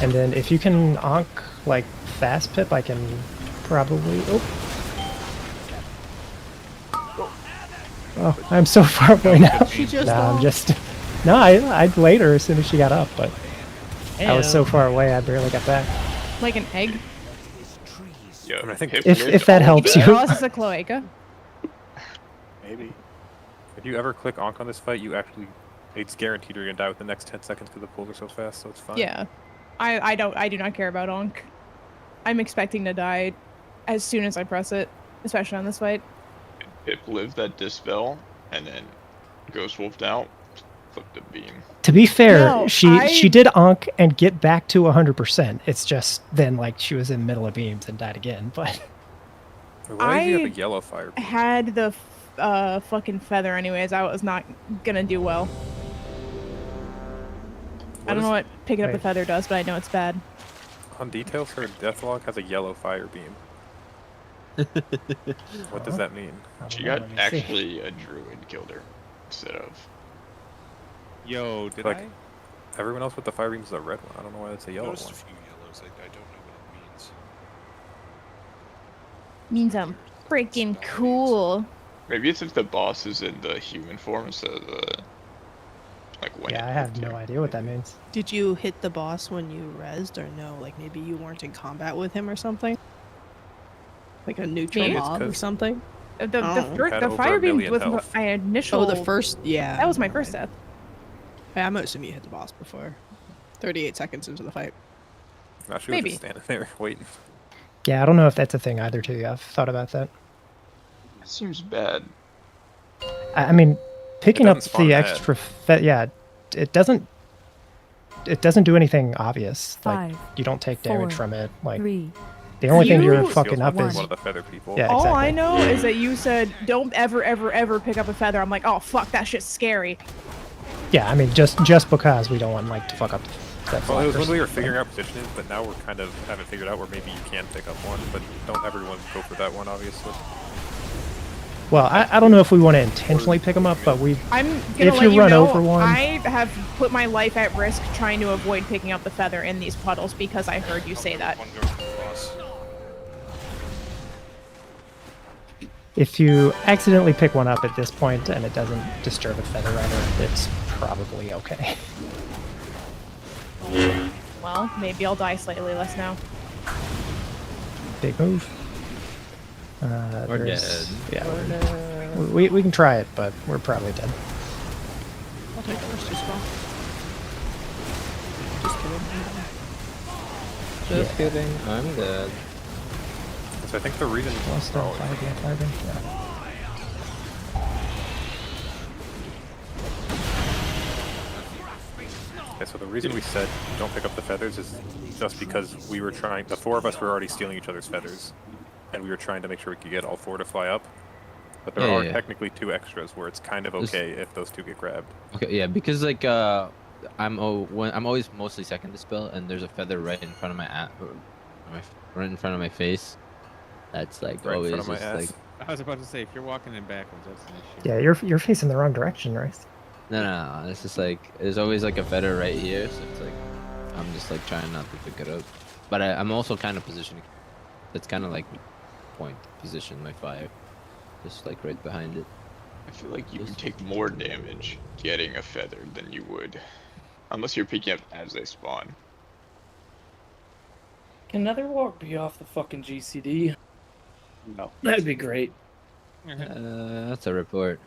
And then if you can onk like fast pip, I can probably. Oh, I'm so far away now. She just No, I'm lost. just. No, I laid her as soon as she got up, but I was so Ew. far away I barely got back. Like an egg. Yeah, I mean, I think If that helps you. Oh, this is a cloaca. Maybe. If you ever click Onk on this fight, you actually, it's guaranteed you're gonna die within the next 10 seconds because the pulls are so fast, so it's fine. Yeah. I do not care about Onk. I'm expecting to die as soon as I press it, especially on this fight. Pip lived that dispel and then Ghost Wolfed out, flipped the beam. To be fair, No, she did onk and get back to 100%. It's just then like she was in the middle of beams and died again. But Why do you have a yellow fire? I had the fucking feather anyways. I was not gonna do well. I don't know what picking up the Wait. feather does, but I know it's bad. On details, her deathlog has a yellow fire beam. What does that mean? She got actually a druid killed her instead of. Yo, did Like, I? Everyone else with the fire beam is a red one. I don't know why it's a yellow Noticed one. a few yellows. I don't know what it means. Means I'm freaking cool. Maybe it's if the boss is in the human form instead of the. Like when. yeah, I have no idea what that means. Did you hit the boss when you rezzed or no? Like maybe you weren't in combat with him or something? Like a neutral Maybe it's mob or 'cause something? The Had the over fire a beam million was health. my initial. Oh, the first, yeah. That was my first death. Yeah, I'm assuming you hit the boss before. 38 seconds into the fight. No, she was Maybe. just standing there waiting. Yeah, I don't know if that's a thing either too. I've thought about that. Seems bad. I mean, picking up doesn't spawn the mad. extra yeah, it doesn't do anything obvious. Like 5, you don't take damage 4, from it. Like 3, the only thing you're You- fucking up One is of the feather people. Yeah, All exactly. I know is that you said don't ever pick up a feather. I'm like, oh fuck, that shit's scary. Yeah, I mean just because we don't want like to fuck up that Well, it was when flankers. we were figuring out positioning, but now we're kind of haven't figured out where maybe you can pick up one, but don't everyone go for that one, obviously. Well, I don't know if we want to intentionally pick them up, but we I'm gonna if let you you run know, over one, I have put my life at risk trying to avoid picking up the feather in these puddles because I heard you say that. One go for the boss. If you accidentally pick one up at this point and it doesn't disturb a feather rider, it's probably okay. Well, maybe I'll die slightly less now. Big move. We're there's- dead. Yeah, We're dead. we can try it, but we're probably dead. I'll take the first 2 spell. Just kidding. Just kidding. I'm dead. So I think the reason. Lost on fighting. Yeah. Okay, so the reason we said don't pick up the feathers is just because we were trying. The 4 of us were already stealing each other's feathers, and we were trying to make sure we could get all 4 to fly up. But there are technically 2 extras where it's kind of okay if those 2 get grabbed. Okay, yeah, because like I'm always mostly second to spell, and there's a feather right in front of right in front of my face. That's like Right in always front of my just ass. like I was about to say, if you're walking in backwards, that's an issue. Yeah, you're facing the wrong direction, right? no. It's just like there's always like a feather right here, so it's like I'm just like trying not to pick it up. But I'm also kind of positioning. That's kind of like point position my fire, just like right behind it. I feel like you would take more damage getting a feather than you would, unless you're picking up as they spawn. Can another walk be off the fucking GCD? No. That'd be great. That's a report.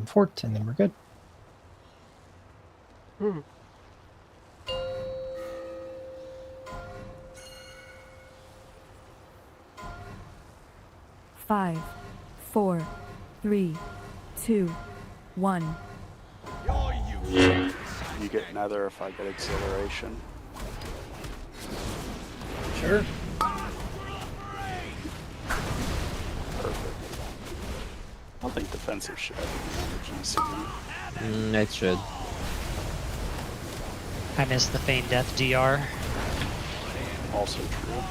Fort, and then we're good. Five, 4, 3, 2, 1. You get nether if I get exhilaration. Sure. Perfect. I don't think defensive should have GCD. It should. I missed the Feign Death DR. Also true.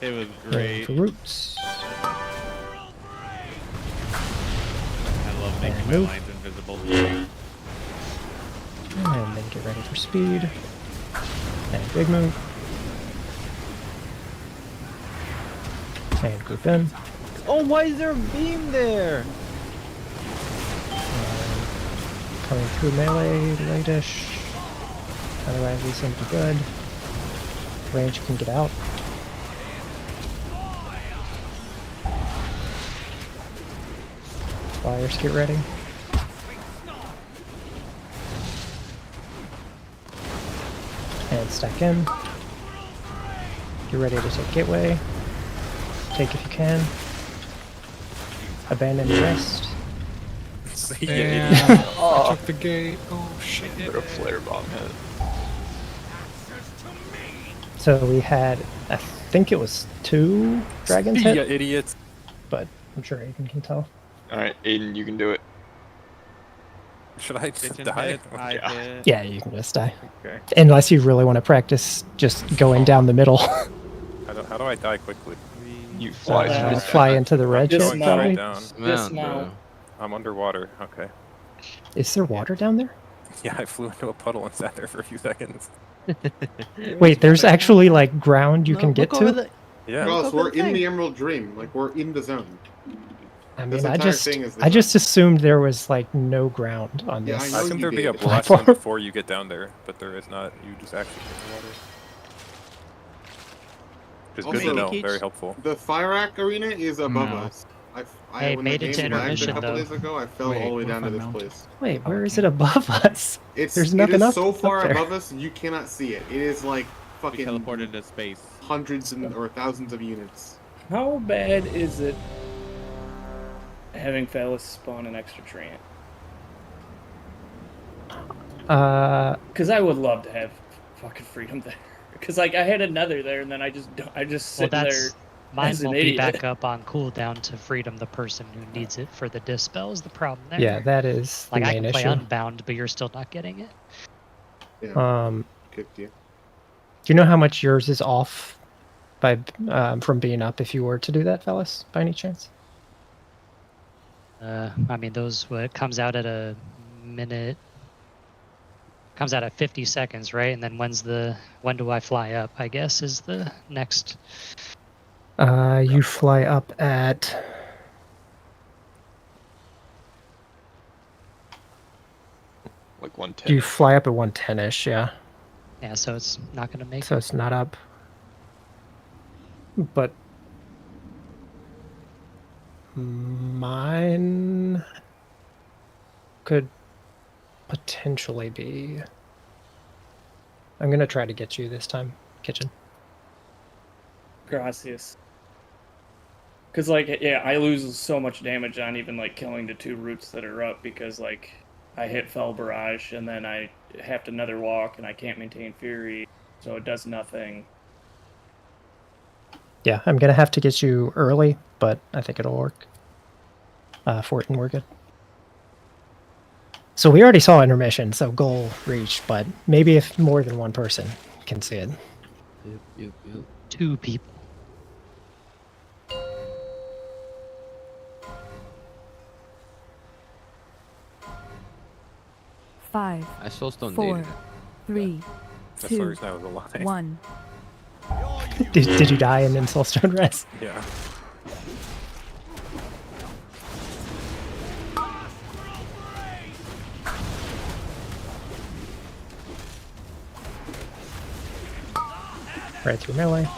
It was great. Roots. I love making my move. lines invisible. And then get ready for speed. And big move. And group in. Oh, why is there a beam there? Coming through melee, late-ish. Otherwise, we seem to be good. Range can get out. Flyers, get ready. And stack in. Get ready to take gateway. Take if you can. Abandon the rest. Yeah, I took the gate. Oh shit. Put a flare bomb hit. So we had, I think it was 2 dragons hit. Yeah, idiots. But I'm sure Aiden can tell. Alright, Aiden, you can do it. Should I just Kitchen die? hit, I hit. Yeah, you can just die. Okay. Unless you really want to practice just going down the middle. How do I die quickly? You fly through Fly into the red Just chest, now. probably. Down. Dismount. I'm underwater. Okay. Is there water down there? Yeah, I flew into a puddle and sat there for a few seconds. Wait, there's actually like ground you No, can get look over to? the- Yeah. Ross, Look we're over the in thing. the Emerald Dream. Like, we're in the zone. I This mean, I entire just thing is the I just zone. assumed there was like no ground on Yeah, this. I I know assumed you there'd be a did. blast zone Platform. before you get down there, but there is not. You just actually hit the water. Which is good Also, to know. Keats, Very helpful. The Fire Arena is above No. us. Hey, when made the it to game lagged intermission, a couple though. days ago, I fell Wait, all the way what down if to I this mount? place. Wait, Oh, where I is it can't. above us? There's nothing it is up so up far there. above us, you cannot see it. It is like We fucking teleported to space. hundreds or thousands of units. How bad is it having spawn an extra treant? Because I would love to have fucking freedom there. Because like I had another there, and then I just Well, sit there. that's mine as an won't be idiot. back up on cooldown to freedom the person who needs it for the dispel is the problem there. Yeah, that is the like I main can play issue. Unbound, but you're still not getting it. Yeah. Good deal. Do you know how much yours is off by from being up if you were to do that, fellas, by any chance? I mean, those it comes out at a minute Comes out at 50 seconds, right? And then when do I fly up? I guess is the next. You fly up at. Like 110. You fly up at 110ish, yeah. Yeah, so it's not gonna make. So it's not up. But mine could potentially be. I'm gonna try to get you this time, Kitchen. Gracias. Because, like, yeah, I lose so much damage on even, like, killing the 2 roots that are up because, like, I hit Fell Barrage and then I have to Nether Walk and I can't maintain Fury, so it does nothing. Yeah, I'm gonna have to get you early, but I think it'll work. Fortin, we're good. So we already saw intermission, so goal reached, but maybe if more than one person can see it. Yep. 2 people. Five, I Soulstone 4, dated it. 3, That's the 2, reason I was alive. 1. Did you die and then Soulstone rest? Yeah. Right through melee.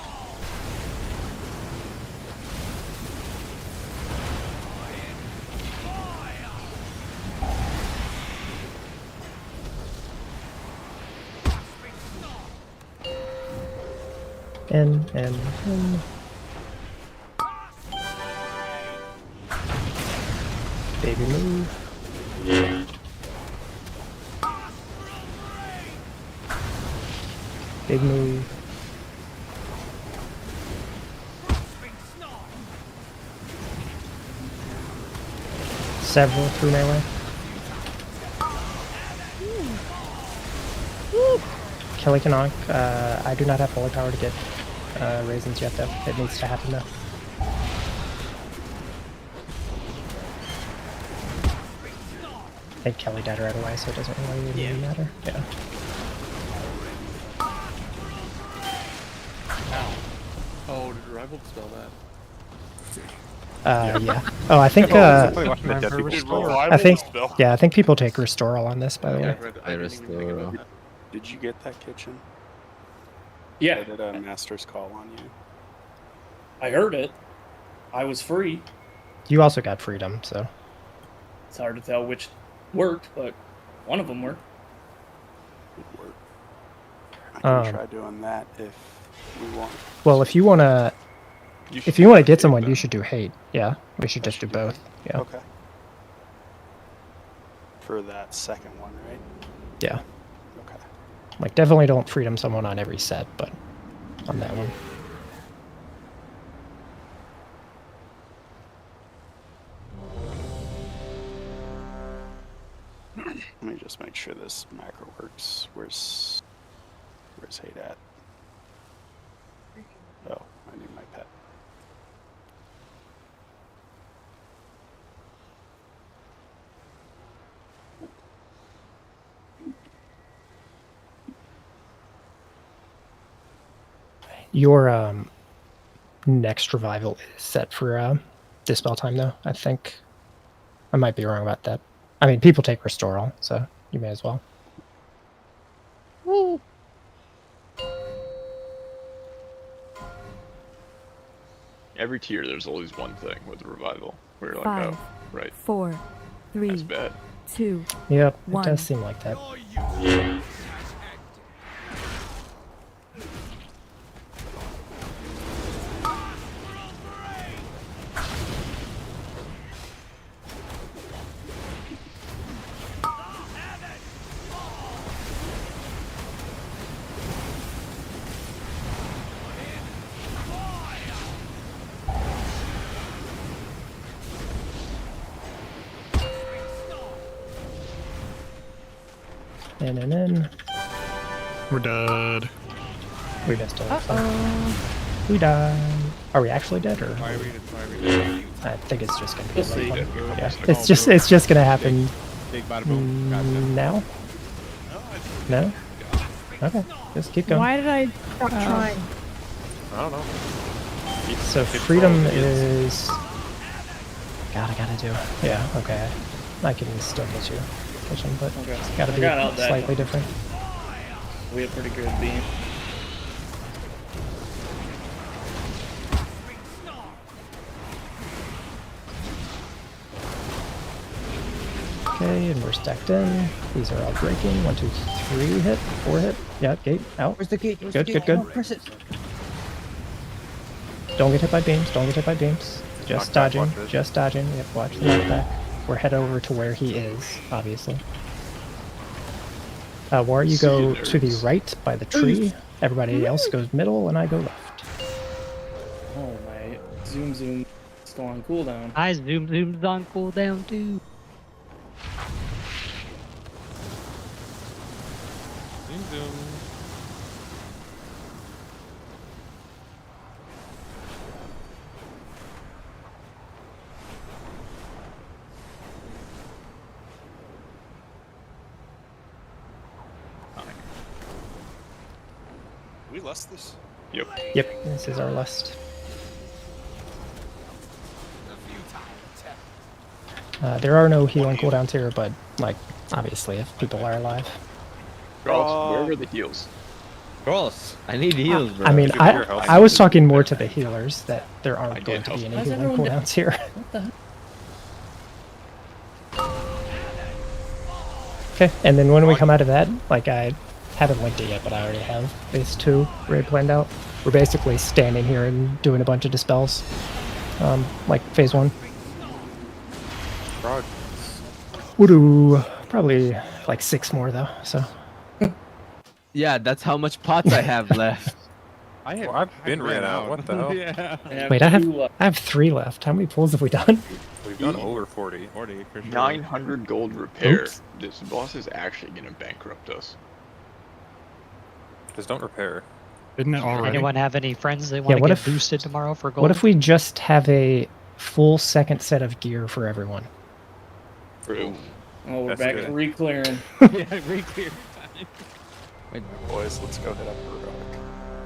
And. Baby move. Big move. Several through melee. Kelly Canuck, I do not have holy power to get raisins yet, though. It needs to happen, though. I think Kelly died right away, so it doesn't really matter. Yeah. Oh, did Rival spell that? Yeah. Oh, I think. I think. Yeah, I think people take Restoral on this, by the way. I Restore. Did you get that, Kitchen? Yeah. I did a Master's Call on you. I heard it. I was free. You also got Freedom, so. It's hard to tell which worked, but one of them worked. It worked. I can try doing that if we want. Well, if you wanna get someone, you should do hate. Yeah, we should just do both. Yeah. Okay. For that second one, right? Yeah. Okay. Like, definitely don't Freedom someone on every set, but on that one. Let me just make sure this macro works. Where's hate at? Oh, I need my pet. Your next revival is set for Dispel time, though. I think I might be wrong about that. I mean, people take Restoral, so you may as well. Woo. Every tier, there's always one thing with the revival where you're like, 5, oh, right. 4, 3, That's bad. 2, Yep, 1. it does seem like that. And We're dead. we missed it. We died. Are we actually dead, or? I think it's just gonna be. We'll see. Yeah, it's just gonna happen Big bada boom. Gotcha. now. No, No? Okay, just keep going. Why did I stop trying? I don't know. So freedom is... God, I gotta do... Yeah, okay. I can still get you, Kitchen, but Okay. it's gotta I be got out that slightly one. different. We have pretty good beam. Okay, and we're stacked in. These are all breaking. 1, 2, 3 hit, 4 hit. Yeah, gate out. Where's the gate? Good, good, good. Press it. Don't get hit by beams. Don't get hit by beams. Just Knockback, dodging. watch it. Just dodging. Yep, watch the knockback. We're head over to where he is, obviously. War, you go to the right by the tree. Everybody else goes middle, and I go left. Oh my zoom still on cooldown. I zoom's on cooldown too. Zoom. We lost this. Yep. Yep, this is our list. There are no healing cooldowns here, but, like, obviously, if people are alive. Girls, where were the heals? Girls, I need heals, bro. I mean, I was talking more to the healers, that there aren't going to be any How's healing everyone cooldowns here. What the Okay, and then when we come out of that, like, I haven't linked it yet, but I already have phase 2 raid planned out. We're basically standing here and doing a bunch of dispels, like phase 1. Frog. Woo, probably like 6 more though, so. Yeah, that's how much pots I have left. I've been ran out. What the hell? Yeah. Wait, I have 3 left. How many pulls have we done? We've done over 40. 40 for sure. 900 gold repair. Oops. This boss is actually gonna bankrupt us. Just don't repair. Didn't it already? Anyone have any friends that want to what get if- boosted tomorrow for gold? What if we just have a full second set of gear for everyone? True. Oh, we're That's back good. to re-clearing. Yeah, re-clear time. Boys, let's go hit up Heroic.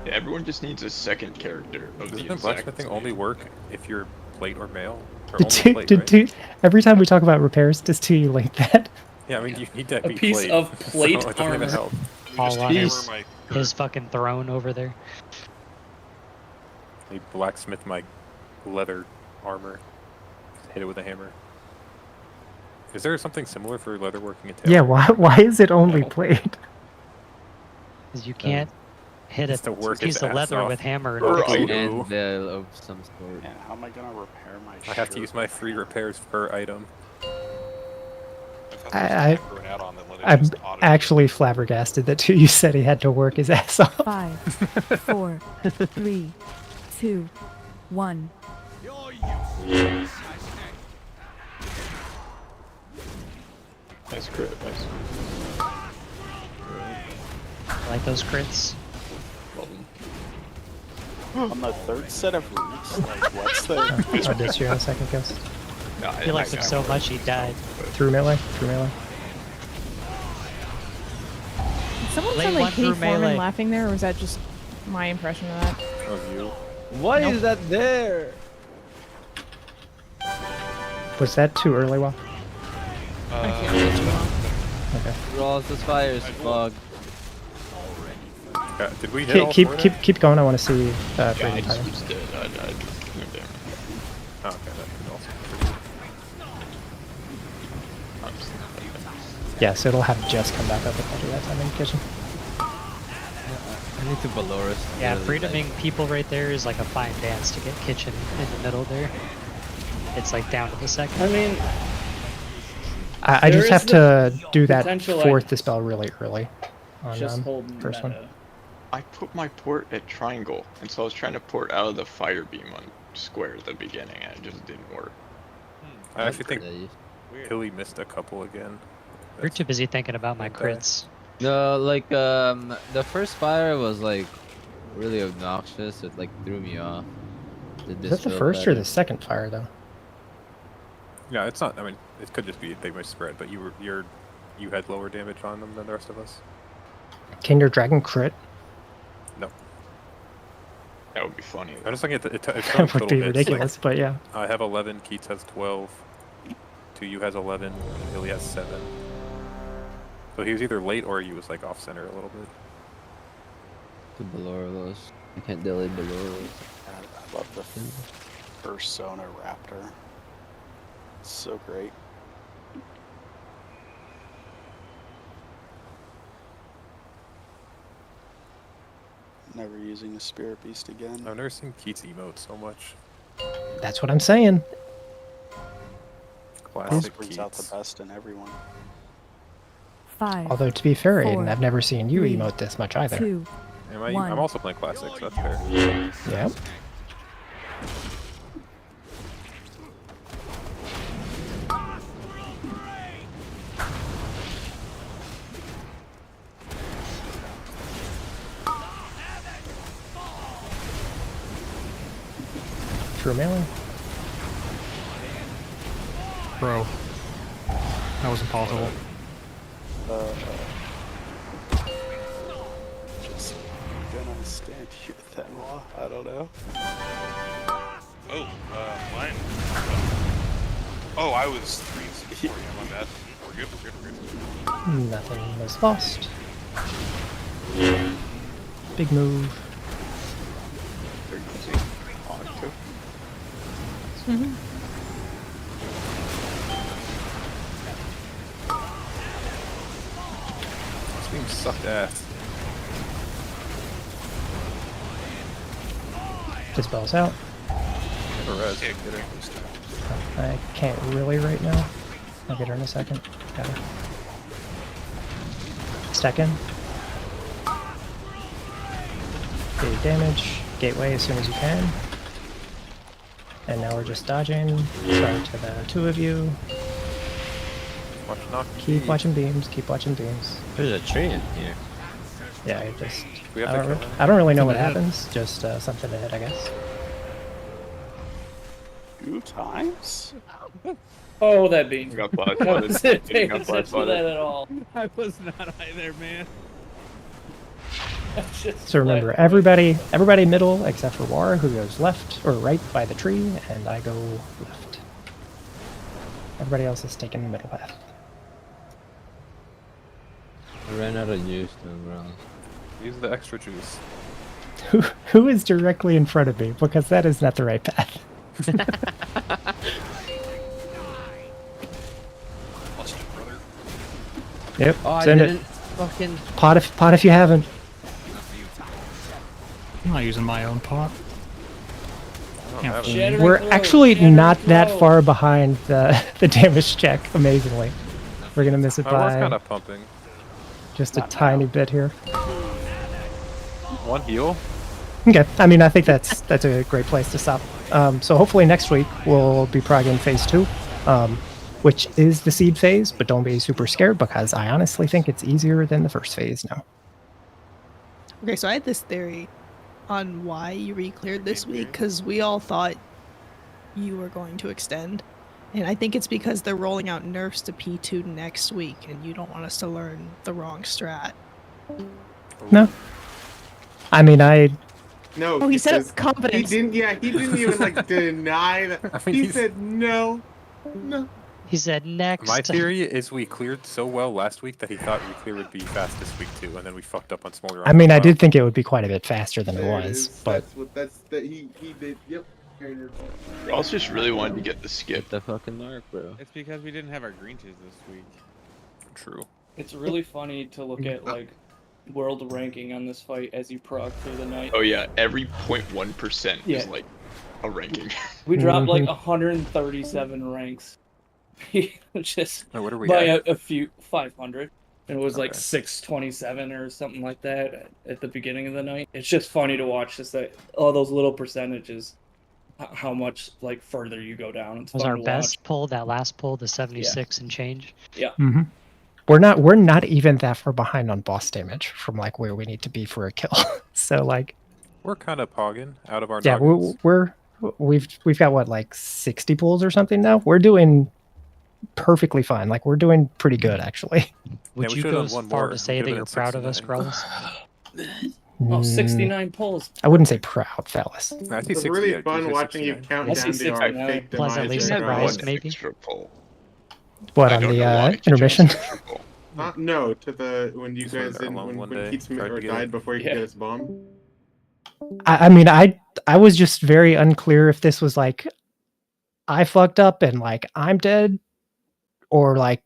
Yeah, everyone just needs a second character of the Doesn't exact blacksmithing only work if you're plate or male? Or Did only two, plate, did right? two, every time we talk about repairs, does 2 link that? Yeah, I mean, you need that A be piece plate, of plate so it doesn't even armor. help. all on Hammer my his fucking throne over there? I blacksmith my leather armor. Hit it with a hammer. Is there something similar for leatherworking in Yeah, tailoring? why is it only plate? Because you can't hit It's a to work piece its of ass leather off. with hammer and Or fix it. item. And of some sort. Man, how am I gonna repair my I have to use my free repairs per item. I'm actually flabbergasted that 2 you said he had to work his ass off. 5, 4, 3, 2, 1. Nice crit, nice. I like those crits. On the 3rd set of roots, like, what's the... I'll ditch you in a second, Ghost. No, I feel like him so much he died. Through melee? Through melee? Did someone Late sound one like through Kate Foreman melee. laughing there, or was that just my impression of that? Of you. Why is that there? Was that too early, Well? Okay. Ross, this fire is fog. Did we hit all Keep, four keep, there? keep going. I want to see Yeah, I freezing just time. was dead. I died. Oh, okay, that could also Yeah, so it'll have just come back up if I do that time in the kitchen. I need to Valorous. Yeah, really, freedoming people right there is like a fine dance to get kitchen in the middle there. It's like down to the second. I mean, I there just is have the to do that potential, 4th like, dispel really early on just holding first one. meta. I put my port at triangle, and so I was trying to port out of the fire beam on square at the beginning, and it just didn't work. I actually think Yeah, Hilly missed a couple again. You're too busy thinking about my Okay. crits. No, like the first fire was like really obnoxious. It like threw me off. Is that the first or the second fire, though? Yeah, it's not. I mean, it could just be they missed spread, but you had lower damage on them than the rest of us. Can your dragon crit? No. That would be funny. I'm just looking at it's That would be ridiculous, but yeah. I have 11. Keats has 12. 2U has 11. And Illy has 7. So he was either late or he was like off center a little bit. To Beloros. I can't delay Beloros. I love the Persona Raptor. It's so great. Never using a Spirit Beast again. I've never seen Keats emote so much. That's what I'm saying. Classic brings out the best in everyone. 5. Although to be fair, 4, Aiden, I've never seen you 3, emote this much either. 2, I'm also playing classics, so that's fair. Yep. True melee. Bro. That was impossible. Just gonna stand here then, I don't know. Oh, mine. Oh, I was 3 before you. My bad. We're good. Nothing was lost. Big move. Mm-hmm. This game sucked ass. Dispel's out. I can't really right now. I'll get her in a second. Got her. Stack in. Big damage. Gateway as soon as you can. And now we're just dodging. Sorry to the two of you. Keep watching beams. Keep watching beams. There's a tree in here. Yeah, I just. We have I to don't, kill re- him. I don't really know what Something to hit. happens. Just something to hit, I guess. 2 times? Oh, that beans. Got blast I butted. wasn't paying Got attention blast to that butted. at all. I was not either, man. So remember, everybody middle except for War, who goes left or right by the tree, and I go left. Everybody else is taking the middle path. I ran out of juice to bro. Use the extra juice. Who is directly in front of me? Because that is not the right path. Yep. Oh, I send didn't it. fucking. Pot if you haven't. I'm not using my own pot. Yeah. We're actually not that far behind the damage check. Amazingly, we're gonna miss it I was by kind of pumping. just a tiny bit here. One heal. Okay, I mean, I think that's a great place to stop. So hopefully next week we'll be progging phase 2, which is the seed phase, but don't be super scared because I honestly think it's easier than the first phase now. Okay, so I had this theory on why you re-cleared this week, because we all thought you were going to extend. And I think it's because they're rolling out nerfs to P2 next week, and you don't want us to learn the wrong strat. No. I mean, No. Oh, he said it because with confidence. He didn't even like deny that. He said no. No. He said next. My theory is we cleared so well last week that he thought reclear would be fast this week too, and then we fucked up on smolder. I mean, I did think it would be quite a bit faster than it There was, is. but That's that he did. Yep. I also just really wanted to get the skip. The fucking narc, bro. It's because we didn't have our green cheese this week. True. It's really funny to look at like world ranking on this fight as you prog through the night. Oh yeah, every 0.1% Yeah. is like a ranking. We dropped like 137 ranks. Just Oh, what are we by at? a few 500. And it was like Okay. 627 or something like that at the beginning of the night. It's just funny to watch just that all those little percentages, how much like further you go down. It's Was fun our to best pull that last pull the 76 and change? Yeah. mhm. We're not even that far behind on boss damage from like where we need to be for a kill. So like, We're kind of pogging out of our yeah, noggins. we've got what, like 60 pulls or something now. We're doing perfectly fine. Like we're doing pretty good actually. Would we you should've go done as one far more. to We say could've that been you're at proud of us, 69. Grellis? Oh, Mm, 69 polls. I wouldn't say proud, Phallus. I see It's 60. really yeah, fun usually watching you 69. count I see down to our 69. fake demise. Pleasantly It's there, surprised, Grellis. one maybe. extra pull. What I on don't the know why. It intermission? just extra pull. No, to the when you Just when guys they're didn't alone one when day, Keats tried to or get died it. before he could Yeah. get his bomb. I mean, I was just very unclear if this was like I fucked up and like I'm dead, or like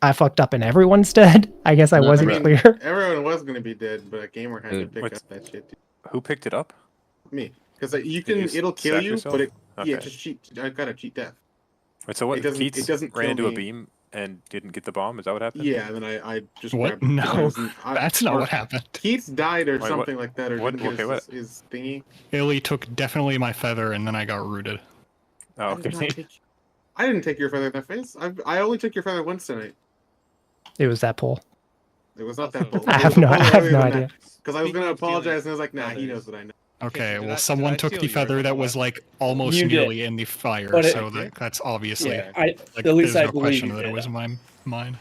I fucked up and everyone's dead. I guess I No, wasn't I mean, clear. everyone was gonna be dead, but a gamer had to Dude, pick what's- up that shit. Dude. Who picked it up? Me, because you Did can you it'll kill stack you, yourself? but it yeah Okay. just cheat. I got a cheat death. Wait, so what? It doesn't Keats it doesn't ran kill into a me. beam and didn't get the bomb? Is that what happened? Yeah, and then I just What? grabbed it because I No, wasn't. that's not or what happened. Keats died or Wait, what- something like that, or what- didn't get okay, what? his thingy. Illy took definitely my feather, and then I got rooted. Oh, I did not okay. take. I didn't take your feather in the face. I only took your feather once tonight. It was that pull. It was not Also, that bold. I have no idea. Because I was gonna Speaking of apologize, stealing and I was like, nah, he feathers. knows what I know. Okay, Did well, I someone took steal the yours feather on that the was left? like almost You did. nearly in the fire, But it- so that's obviously Yeah, like at least there's I no believe question you that it did. was mine.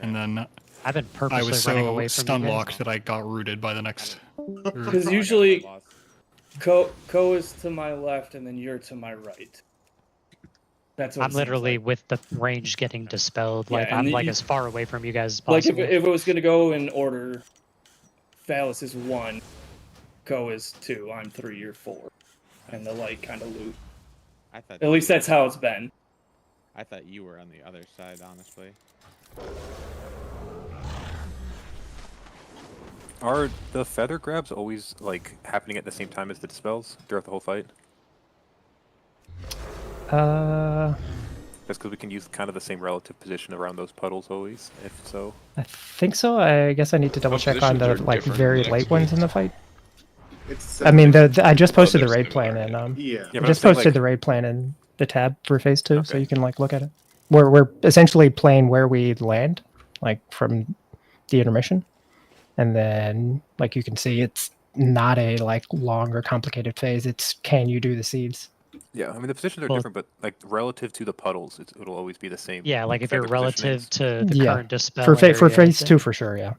And then I've been I purposely was running so away from stun you guys. locked that I got rooted by the next. Because usually, Ko is to my left, and then you're to my right. That's what I'm it seems literally like. with the range getting dispelled. Like Yeah, and I'm like you- as far away from you guys as Like possible. if it was gonna go in order, Phallus is 1, Ko is 2, I'm 3 or 4, and the light kind of loop. I thought At least that's how it's been. I thought you were on the other side, honestly. Are the feather grabs always like happening at the same time as the dispels throughout the whole fight? Just because we can use kind of the same relative position around those puddles always, if so. I think so. I guess I need to double check on the positions are like different very the late next ones week. in the fight. It's I mean, I just posted the they're raid plan similar, in yeah. Yeah, I but just I'm saying, posted like, the raid plan in the tab for phase 2, so Okay. you can like look at it. We're essentially playing where we land, like from the intermission, and then like you can see it's not a like long or complicated phase. It's can you do the seeds? Yeah, I mean the positions are Well- different, but like relative to the puddles, it'll always be the same. Yeah, like if you're feather relative positionings. to the Yeah, current dispel for area, phase then- 2 for sure. Yeah.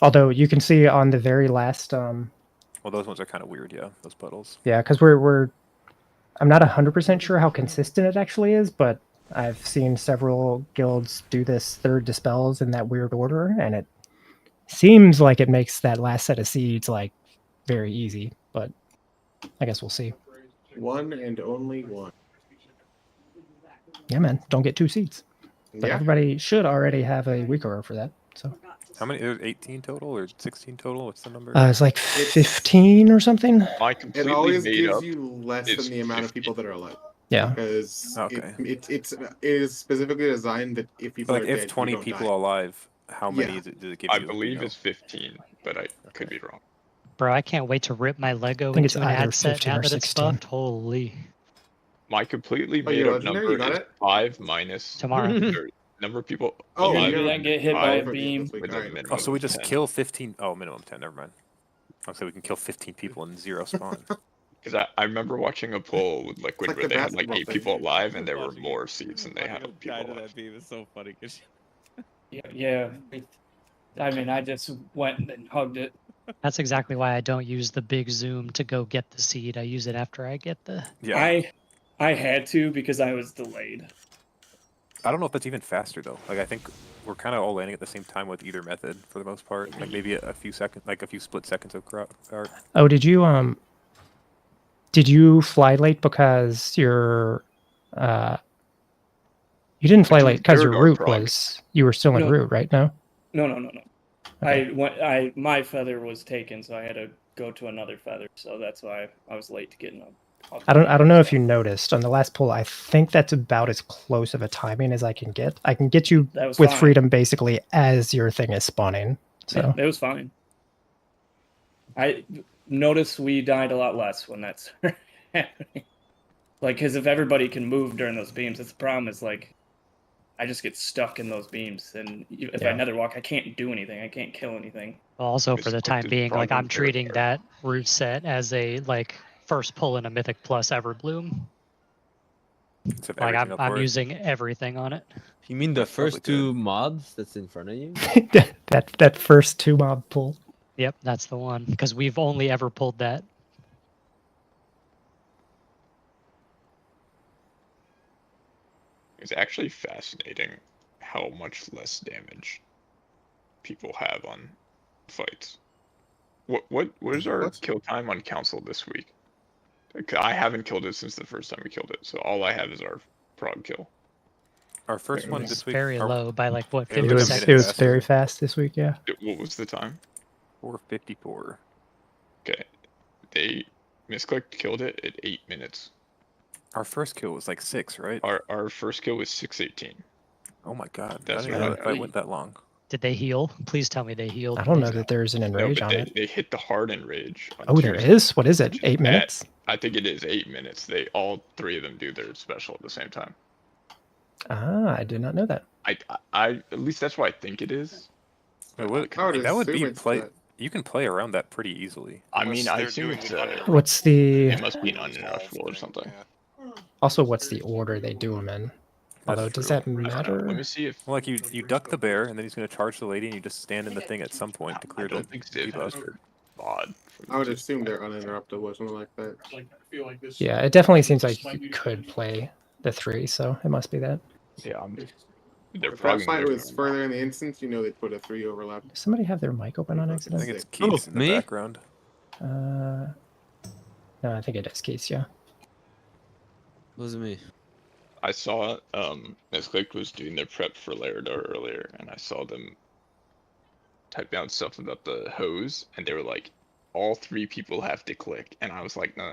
Although you can see on the very last Well, those ones are kind of weird, yeah. Those puddles. yeah, because we're I'm not 100% sure how consistent it actually is, but I've seen several guilds do this third dispels in that weird order, and it seems like it makes that last set of seeds like very easy. But I guess we'll see. One and only one. Yeah, man, don't get 2 seeds. But Yeah. everybody should already have a weaker for that. So How many? There's 18 total or 16 total? What's the number? it's like 15 or something. My It completely always made gives up you less is than the amount of 50. people that are alive. Yeah. Because Okay. it is specifically designed that if people Like are if dead, 20 you don't people die. are alive, how many Yeah. does it give I you? believe you know? it's 15, but I could be wrong. Bro, I can't wait to rip my Lego I think it's into an either ad set 15 now or that it's 16. buffed. Holy. My completely Oh, made you're up legendary? number You got is it? 5 minus Tomorrow. or number of people Oh, alive. Maybe that get hit by a 5 beam. with a Alright. minimum Oh, so we of just 10. kill 15. Oh, minimum 10. Never mind. I'll say we can kill 15 people in 0 spawn. Because I remember watching a poll with Liquid like where the they had like basketball 8 thing. people alive and there were Watching more seats than they Watching had him people die to alive. that beam is so funny. Cause Yeah. I mean, I just went and hugged it. That's exactly why I don't use the big zoom to go get the seed. I use it after I get the. Yeah. I had to because I was delayed. I don't know if that's even faster though. Like I think we're kind of all landing at the same time with either method for the most part. Like maybe a few seconds, like a few split seconds of crowd. Oh, did you fly late because your you didn't fly late because your Mirador route prog. was you were still en No. route, right? No. No. Okay. My feather was taken, so I had to go to another feather. So that's why I was late to getting up. I don't know if you noticed on the last pull. I think that's about as close of a timing as I can get. I can get you That was with fine. freedom basically as your thing is spawning. So It was fine. I noticed we died a lot less when that's happening. Like, because if everybody can move during those beams, that's the problem. Is like, I just get stuck in those beams, and if I Yeah. nether walk, I can't do anything. I can't kill anything. Also, It's for the like time this being, like problem I'm for treating her. that root set as a like first pull in a Mythic Plus Everbloom. Set Like everything up I'm for it. using everything on it. You mean the That's probably first two mobs that's in front of you? that first 2 mob pull. Yep, that's the one. Because we've only ever pulled that. It's actually fascinating how much less damage people have on fights. What is our kill time on council this week? I haven't killed it since the first time we killed it, so all I have is our prog kill. Our first one It's this week. very low by like what, It 50 was- seconds? It was very fast this week, yeah. What was the time? 4:54. Okay, they misclicked, killed it at 8 minutes. Our first kill was like 6, right? Our first kill was 6:18. Oh my god, That's I didn't know right. the fight went that long. Did they heal? Please tell me they healed. I don't know that there's an enrage but on they, it. they hit the hard enrage. On Oh, there Tuesday, is? What is it? which 8 minutes? I think it is 8 minutes. They all 3 of them do their special at the same time. Ah, I did not know that. I at least that's what I think it is. That would be play. You can play around that pretty easily. I mean, I assume it's What's the... it must be an uninterruptible or something. Also, what's the order they do them in? Although, does that matter? Let me see if Well, like you duck the bear, and then he's gonna charge the lady, and you just stand in the thing at some point to clear the debuff. I would assume they're uninterruptible or something like that. Yeah, it definitely seems like you could play the 3, so it must be that. Yeah, If that fight was further in the instance, you know they'd put a 3 overlap. Does somebody have their mic open on accident? I think it's Keith in the background. No, I think it is Keith, yeah. Wasn't me. I saw Misclick was doing their prep for Laradar earlier, and I saw them type down stuff about the hose, and they were like, all 3 people have to click, and I was like, no,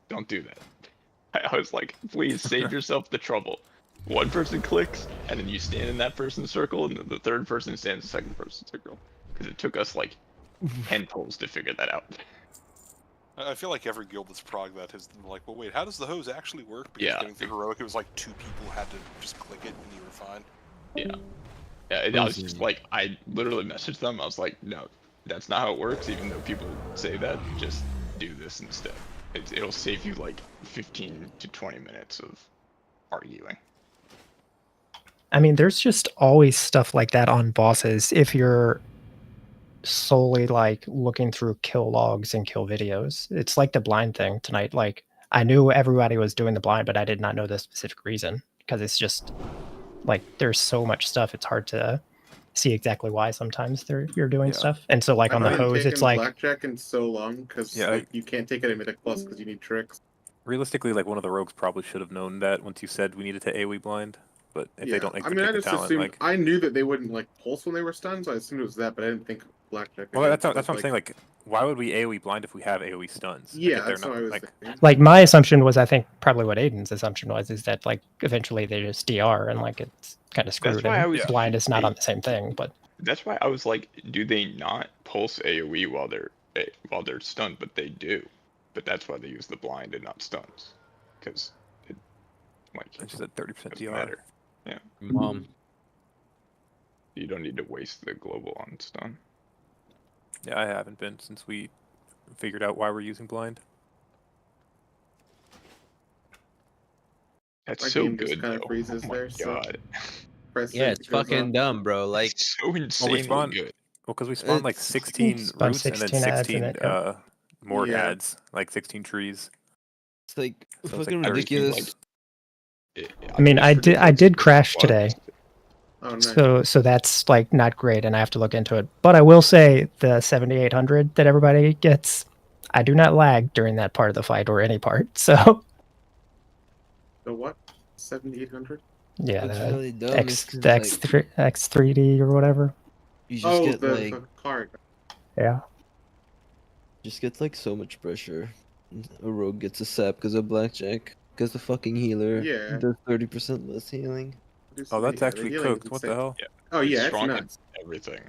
don't do that. I was like, please save yourself the trouble. 1 person clicks, and then you stand in that person's circle, and then the 3rd person stands in the 2nd person's circle. Because it took us like 10 pulls to figure that out. I feel like every guild that's prog that has been like, well, wait, how does the hose actually work? Because Yeah. getting through heroic, it was like 2 people had to just click it, and you were fine. Yeah, I was just like, I literally messaged them. I was like, no, that's not how it works. Even though people say that, just do this instead. It'll save you like 15 to 20 minutes of arguing. I mean, there's just always stuff like that on bosses if you're solely like looking through kill logs and kill videos. It's like the blind thing tonight. Like, I knew everybody was doing the blind, but I did not know the specific reason, because it's just like there's so much stuff, it's hard to see exactly why sometimes you're doing stuff. And so like on the hose, it's like blackjack in so long because like, you can't take it in Mythic Plus because you need tricks. Realistically, like one of the rogues probably should have known that once you said we needed to AoE blind. But if they don't, I mean, I just assumed I knew that they wouldn't like pulse when they were stunned, so I assumed it was that, but I didn't think blackjack. Well, that's what I'm saying. Like, why would we AoE blind if we have AoE stuns? Yeah, like, that's what I was thinking. like my assumption was, I think probably what Aiden's assumption was, is that like eventually they just DR and like it's kind of screwed. why I was- blind is not on the same thing, but That's why I was like, do they not pulse AoE while they're stunned? But they do. But that's why they use the blind and not stuns, because it like it's just at 30% doesn't DR. matter. Yeah. You don't need to waste the global on stun. Yeah, I haven't been since we figured out why we're using blind. That's My so game just good kinda though. freezes Oh my there, so- god. Press Yeah, it, it's it goes fucking off. dumb, bro. Like, so Well, we insanely spawn. good. Well, because we spawned like It's- 16 Spawn roots and then 16 adds in 16 it, yep. more Yeah. adds, like 16 trees. it's like So it's fucking like 30 ridiculous. I mean, I did crash today. Oh, nice. So that's like not great, and I have to look into it. But I will say the 7800 that everybody gets, I do not lag during that part of the fight or any part. So The what? 7800? yeah, What's the really dumb X, is 'cause, the like, X3D or whatever. You just Oh, get the like card. Yeah. just gets like so much pressure. A rogue gets a sap because of blackjack. Because the fucking healer Yeah. does 30% less healing. Oh, that's Yeah, actually the healing is cooked. What the insane. hell? Yeah. Oh yeah, it's strong in nuts. everything.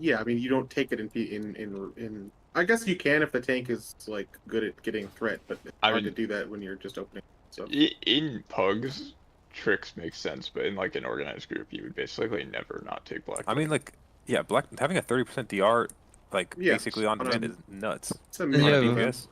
Yeah, I mean you don't take it in. I guess you can if the tank is like good at getting threat, but it's hard to do that when you're just opening. So In pugs, tricks make sense, but in like an organized group, you would basically never not take black. I mean, like, yeah, black having a 30% DR, like Yeah, basically on on a- demand is nuts. it's a On mini a Yeah, DPS.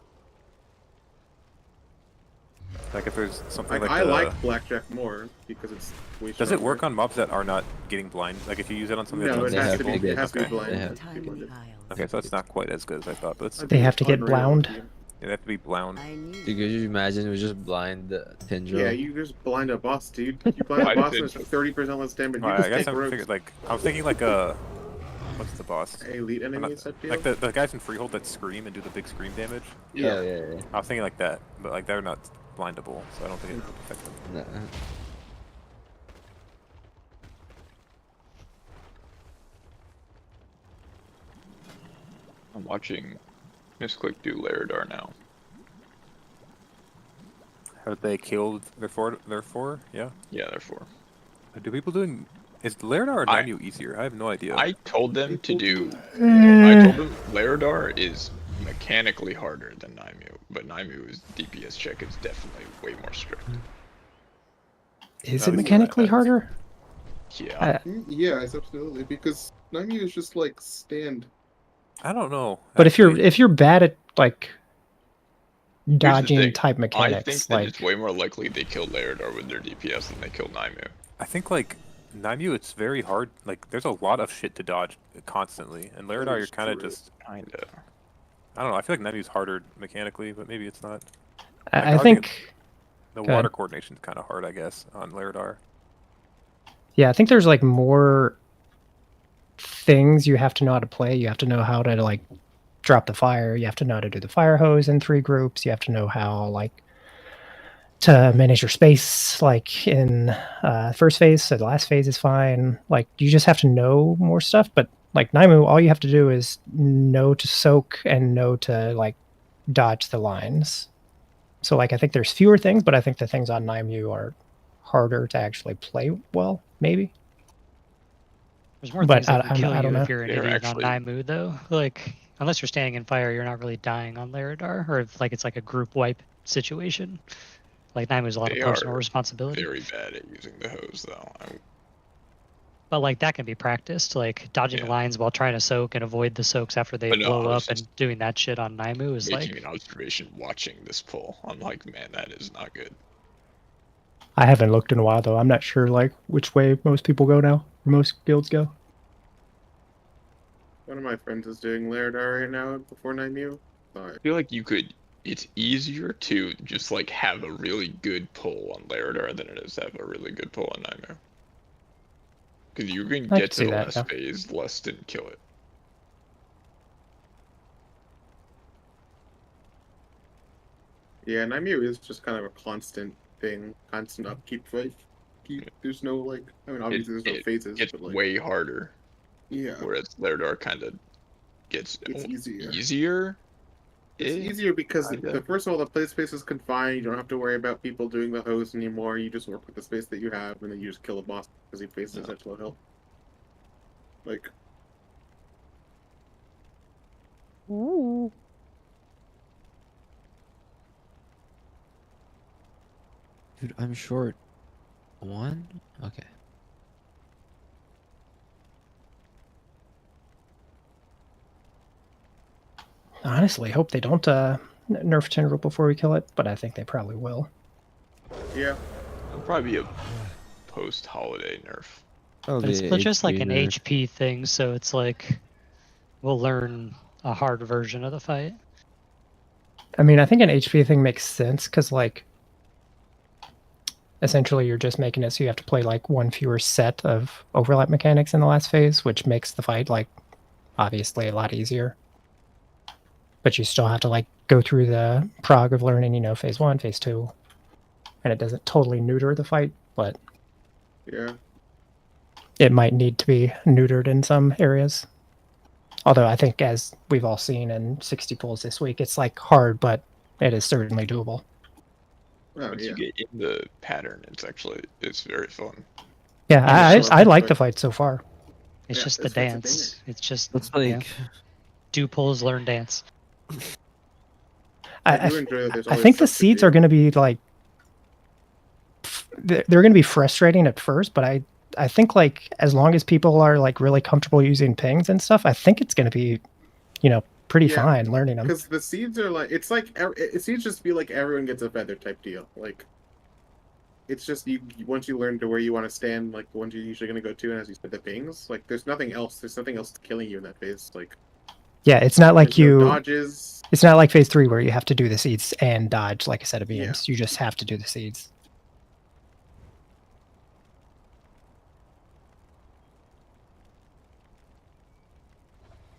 Like if there's something like I the... like blackjack more because it's way Does it stronger. work on mobs that are not getting blind? Like if you use it on something No, that's it has unstable? to be. It has to be Okay. blind. Okay, so it's not quite as good as I thought, but it's... They have to get blound. Yeah, they have to be blound. Dude, could you imagine it was just blind Tendril? Yeah, you just blind a boss, dude. You blind a boss and it's 30% less damage. You Well, just I guess take I'm rogues. thinking like I was thinking like a what's the boss? Elite enemy type deal? Like the guys in Freehold that scream and do the big scream damage. Yeah. I was thinking like that, but like they're not blindable, so I don't think it would affect them. Nah. I'm watching Misclick do Laradar now. Have they killed their four? Yeah. Yeah, they're 4. Do people doing? Is Laradar or Nanu easier? I have no idea. I told them to do. I told them Laradar is mechanically harder than Naimu, but Naimu's DPS check is definitely way more strict. Is it mechanically harder? Yeah. Yeah, it's absolutely because Nami is just like stand. I don't know. But if you're bad at like Here's the dodging thing, type I mechanics, think that like it's way more likely they kill Laradar with their DPS than they kill Naimu. I think like Naimu, it's very hard. Like there's a lot of shit to dodge constantly, and Laradar, you're kind of just kinda. I don't know. I feel like Naimu's harder mechanically, but maybe it's not. I think the go water ahead. coordination's kind of hard, I guess, on Laradar. Yeah, I think there's like more things you have to know how to play. You have to know how to like drop the fire. You have to know how to do the fire hose in 3 groups. You have to know how like to manage your space like in first phase, so the last phase is fine. Like you just have to know more stuff, but like Naimu, all you have to do is know to soak and know to like dodge the lines. So like I think there's fewer things, but I think the things on Naimu are harder to actually play well, maybe. There's more But things that I can kill don't you know. if you're an They're idiot actually- on Naimu, though. Like, unless you're standing in fire, you're not really dying on Laradar, or if like it's like a group wipe situation. Like Naimu's a lot They of personal are responsibility. very bad at using the hose, though. But like that can be practiced, like dodging lines while trying to soak and avoid the soaks after they But no, blow I up was and doing that shit on Naimu is making like an observation watching this pull. I'm like, man, that is not good. I haven't looked in a while though. I'm not sure like which way most people go now, or most guilds go. One of my friends is doing Laradar right now before Naimu. I feel like you could. It's easier to just like have a really good pull on Laradar than it is to have a really good pull on Naimu. Because you can I get can to see the that, last yeah. phase less than kill it. Yeah, Naimu is just kind of a constant thing, constant upkeep fight. There's no like, I mean, obviously there's no phases, It's but like, way harder. Yeah. Whereas Laradar kind of gets It's easier. Easier. It's easier because kinda. first of all, the play space is confined. You don't have to worry about people doing the host anymore. You just work with the space that you have, and then you just kill a boss because he faces such low health. Like, Ooh. Dude, I'm short. 1? Okay. Honestly, hope they don't nerf Tendril before we kill it, but I think they probably will. yeah. It'll probably be a post-holiday nerf. but it's just like an HP thing, so it's like we'll learn a hard version of the fight. I mean, I think an HP thing makes sense because, like, essentially you're just making it so you have to play, like, one fewer set of overlap mechanics in the last phase, which makes the fight, like, obviously a lot easier. But you still have to, like, go through the prog of learning, you know, phase 1, phase 2. And it doesn't totally neuter the fight, but Yeah. it might need to be neutered in some areas. Although I think, as we've all seen in 60 pulls this week, it's like hard, but it is certainly doable. Once you get in the pattern, it's very fun. Yeah, I like the fight so far. It's Yeah, just the it's a dance. It's just It's like do pulls, learn dance. I do enjoy that there's I always think the stuff to seeds do. are going to be like they're going to be frustrating at first, but I think like as long as people are like really comfortable using pings and stuff, I think it's going to be, you know, pretty fine learning them. Because the seeds are like, it's like, it seems just be like everyone gets a feather type deal. Like, it's just, once you learn to where you want to stand, like the ones you're usually going to go to, and as you said, the pings, like, there's nothing else killing you in that phase. Like, Yeah, it's not like no you. dodges. It's not like phase 3 where you have to do the seeds and dodge like a set of beams. You just have to do the seeds.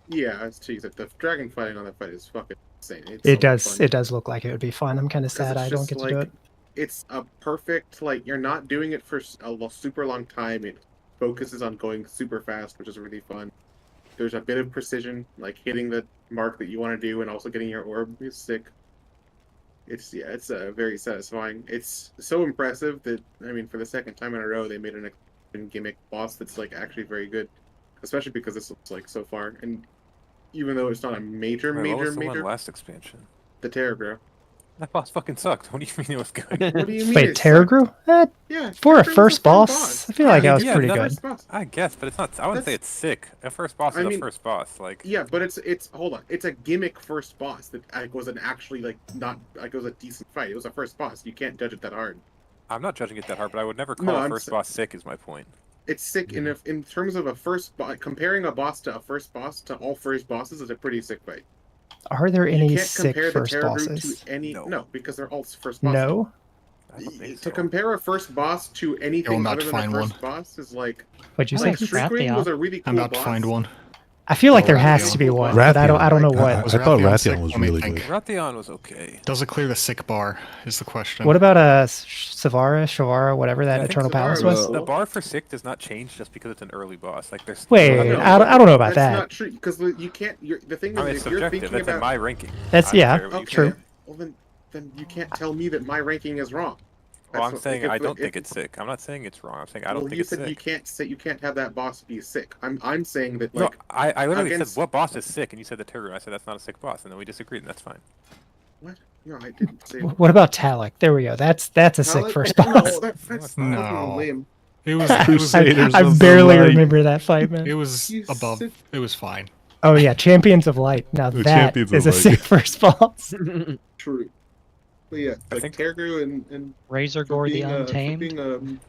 Yeah, it's cheese. The dragon fighting on that fight is fucking insane. It's It so much does. fun. It does look like it would be fun. I'm kind of 'Cause sad it's I don't just get to do it. It's a perfect, like, you're not doing it for a super long time. It focuses on going super fast, which is really fun. There's a bit of precision, like hitting the mark that you want to do and also getting your orb is sick. It's very satisfying. It's so impressive that, I mean, for the second time in a row, they made an gimmick boss that's like actually very good, especially because this looks like so far. And even though it's not a major, Wait, what was the major, one last expansion? the Terragruel. That boss fucking sucked. What do you mean it was good? What do you mean? Wait, Terragruel? Yeah, For a Terragruel's first fun boss, I feel like that was pretty good. I guess, but it's not. I wouldn't say it's sick. A first boss is a first boss. Like, yeah, but it's hold on. It's a gimmick first boss that was an actually it was a decent fight. It was a first boss. You can't judge it that hard. I'm not judging it that hard, but I would never call No, a I'm first boss sick. Is my point. It's sick in terms of a first boss. Comparing a boss to a first boss to all first bosses is a pretty sick fight. Are there You any can't sick compare first the Terragruel bosses? to any because they're all first bosses. No. To compare a first boss to anything about other to than a find first one. boss is like. What'd you say? Shriek was a really cool I'm about boss. to find one. I feel like there Rathion. has to be one, but I don't know what. I thought Rathion was really good. Rathion was okay. Does it clear the sick bar? Is the question. What about Shavara, whatever that Eternal Palace was? The bar for sick does not change just because it's an early boss. Like, there's. Wait, I don't know about That's that. not true because you can't. The thing is, I mean, it's if you're subjective. thinking That's about in my ranking. That's true. Well, then you can't tell me that my ranking is wrong. Well, I'm That's saying like, I if- don't if- think it's sick. I'm not saying it's wrong. I'm saying I don't well, think you it's said sick. you can't have that boss be sick. I'm saying that No, like I literally against- said what boss is sick, and you said the Terror. I said that's not a sick boss, and then we disagreed, and that's fine. What? No, I didn't say. What about Talek? There we go. That's a sick Talek? first No, boss. that's No. fucking lame. It was. I barely remember that fight, man. It was above. It was fine. Oh yeah, Champions of Light. Now The that Champions is of a Light. sick first boss. True. But yeah, like Terragruel and Razor for Gore the being a- for Untamed. being a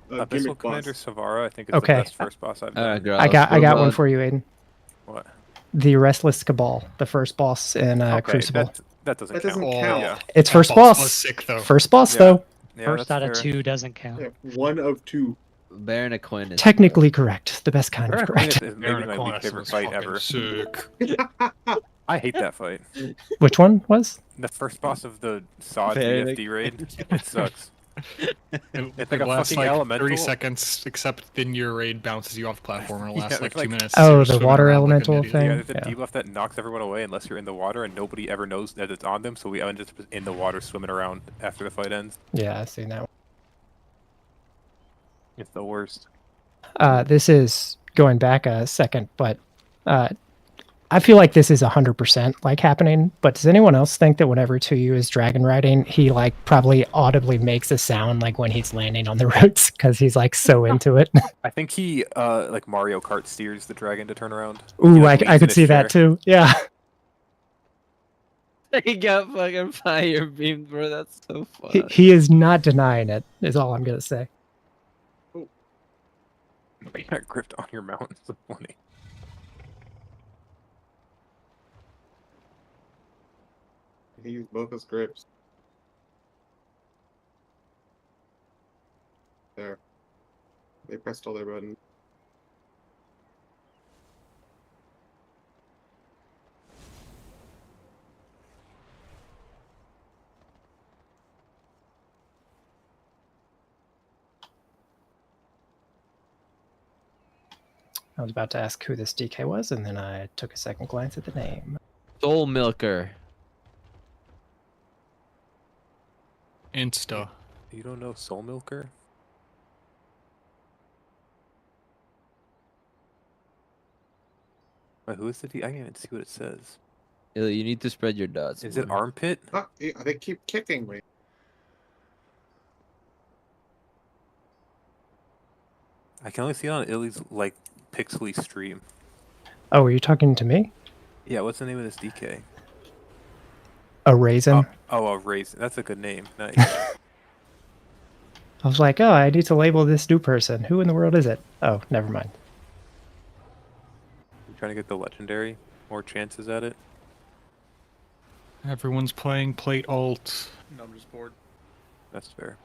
Abyssal gimmick Commander boss. Savara, I think, is Okay. the best first boss I've done. I got one for you, Aiden. What? The Restless Cabal, the first boss in Crucible. That doesn't That count. doesn't count. Yeah. It's That first boss boss. was sick, though. First boss Yeah. though. Yeah, First that's out of fair. 2 doesn't count. Yeah, 1 of 2. Baron Aquin is Technically correct. The best kind of Baron correct. Aquin is maybe my least favorite fight ever. Sick. I hate that fight. Which one was? The first boss of the Sod Baron VFD raid. It sucks. It like a lasts fucking like elemental. 30 seconds, except then your raid bounces you off the platform and it lasts Yeah, like it's 2 minutes. Oh, You're the swimming water around like an elemental idiot. thing? Yeah, there's a Yeah. debuff that knocks everyone away unless you're in the water, and nobody ever knows that it's on them, so we end up in the water swimming around after the fight ends. Yeah, I've seen that one. It's the worst. This is going back a second, but I feel like this is 100% like happening. But does anyone else think that whenever Tuyu is dragon riding, he like probably audibly makes a sound like when he's landing on the roots because he's like so into it? I think he like Mario Kart steers the dragon to turn around. Ooh, He, like, I leans in could his see chair. that too. Yeah. He got fucking fire beamed, bro. That's so funny. He is not denying it, is all I'm going to say. You got gripped on your mount. So funny. He used both his grips. There. They pressed all their buttons. I was about to ask who this DK was, and then I took a second glance at the name. Soul Milker. Insta. You don't know Soul Milker? Wait, who is the D? I can't even see what it says. You need to spread your dots. Is it more. Armpit? Ah, yeah, they keep kicking me. I can only see it on Illy's like pixely stream. Oh, were you talking to me? Yeah, what's the name of this DK? A Ryzen. Oh, a Ryzen. That's a good name. Nice. I was like, oh, I need to label this new person. Who in the world is it? Oh, never mind. You trying to get the legendary? More chances at it? Everyone's playing plate alt. No, I'm just bored. That's fair.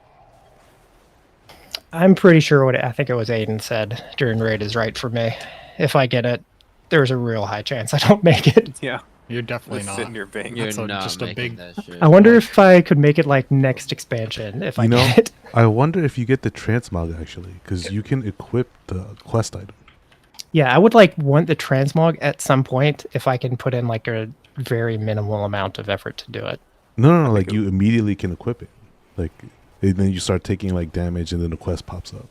I'm pretty sure what I think it was Aiden said during raid is right for me. If I get it, there's a real high chance I don't make it. Yeah. You're definitely Just not. sit in your bank. You're That's not just a making big. that shit. I wonder if I could make it like next expansion if I You know, get it. I wonder if you get the transmog actually, because you can equip the quest item. Yeah, I would like want the transmog at some point if I can put in like a very minimal amount of effort to do it. No, like you immediately can equip it. Like, and then you start taking like damage, and then the quest pops up.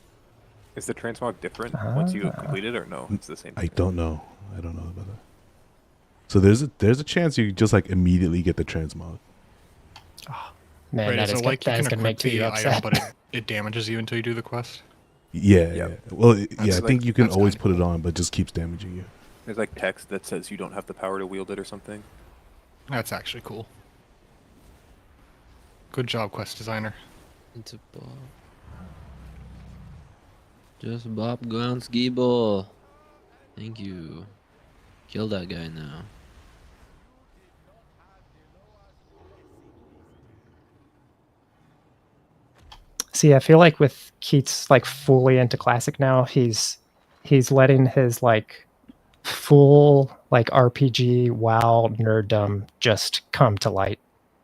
Is the transmog different once you complete it, or no? It's the same. I don't know. I don't know about that. So there's a chance you just like immediately get the transmog. Man, Right, that is is it like you that is can gonna make equip you the item, upset. but it damages you until you do the quest? Yeah, yeah. Well, yeah, I That's think like- you can that's always kinda put it on, but just keeps damaging you. There's like text that says you don't have the power to wield it or something. That's actually cool. Good job, quest designer. It's a Bob. Just Bob ground ski ball. Thank you. Kill that guy now. See, I feel like with Keats like fully into classic now, he's letting his like full like RPG WoW nerddom just come to light.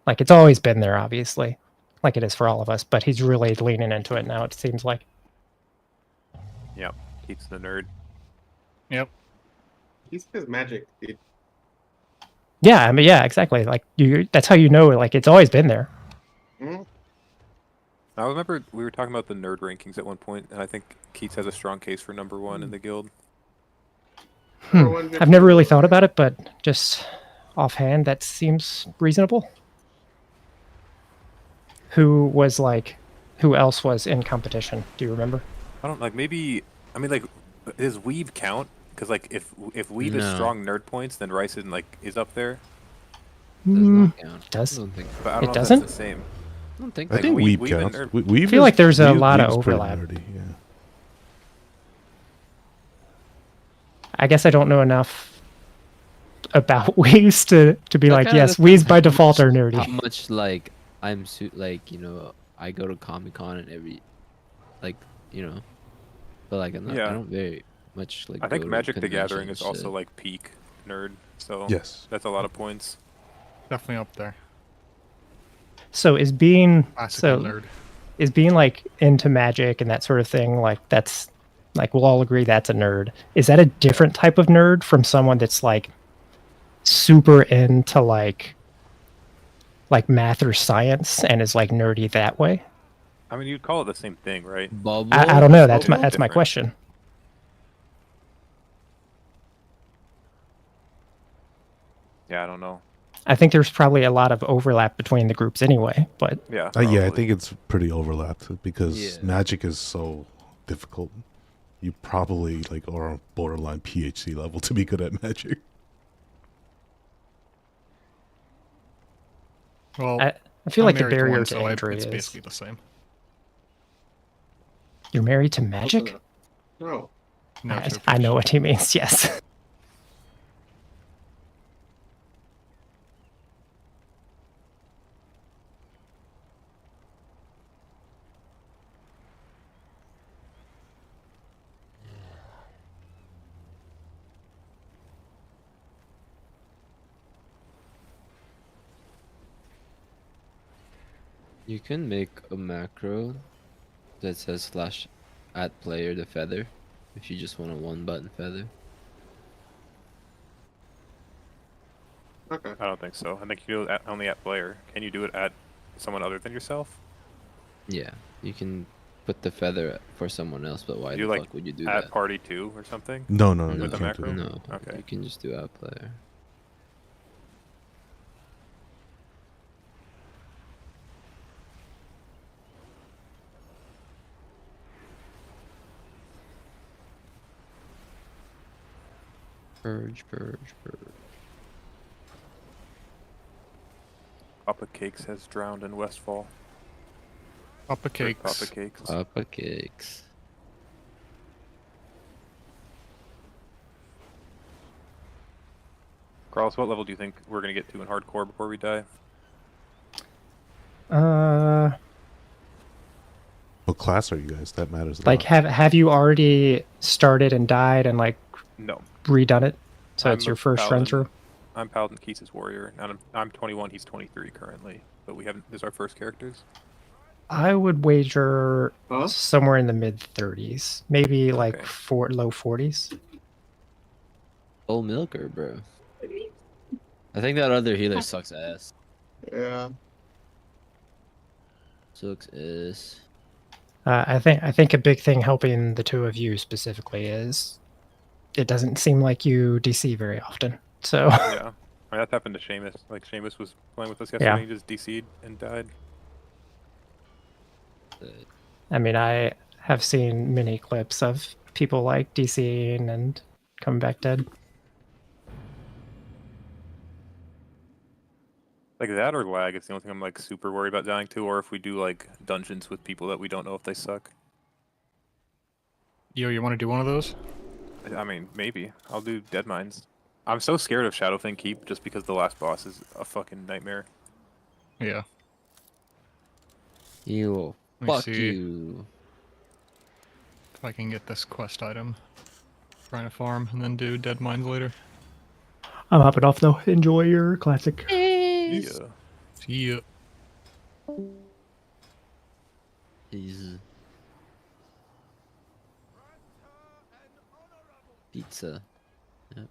Like it's always been there, obviously, like it is for all of us, but he's really leaning into it now. It seems like. Yep. Keeps the nerd. Yep. He's his magic, dude. Yeah, I mean, yeah, exactly. Like that's how you know. Like it's always been there. Mm-hmm. I remember we were talking about the nerd rankings at one point, and I think Keats has a strong case for #1 in the guild. I've never really thought about it, but just offhand, that seems reasonable. Who else was in competition? Do you remember? I don't like maybe. I mean, like, does Weave count? Because like, if Weave is No. strong nerd points, then Ryzen like is up there. Does not count. Does I don't think. But I don't it know doesn't? if that's the same. I don't think. I so. think Weave Weave and counts. nerd. Weave I feel like there's a lot of Weave's pretty overlap. nerdy, yeah. I guess I don't know enough about Weaves to be That like, kinda yes, depends Weaves by how default much- are nerdy. How much like like I go to Comic-Con and every like but like I'm not, Yeah. I don't very much like. I think go to Magic the Gathering conventions is also shit. like peak nerd, so Yes. that's a lot of points. Definitely up there. So is being Classical nerd. is being like into Magic and that sort of thing, like that's like we'll all agree that's a nerd. Is that a different type of nerd from someone that's like super into like math or science and is like nerdy that way? I mean, you'd call it the same thing, right? Bubble. I don't know. That's Bubble my different. question. Yeah, I don't know. I think there's probably a lot of overlap between the groups anyway, but Yeah. Yeah, I probably. think it's pretty overlapped because Yeah. Magic is so difficult. You probably like are on borderline PhD level to be good at Magic. Well, I feel I'm like the married to barrier one, to so entry it's is basically the same. you're married to Magic. No. No, I know what he means. Yes. You can make a macro that says /@player the feather if you just want a one button feather. Okay. I don't think so. I think you do it only at player. Can you do it at someone other than yourself? Yeah, you can put the feather for someone else, but why You the like fuck would you do at that? party 2 or something? No, No, With the you can't do macro? no. Okay. You can just do @player. Purge. Papa Cakes has drowned in Westfall. Papa Cakes. Papa Cakes. Papa Cakes. Carlos, what level do you think we're gonna get to in hardcore before we die? What class are you guys? That matters. Like, have you already started and died and like No. redone it? So I'm it's your a first run paladin. through. I'm Paladin, Keith is Warrior, and I'm 21. He's 23 currently, but we haven't. This is our first characters. I would wager somewhere in the mid 30s, maybe like low 40s. Old milker, bro. I think that other healer sucks ass. Yeah. Sucks ass. I think a big thing helping the two of you specifically is it doesn't seem like you DC very often. So Yeah, I mean, that happened to Seamus. Like Seamus was playing with us yesterday, Yeah. he just DC'd and died. I mean, I have seen many clips of people like DCing and coming back dead. Like that or lag is the only thing I'm like super worried about dying to, or if we do like dungeons with people that we don't know if they suck. Yo, you want to do one of those? I mean, maybe. I'll do Dead Mines. I'm so scared of Shadowfang Keep just because the last boss is a fucking nightmare. Yeah. You. Let me Fuck see you. if I can get this quest item. Trying to farm and then do Dead Mines later. I'm hopping off though. Enjoy your classic. Yeah. See ya. He's pizza. Yep.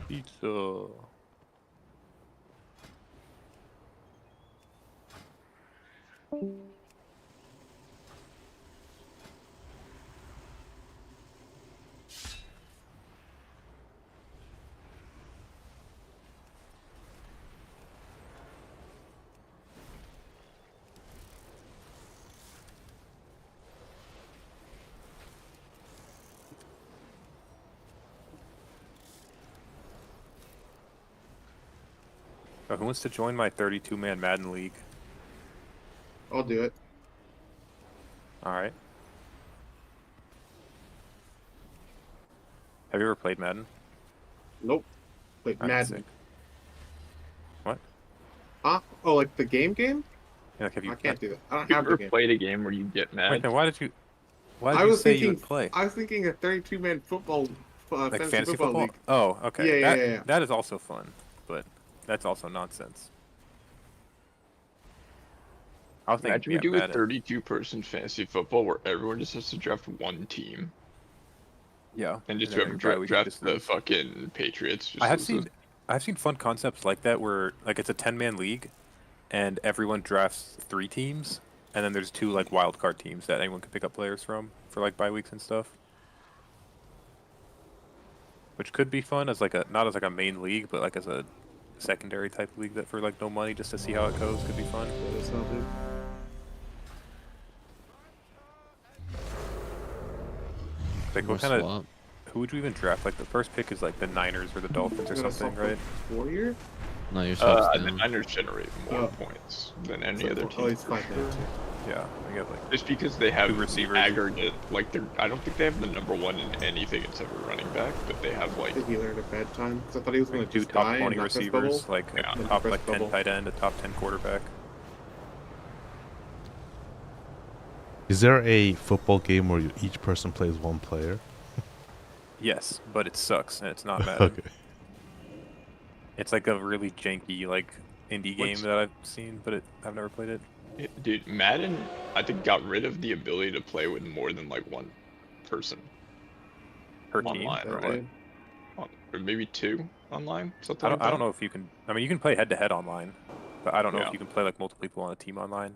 Pizza. Who wants to join my 32-man Madden League? I'll do it. Alright. Have you ever played Madden? Nope. Wait, Alright, Madden. sick. What? Huh? Oh, like the game? Yeah, like, have you I can't do that. I don't You have the ever game. played a game where you get mad? Wait, then why did you I was say thinking, you would play? I was thinking a 32-man football, Like fantasy football? league. Oh, okay. Yeah, that, that is also fun, but that's also nonsense. I was thinking, Imagine we do a 32-person fantasy football where everyone just has to draft one team. Yeah. And just then whoever every bye week you draft just the lose. fucking Patriots. Just I've loses. seen fun concepts like that where like it's a 10-man league, and everyone drafts 3 teams, and then there's 2 like wild card teams that anyone can pick up players from for like bye weeks and stuff. Which could be fun as like a not as like a main league, but like as a secondary type league that for like no money just to see how it goes could be fun. Like what kind of who would you even draft? Like the first pick is like the Niners or the Dolphins or something, right? Warrior? No, yourself The Niners generate more points than any other team. Yeah, I get like just because they have 2 receivers. aggregate, like they're. I don't think they have the #1 in anything except for running back, but they have like. Did he learn at bedtime? Because I thought he was going to 2 just top die 20 and not press receivers, bubble. like a top like 10 tight end, a top 10 quarterback. Is there a football game where each person plays one player? Yes, but it sucks and it's not Madden. Okay. It's like a really janky like indie game that I've seen, but I've never played it. Dude, Madden, I think got rid of the ability to play with more than like one person Per team, online, or right? Or maybe 2 online. Something I like don't that. know if you can. I mean, you can play head-to-head online, but I don't know Yeah. if you can play like multiple people on a team online.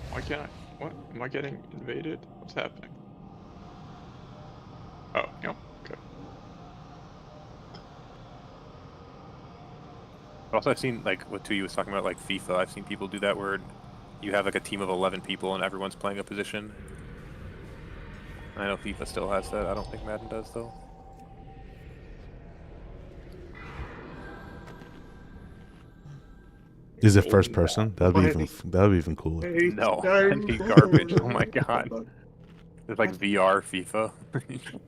Why can't I? What? Am I getting invaded? What's happening? Oh, no. Okay. But also, I've seen like what Tuyi was talking about, like FIFA. I've seen people do that where you have like a team of 11 people and everyone's playing a position. I know FIFA still has that. I don't think Madden does though. Is it first person? That'd be even cooler. No, that'd be garbage. Oh my god. It's like VR FIFA.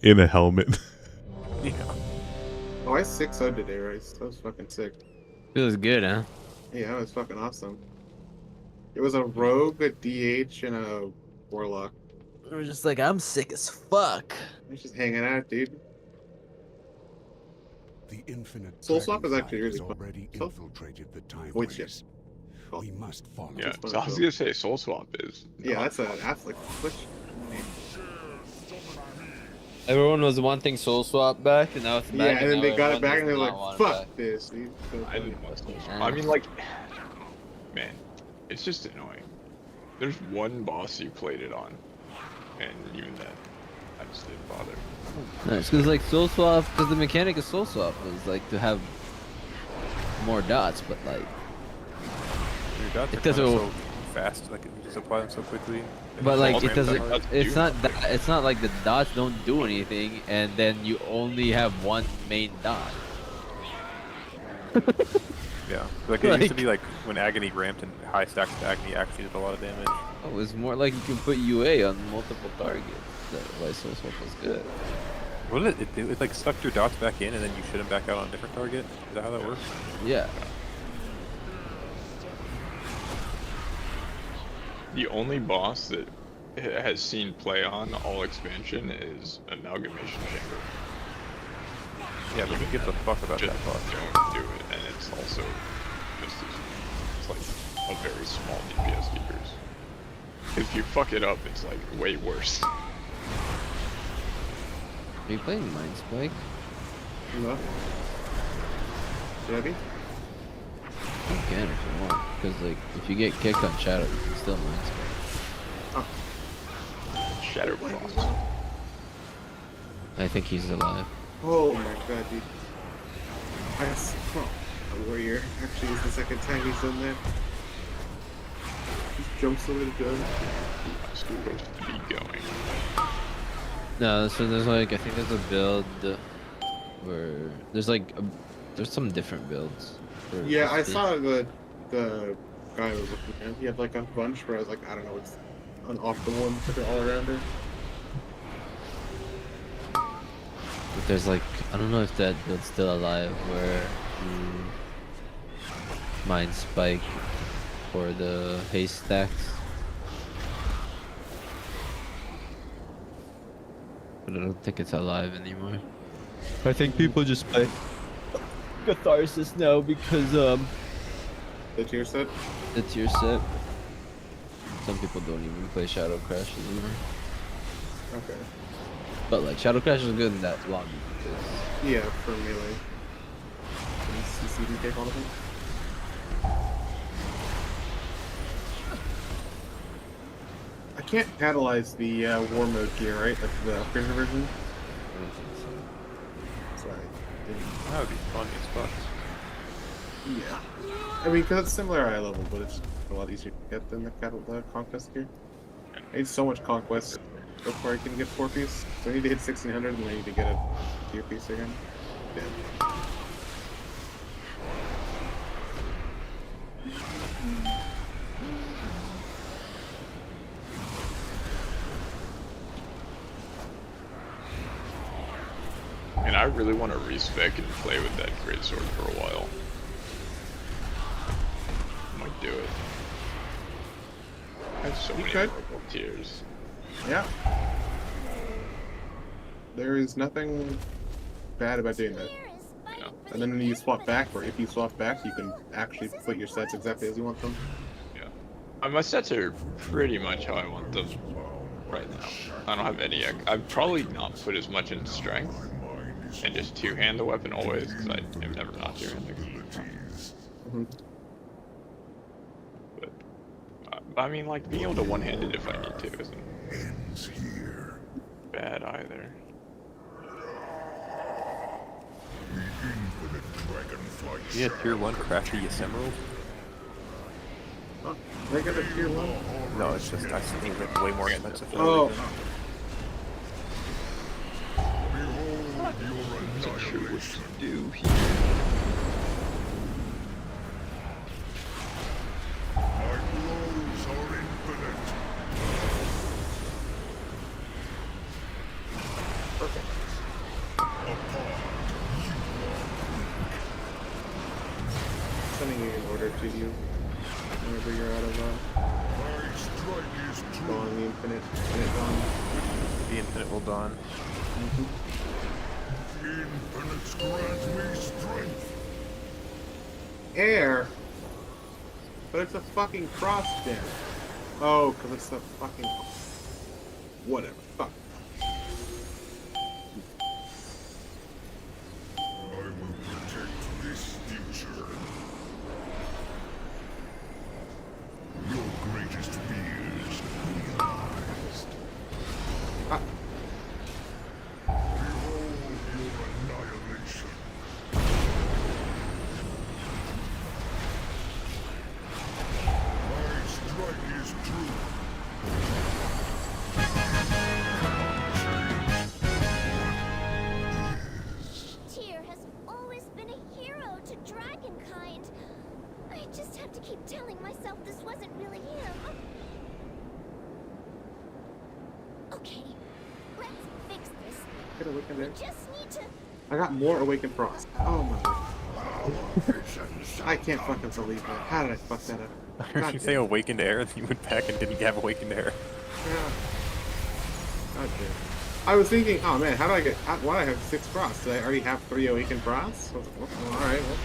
In a helmet. Yeah. Oh, I 6-0 today, right? That was fucking sick. Feels good, huh? Yeah, it was fucking awesome. It was a rogue, a DH, and a warlock. I was just like, I'm sick as fuck. I was just hanging out, dude. The infinite Soul Swap is actually really has fun. already infiltrated the time Which, waves. We must follow. Yeah, so I was gonna say Soul Swap is. Yeah, that's like switch. Everyone was wanting Soul Swap back, and now it's back. Yeah, and then they got it everyone back, does and they're not like, want it "Fuck back. this." Dude. So I funny. didn't want Soul Swap. I mean, like, man, it's just annoying. There's one boss you played it on, and even then, I just didn't bother. No, it's because like Soul Swap, because the mechanic of Soul Swap was like to have more dots, but like Your dots it are kinda doesn't. so fast, like you just apply them so quickly. But like it doesn't. Hard. It's not that. It's not like the dots don't do anything, and then you only have one main dot. Yeah, like it used to be like when Agony ramped and high stacks of Agony actually did a lot of damage. Oh, it's more like you can put UA on multiple targets. That's why Soul Swap was good. What did it do? It like sucked your dots back in and then you shoot them back out on a different target? Is that how that works? Yeah. The only boss that has seen play on all expansion is Amalgamation Chamber. Yeah, but who gives a fuck about Just that boss? don't do it, and it's also just it's like a very small DPS decrease. If you fuck it up, it's like way worse. Are you playing Mind Spike? No. Should I be? You can if you want, because like if you get kicked on Shadow, you can still Mind Spike. Shadow Frost. I think he's alive. Oh my god, dude. I guess, a warrior. Actually, it's the second time he's done that. Just jumps over the gun. Supposed to be going. No, so there's like I think there's a build where there's like there's some different builds. for Yeah, I this. saw the guy I was looking at. He had like a bunch where I was like, I don't know, it's an optimal one for the all-rounder. But there's like I don't know if that build's still alive where you Mind Spike for the haste stacks. But I don't think it's alive anymore. I think people just play Catharsis now because The tier set? the tier set. Some people don't even play Shadow Crash anymore. Okay. But like Shadow Crash is good in that lobby because Yeah, for melee. Can you CC take all of them? I can't catalyze the war mode gear, right? Like the upgraded version? Sorry. That would be fun as fuck. Yeah. I mean, because it's similar eye level, but it's a lot easier to get than the Conquest gear. I need so much Conquest before I can get 4-piece. So I need to hit 1600 and I need to get a tier piece again. Damn. And I really want to respec and play with that greatsword for a while. Might do it. I have so many could. purple tiers. Yeah. There is nothing bad about doing that. Yeah. And then when you swap back, or if you swap back, you can actually put your sets exactly as you want them. Yeah. My sets are pretty much how I want them right now. I don't have any. I've probably not put as much in strength and just two-hand the weapon always because I am never not two-handing. But I mean, like being able to one-hand it if I need to isn't bad either. You had tier 1 crafty Emerald? Oh, they got a tier 1? No, it's just I think it's way more expensive. For Oh. Not sure what to do here. sending you an order to you whenever you're out of going the infinite dawn. The infinite will dawn. Infinites grant me strength. Air? But it's a fucking cross gem. Oh, because it's the fucking... Whatever. Fuck. I will protect this future. Your greatest fears realized. Behold your annihilation. My strike is true. Tyr has always been a hero to Dragonkind. I just have to keep telling myself this wasn't really him. Okay, let's fix this. Get Awakened Air. Just need to... I got more Awakened Frost. Oh my god. I can't fucking believe that. How did I fuck that up? I heard you say Awakened Air, and you went back and didn't have Awakened Air. Yeah. God damn. I was thinking, oh man, how do I get... why do I have 6 Frost? Did I already have 3 Awakened Frosts? I was like, well, alright, well...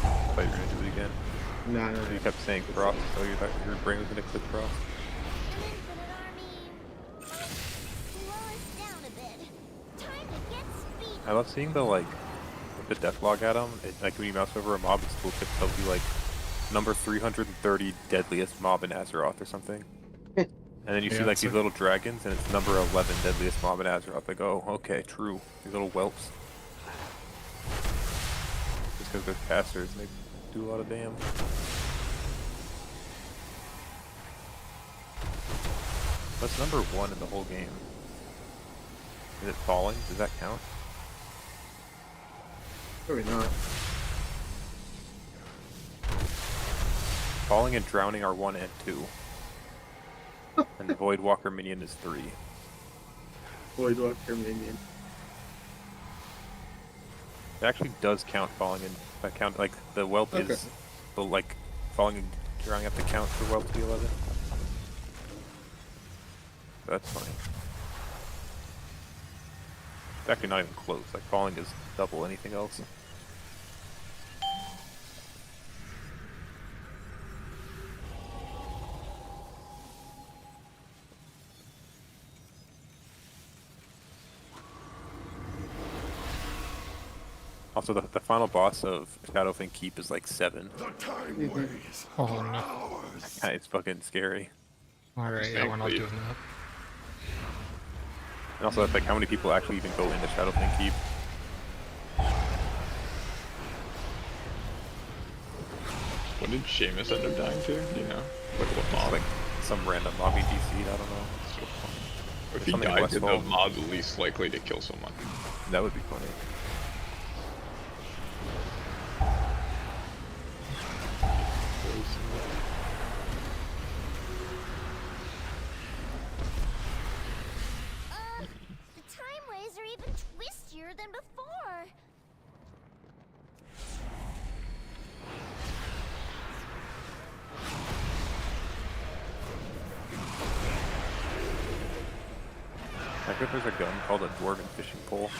I thought you were gonna do it again. No. You kept saying Frost, so you thought your brain was gonna click Frost. I love seeing the, like, with the deathlog atom, like when you mouse over a mob, it's cool to tell you, like, number 330 deadliest mob in Azeroth or something. And then you see, like, these little dragons, and it's number 11 deadliest mob in Azeroth. Like, oh, okay, true. These little whelps. Just because they're casters, they do a lot of damage. What's number 1 in the whole game? Is it falling? Does that count? Probably not. Falling and drowning are 1 and 2. And the Voidwalker minion is 3. Voidwalker minion. It actually does count falling and count, like, the whelp is, the, like, falling and drowning have to count for whelp to be 11. So that's funny. It's actually not even close, like, falling is double anything else. Also, the final boss of Shadowfang Keep is like 7. Oh no. It's fucking scary. Alright, yeah, we're not doing that. And also, it's like how many people actually even go into Shadowfang Keep. What did Seamus end up dying to? Do you know? Like what mob? Like some random mob he DC'd, I don't know. If he died to the mob least likely to kill someone. That would be funny. The time ways are even twistier than before. I bet there's a gun called a Dwarven fishing pole.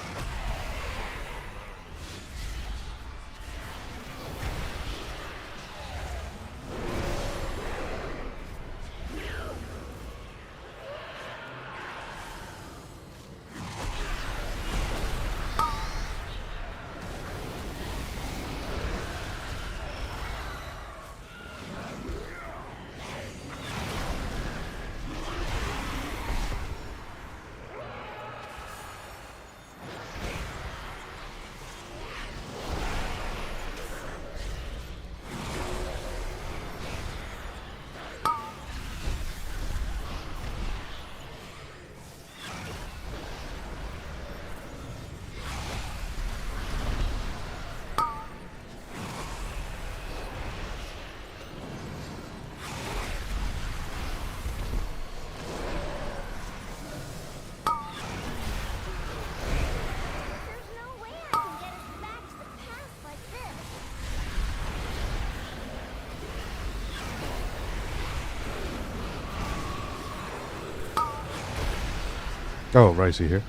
Oh, Ryzen here.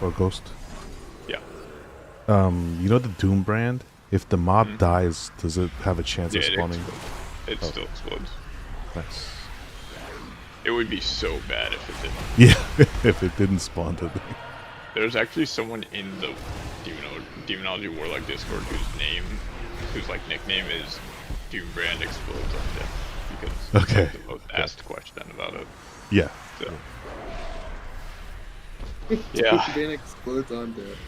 Or Ghost. Yeah. You know the Doom brand? If the mob dies, does it have a chance of spawning? It still explodes. Nice. It would be so bad if it didn't. Yeah, if it didn't spawn the thing. There's actually someone in the Demonology Warlock Discord whose like nickname is Doom Brand Explodes on Death because Okay. it's the most asked question about it. Yeah. So. Doom Yeah. Brand explodes on death.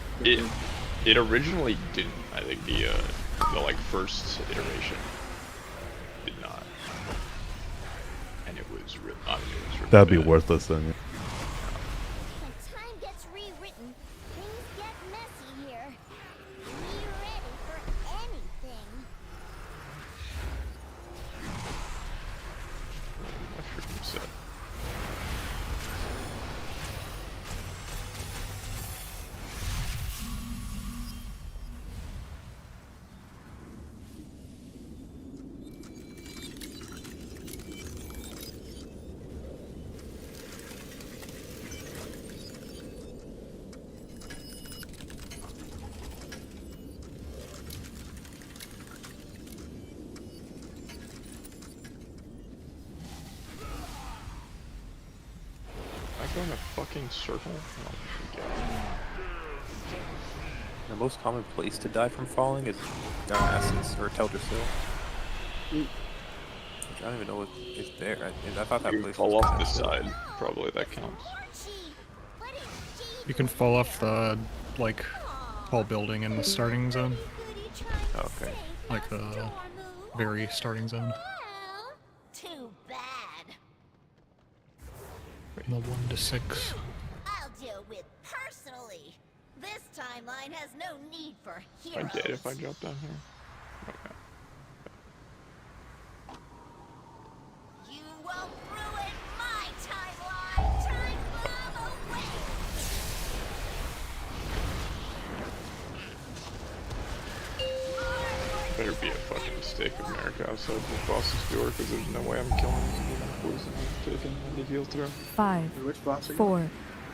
It originally didn't. I think the like first iteration did not, and it was really. I mean, it was really That'd be bad. worthless then. When time gets rewritten, things get messy here. Be ready for anything. Mushroom set. I go in a fucking circle? Oh, The most common place to die from falling is Darnassus or Teldrassil. Which I don't even know what is there. I thought that you place fall was off the kinda side. Probably that counts. You can fall off the like tall building in the starting zone. Okay. Like the very starting zone. Too bad. In the 1 to 6. I'll deal with personally. This timeline has no need for I'm heroes. dead if I jump down here. Okay. You won't ruin my timeline. Time bomb away. Better be a fucking mistake of America outside the boss's door, because there's no way I'm killing enough poison to taking any heal through. 5, Which boss are you? 4,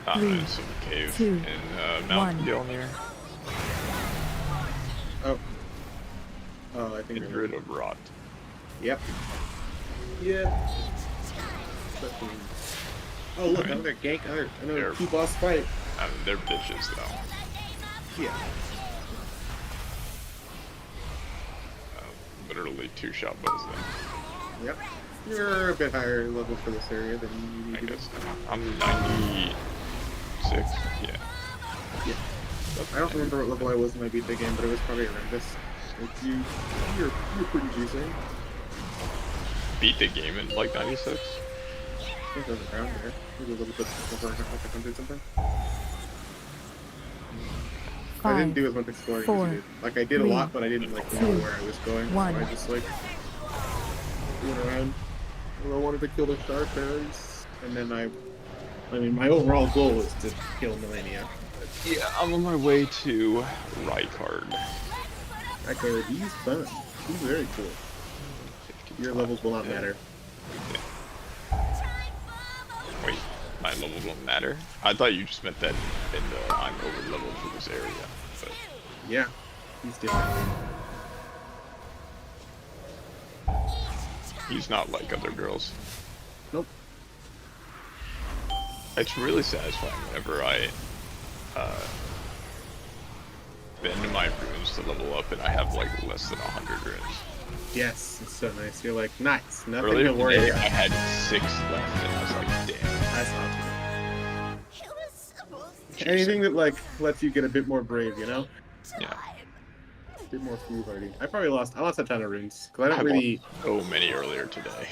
Ah, 3, in some cave 2, in Mount 1. Gilnir. Oh. Oh, I think Get I rid of rot. Yep. Yeah. Oh look, another gank, another two boss fight. I mean, they're bitches though. Yeah. Literally 2-shot bows then. Yep. You're a bit higher level for this area than you need to be. I'm 96. Yeah. Yeah. I don't remember what level I was when I beat the game, but it was probably around this. Like you're pretty juicy. Beat the game in like 96? I think it was around there. Maybe a little bit before I got like 100 something. I didn't do as much exploring as you did. Like I did a lot, but I didn't like know where I was going. So I just like went around. I wanted to kill the star fairies, and then I mean, my overall goal is to kill Millennia. Yeah, I'm on my way to Rykard. Rykard, he's fun. He's very cool. Your levels will not matter. Wait, my levels won't matter? I thought you just meant that in the I'm over leveled for this area. But... Yeah, he's different. He's not like other girls. Nope. It's really satisfying whenever I bend my runes to level up and I have like less than 100 runes. Yes, it's so nice. You're like, nice, nothing Earlier to worry today, about. I had 6 left and I was like, damn. That's awesome. Anything that like lets you get a bit more brave, you know? Yeah. A bit more foolhardy. I lost a ton of runes because I don't I really. So many earlier today.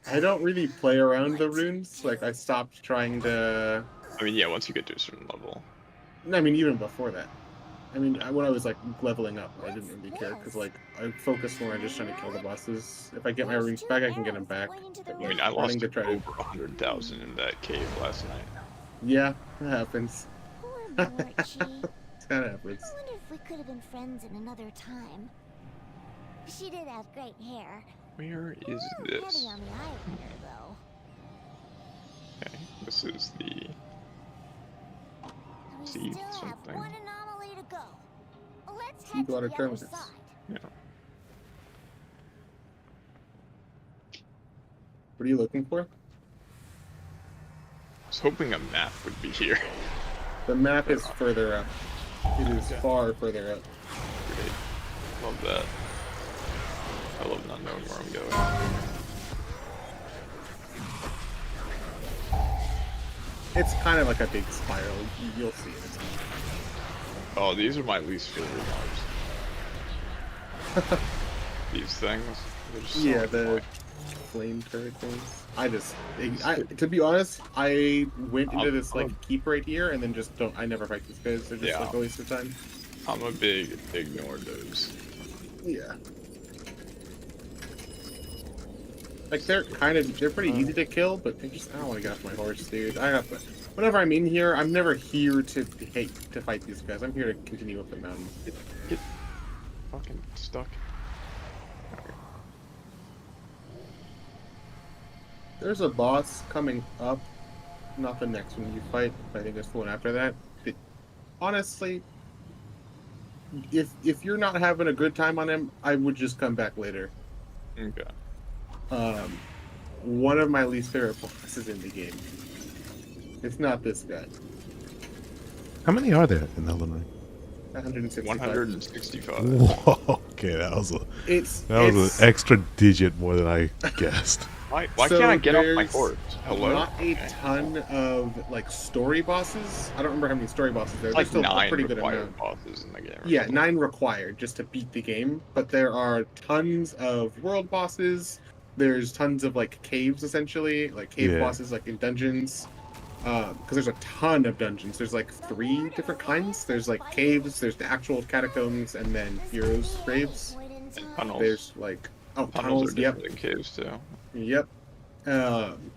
I don't really play around the runes. Like I stopped trying to. I mean, yeah, once you get to a certain level. I mean, even before that. I mean, when I was like leveling up, I didn't really care because like I focused more on just trying to kill the bosses. If I get my runes back, I can get them back. I mean, I lost over 100,000 in that cave last night. Yeah, that happens. Poor Morchi. That happens. I wonder if we could have been friends in another time. She did have great hair. Where is Heavy this? on the eyeliner, though. This is the seed something. One anomaly to go. Let's Sea head to water the other terminus. side. Yeah. What are you looking for? I was hoping a map would be here. The map is further up. It is far further up. Great. Love that. I love not knowing where I'm going. It's kind of like a big spiral. You'll see it. Oh, these are my least favorite mobs. These things. They're just so Yeah, annoying. the flame turret things. To be honest, I went into this like keep right here and then just I never fight these guys. They're just like a waste of time. I'm a big ignore those. Yeah. Like they're pretty easy to kill, but I don't want to get off my horse, dude. Whenever I'm in here, I'm never here to fight these guys. I'm here to continue up the mountain. Get fucking stuck. There's a boss coming up. Not the next one you fight, but I think there's the one after that. Honestly, if you're not having a good time on him, I would just come back later. Okay. One of my least favorite bosses in the game. It's not this guy. How many are there in Elden Ring? 165. 165. Whoa, okay, that was an extra digit more than I guessed. Why can't I get off my horse? Hello? Not a ton of like story bosses. I don't remember how many story bosses there are. Like There's still 9 a pretty good required amount. bosses in the game. Yeah, 9 required just to beat the game. But there are tons of world bosses. There's tons of like caves, essentially, like cave bosses, like in dungeons. Because there's a ton of dungeons. There's like 3 different kinds. There's like caves. There's the actual catacombs, and then heroes' graves. And tunnels. There's like tunnels are Yep. different than caves too. Yep.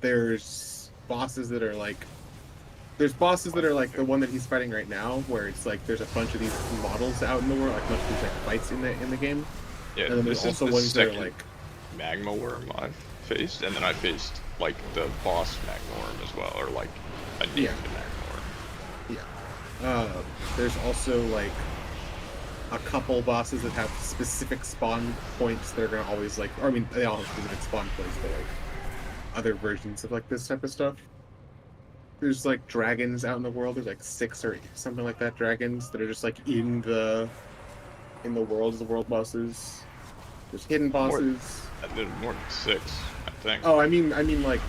There's bosses that are like. There's bosses that are like the one that he's fighting right now, where it's like there's a bunch of these models out in the world, like a bunch of these like fights in the game. Yeah, and then there's this is also the ones that are second like magma worm I've faced, and then I faced like the boss magma worm as well, or like a named magma worm. Yeah. There's also like a couple bosses that have specific spawn points that are gonna always like, or I mean, they all have specific spawn points, but like other versions of like this type of stuff. There's like dragons out in the world. There's like 6 or something like that dragons that are just like in the world as the world bosses. There's hidden bosses. There's more than 6, I think. Oh, I mean like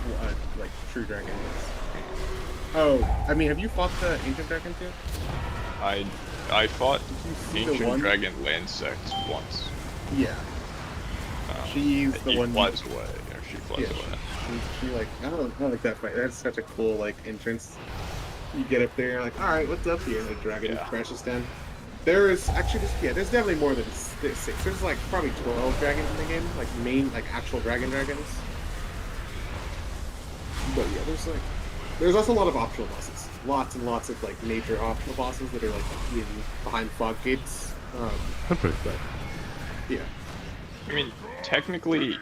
true dragons. Oh, I mean, have you fought the ancient dragons yet? I fought see the ancient one? dragon landsect once. Yeah. She's the he one. flies away, or she flies away. She like I don't like that fight. That's such a cool like entrance. You get up there, you're like, all right, what's up here? And the dragon crashes down. There is actually there's definitely more than 6. There's like probably 12 dragons in the game, like actual dragons. But yeah, there's also a lot of optional bosses. Lots and lots of like major optional bosses that are like behind fog gates. That's pretty bad. Yeah. I mean, technically,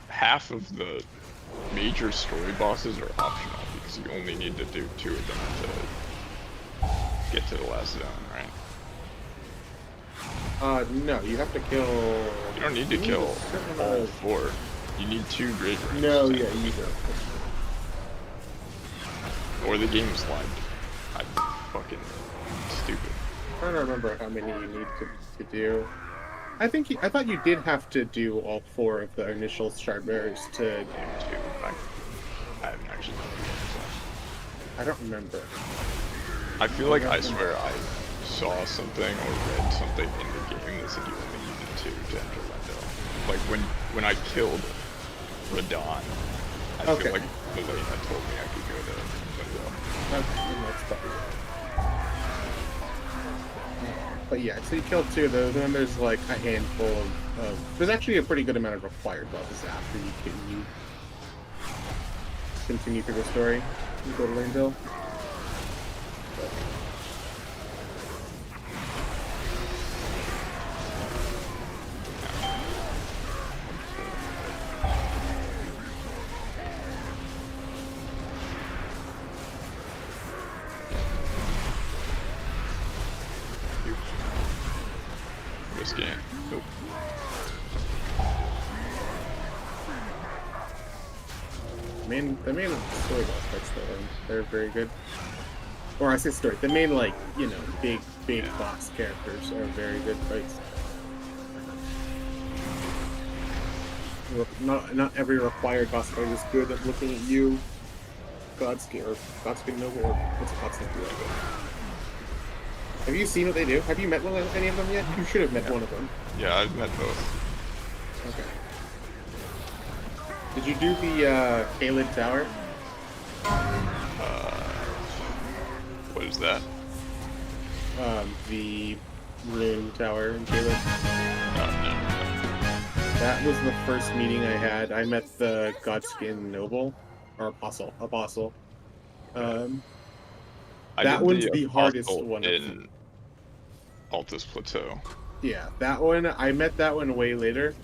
half of the major story bosses are optional because you only need to do 2 of them to get to the last zone, right? No, you have to kill. You don't need to kill all 4. You need 2 great rings. No, yeah, you do. Or the game's lagged. I'm fucking stupid. I'm trying to remember how many you need to do. I thought you did have to do all 4 of the initial shard bearers to. I haven't actually done the game, so. I don't remember. I feel like I swear I saw something or read something in the game that said you only needed 2 to enter Lendel. Like when I killed Radon, I feel like Melina told me I could go to Lendel. That's probably right. But yeah, so you kill 2 of those, and then there's like a handful of there's actually a pretty good amount of required bosses after you continue through the story. You go to Lendel. this game. Nope. The main story boss fights though, they're very good. Or I say story, the main like, you know, big boss characters are very good fights. Not every required boss fight is good at looking at you. Godskin Noble, or what's Godskin do? Have you seen what they do? Have you met any of them yet? You should have met one of them. Yeah, I've met both. Okay. Did you do the Kaled Tower? What is that? The Rune Tower in Kaled. That was the first meeting I had. I met the Godskin Noble, or Apostle. That one's the hardest one. In Altus Plateau. Yeah, that one, I met that one way later.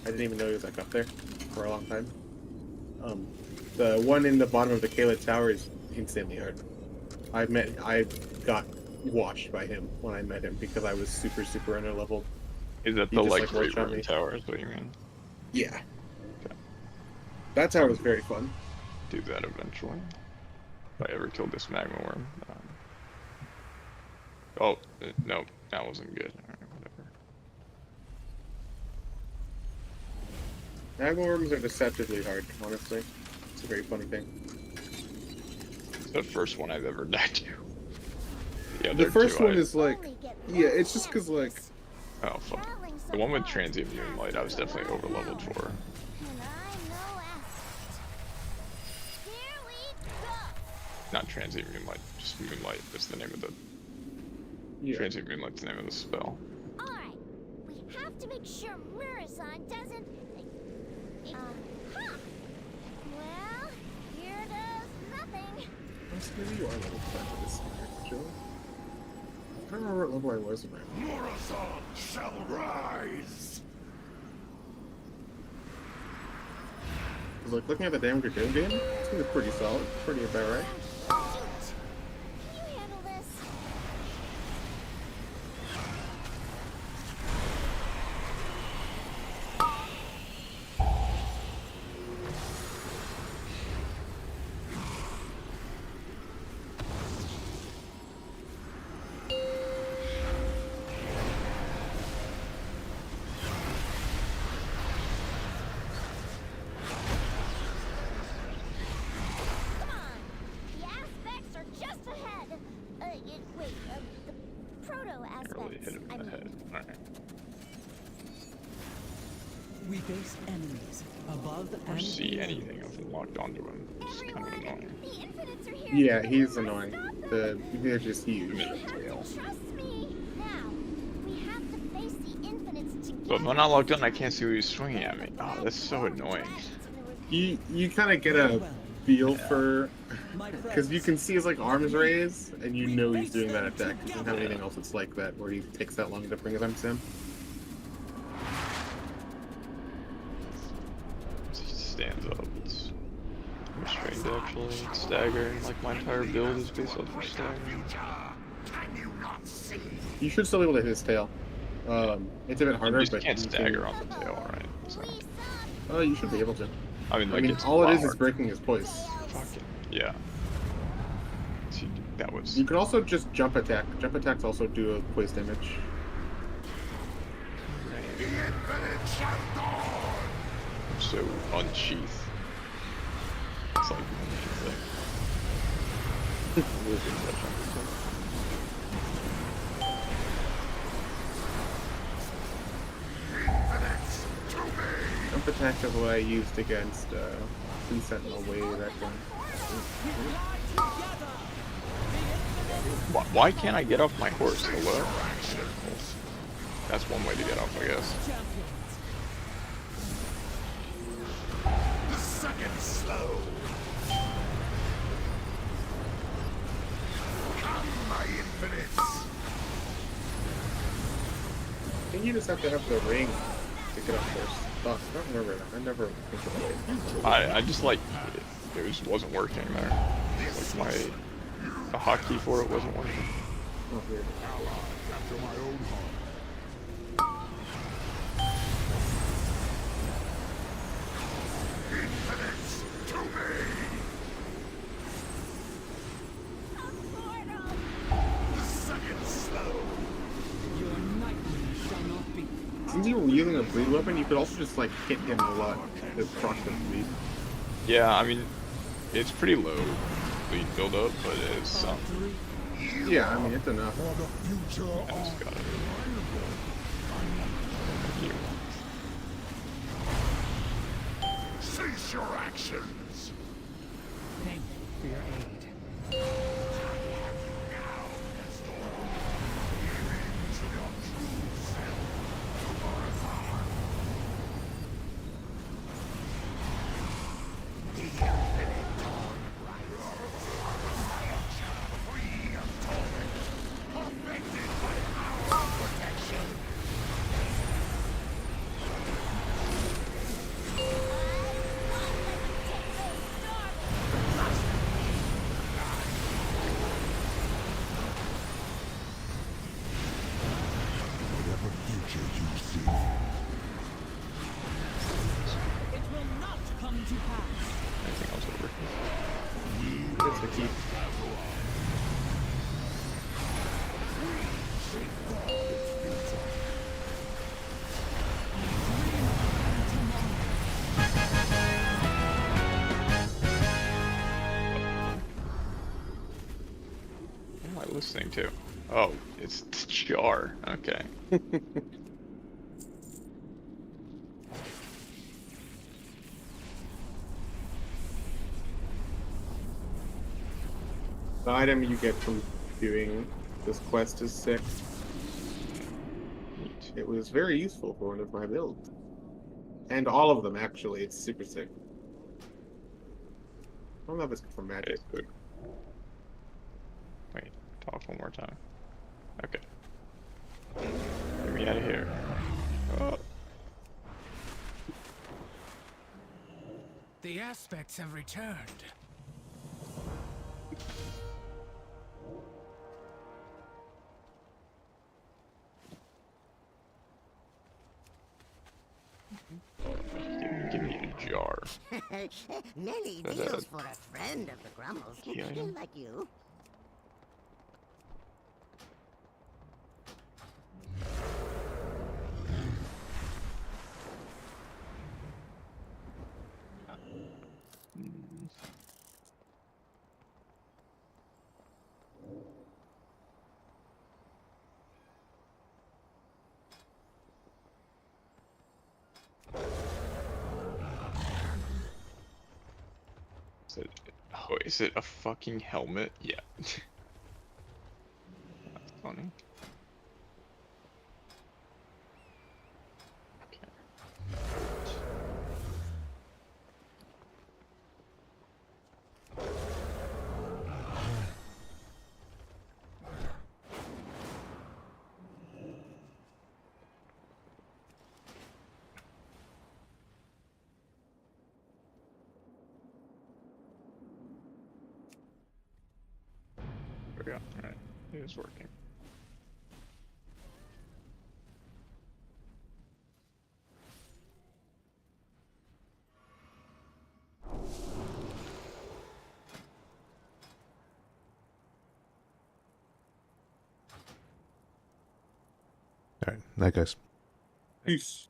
I didn't even know he was like up there for a long time. The one in the bottom of the Kaled Tower is insanely hard. I got washed by him when I met him because I was super underleveled. Is that the like Great Rune Tower is what you mean? Yeah. Okay. That tower was very fun. Do that eventually. If I ever killed this magma worm. Oh, no, that wasn't good. Alright, whatever. Magma worms are deceptively hard, honestly. It's a very funny thing. It's the first one I've ever died to. The first one is like, yeah, it's just because like... Oh, fuck. The one with Transient Moonlight, I was definitely overleveled for. Not Transient Moonlight, just Moonlight. That's the name of the... Yeah. Transient Moonlight's the name of the spell. Alright, we have to make sure Murison doesn't... Well, here does nothing. Maybe you are level 5 for this actually. I don't remember what level I was in my... Murison shall rise! Like, looking at the damage you're doing, Dan, it's gonna be pretty solid. Pretty about right. We face enemies above and see anything if I'm locked onto him. It's kind of annoying. Yeah, he's annoying. They're just huge. But if I'm not locked on, I can't see who he's swinging at me. Oh, that's so annoying. You kind of get a feel for, because you can see his like arms raised, and you know he's doing that attack. He doesn't have anything else that's like that where he takes that long to bring his arms in. Stands up. It's restrained actually. It's staggering. Like my entire build is based off of staggering. You should still be able to hit his tail. It's a bit harder, you but can't stagger on the tail, right? So. You should be able to. I mean, all it is breaking his poise. Fucking yeah. See, that was. You could also just jump attack. Jump attacks also do a poise damage. So unsheath. It's like Jump attack is what I used against Sea Sentinel way back then. Why can't I get off my horse? Hello? That's one way to get off, I guess. second slow. Come, my infinites. I think you just have to have the ring to get up first. Oh, I don't remember that. I never think of it. I just like it just wasn't working there. Like the hotkey for it wasn't working. Oh, weird. Since you were using a bleed weapon, you could also just like hit him a lot to proc the bleed. Yeah, I mean, it's pretty low bleed buildup, but it's some. Yeah, I mean it's enough. I just got it. Thank you. Cease your actions. Thank you for your aid. Whatever future you see. It will not come to pass. Anything else over? That's the key. What am I listening to? Oh, it's the jar. Okay. The item you get from doing this quest is sick. It was very useful for one of my builds. And all of them, actually. It's super sick. I don't know if it's for magic. Wait, talk one more time. Okay. Get me out of here. Oh. The aspects have returned. Give me a jar. Many But, deals for a friend of the Grummles. key item? Like you. Is it a fucking helmet? Yeah. That's funny. There we go. Alright. It is working. All right, night, guys. Peace.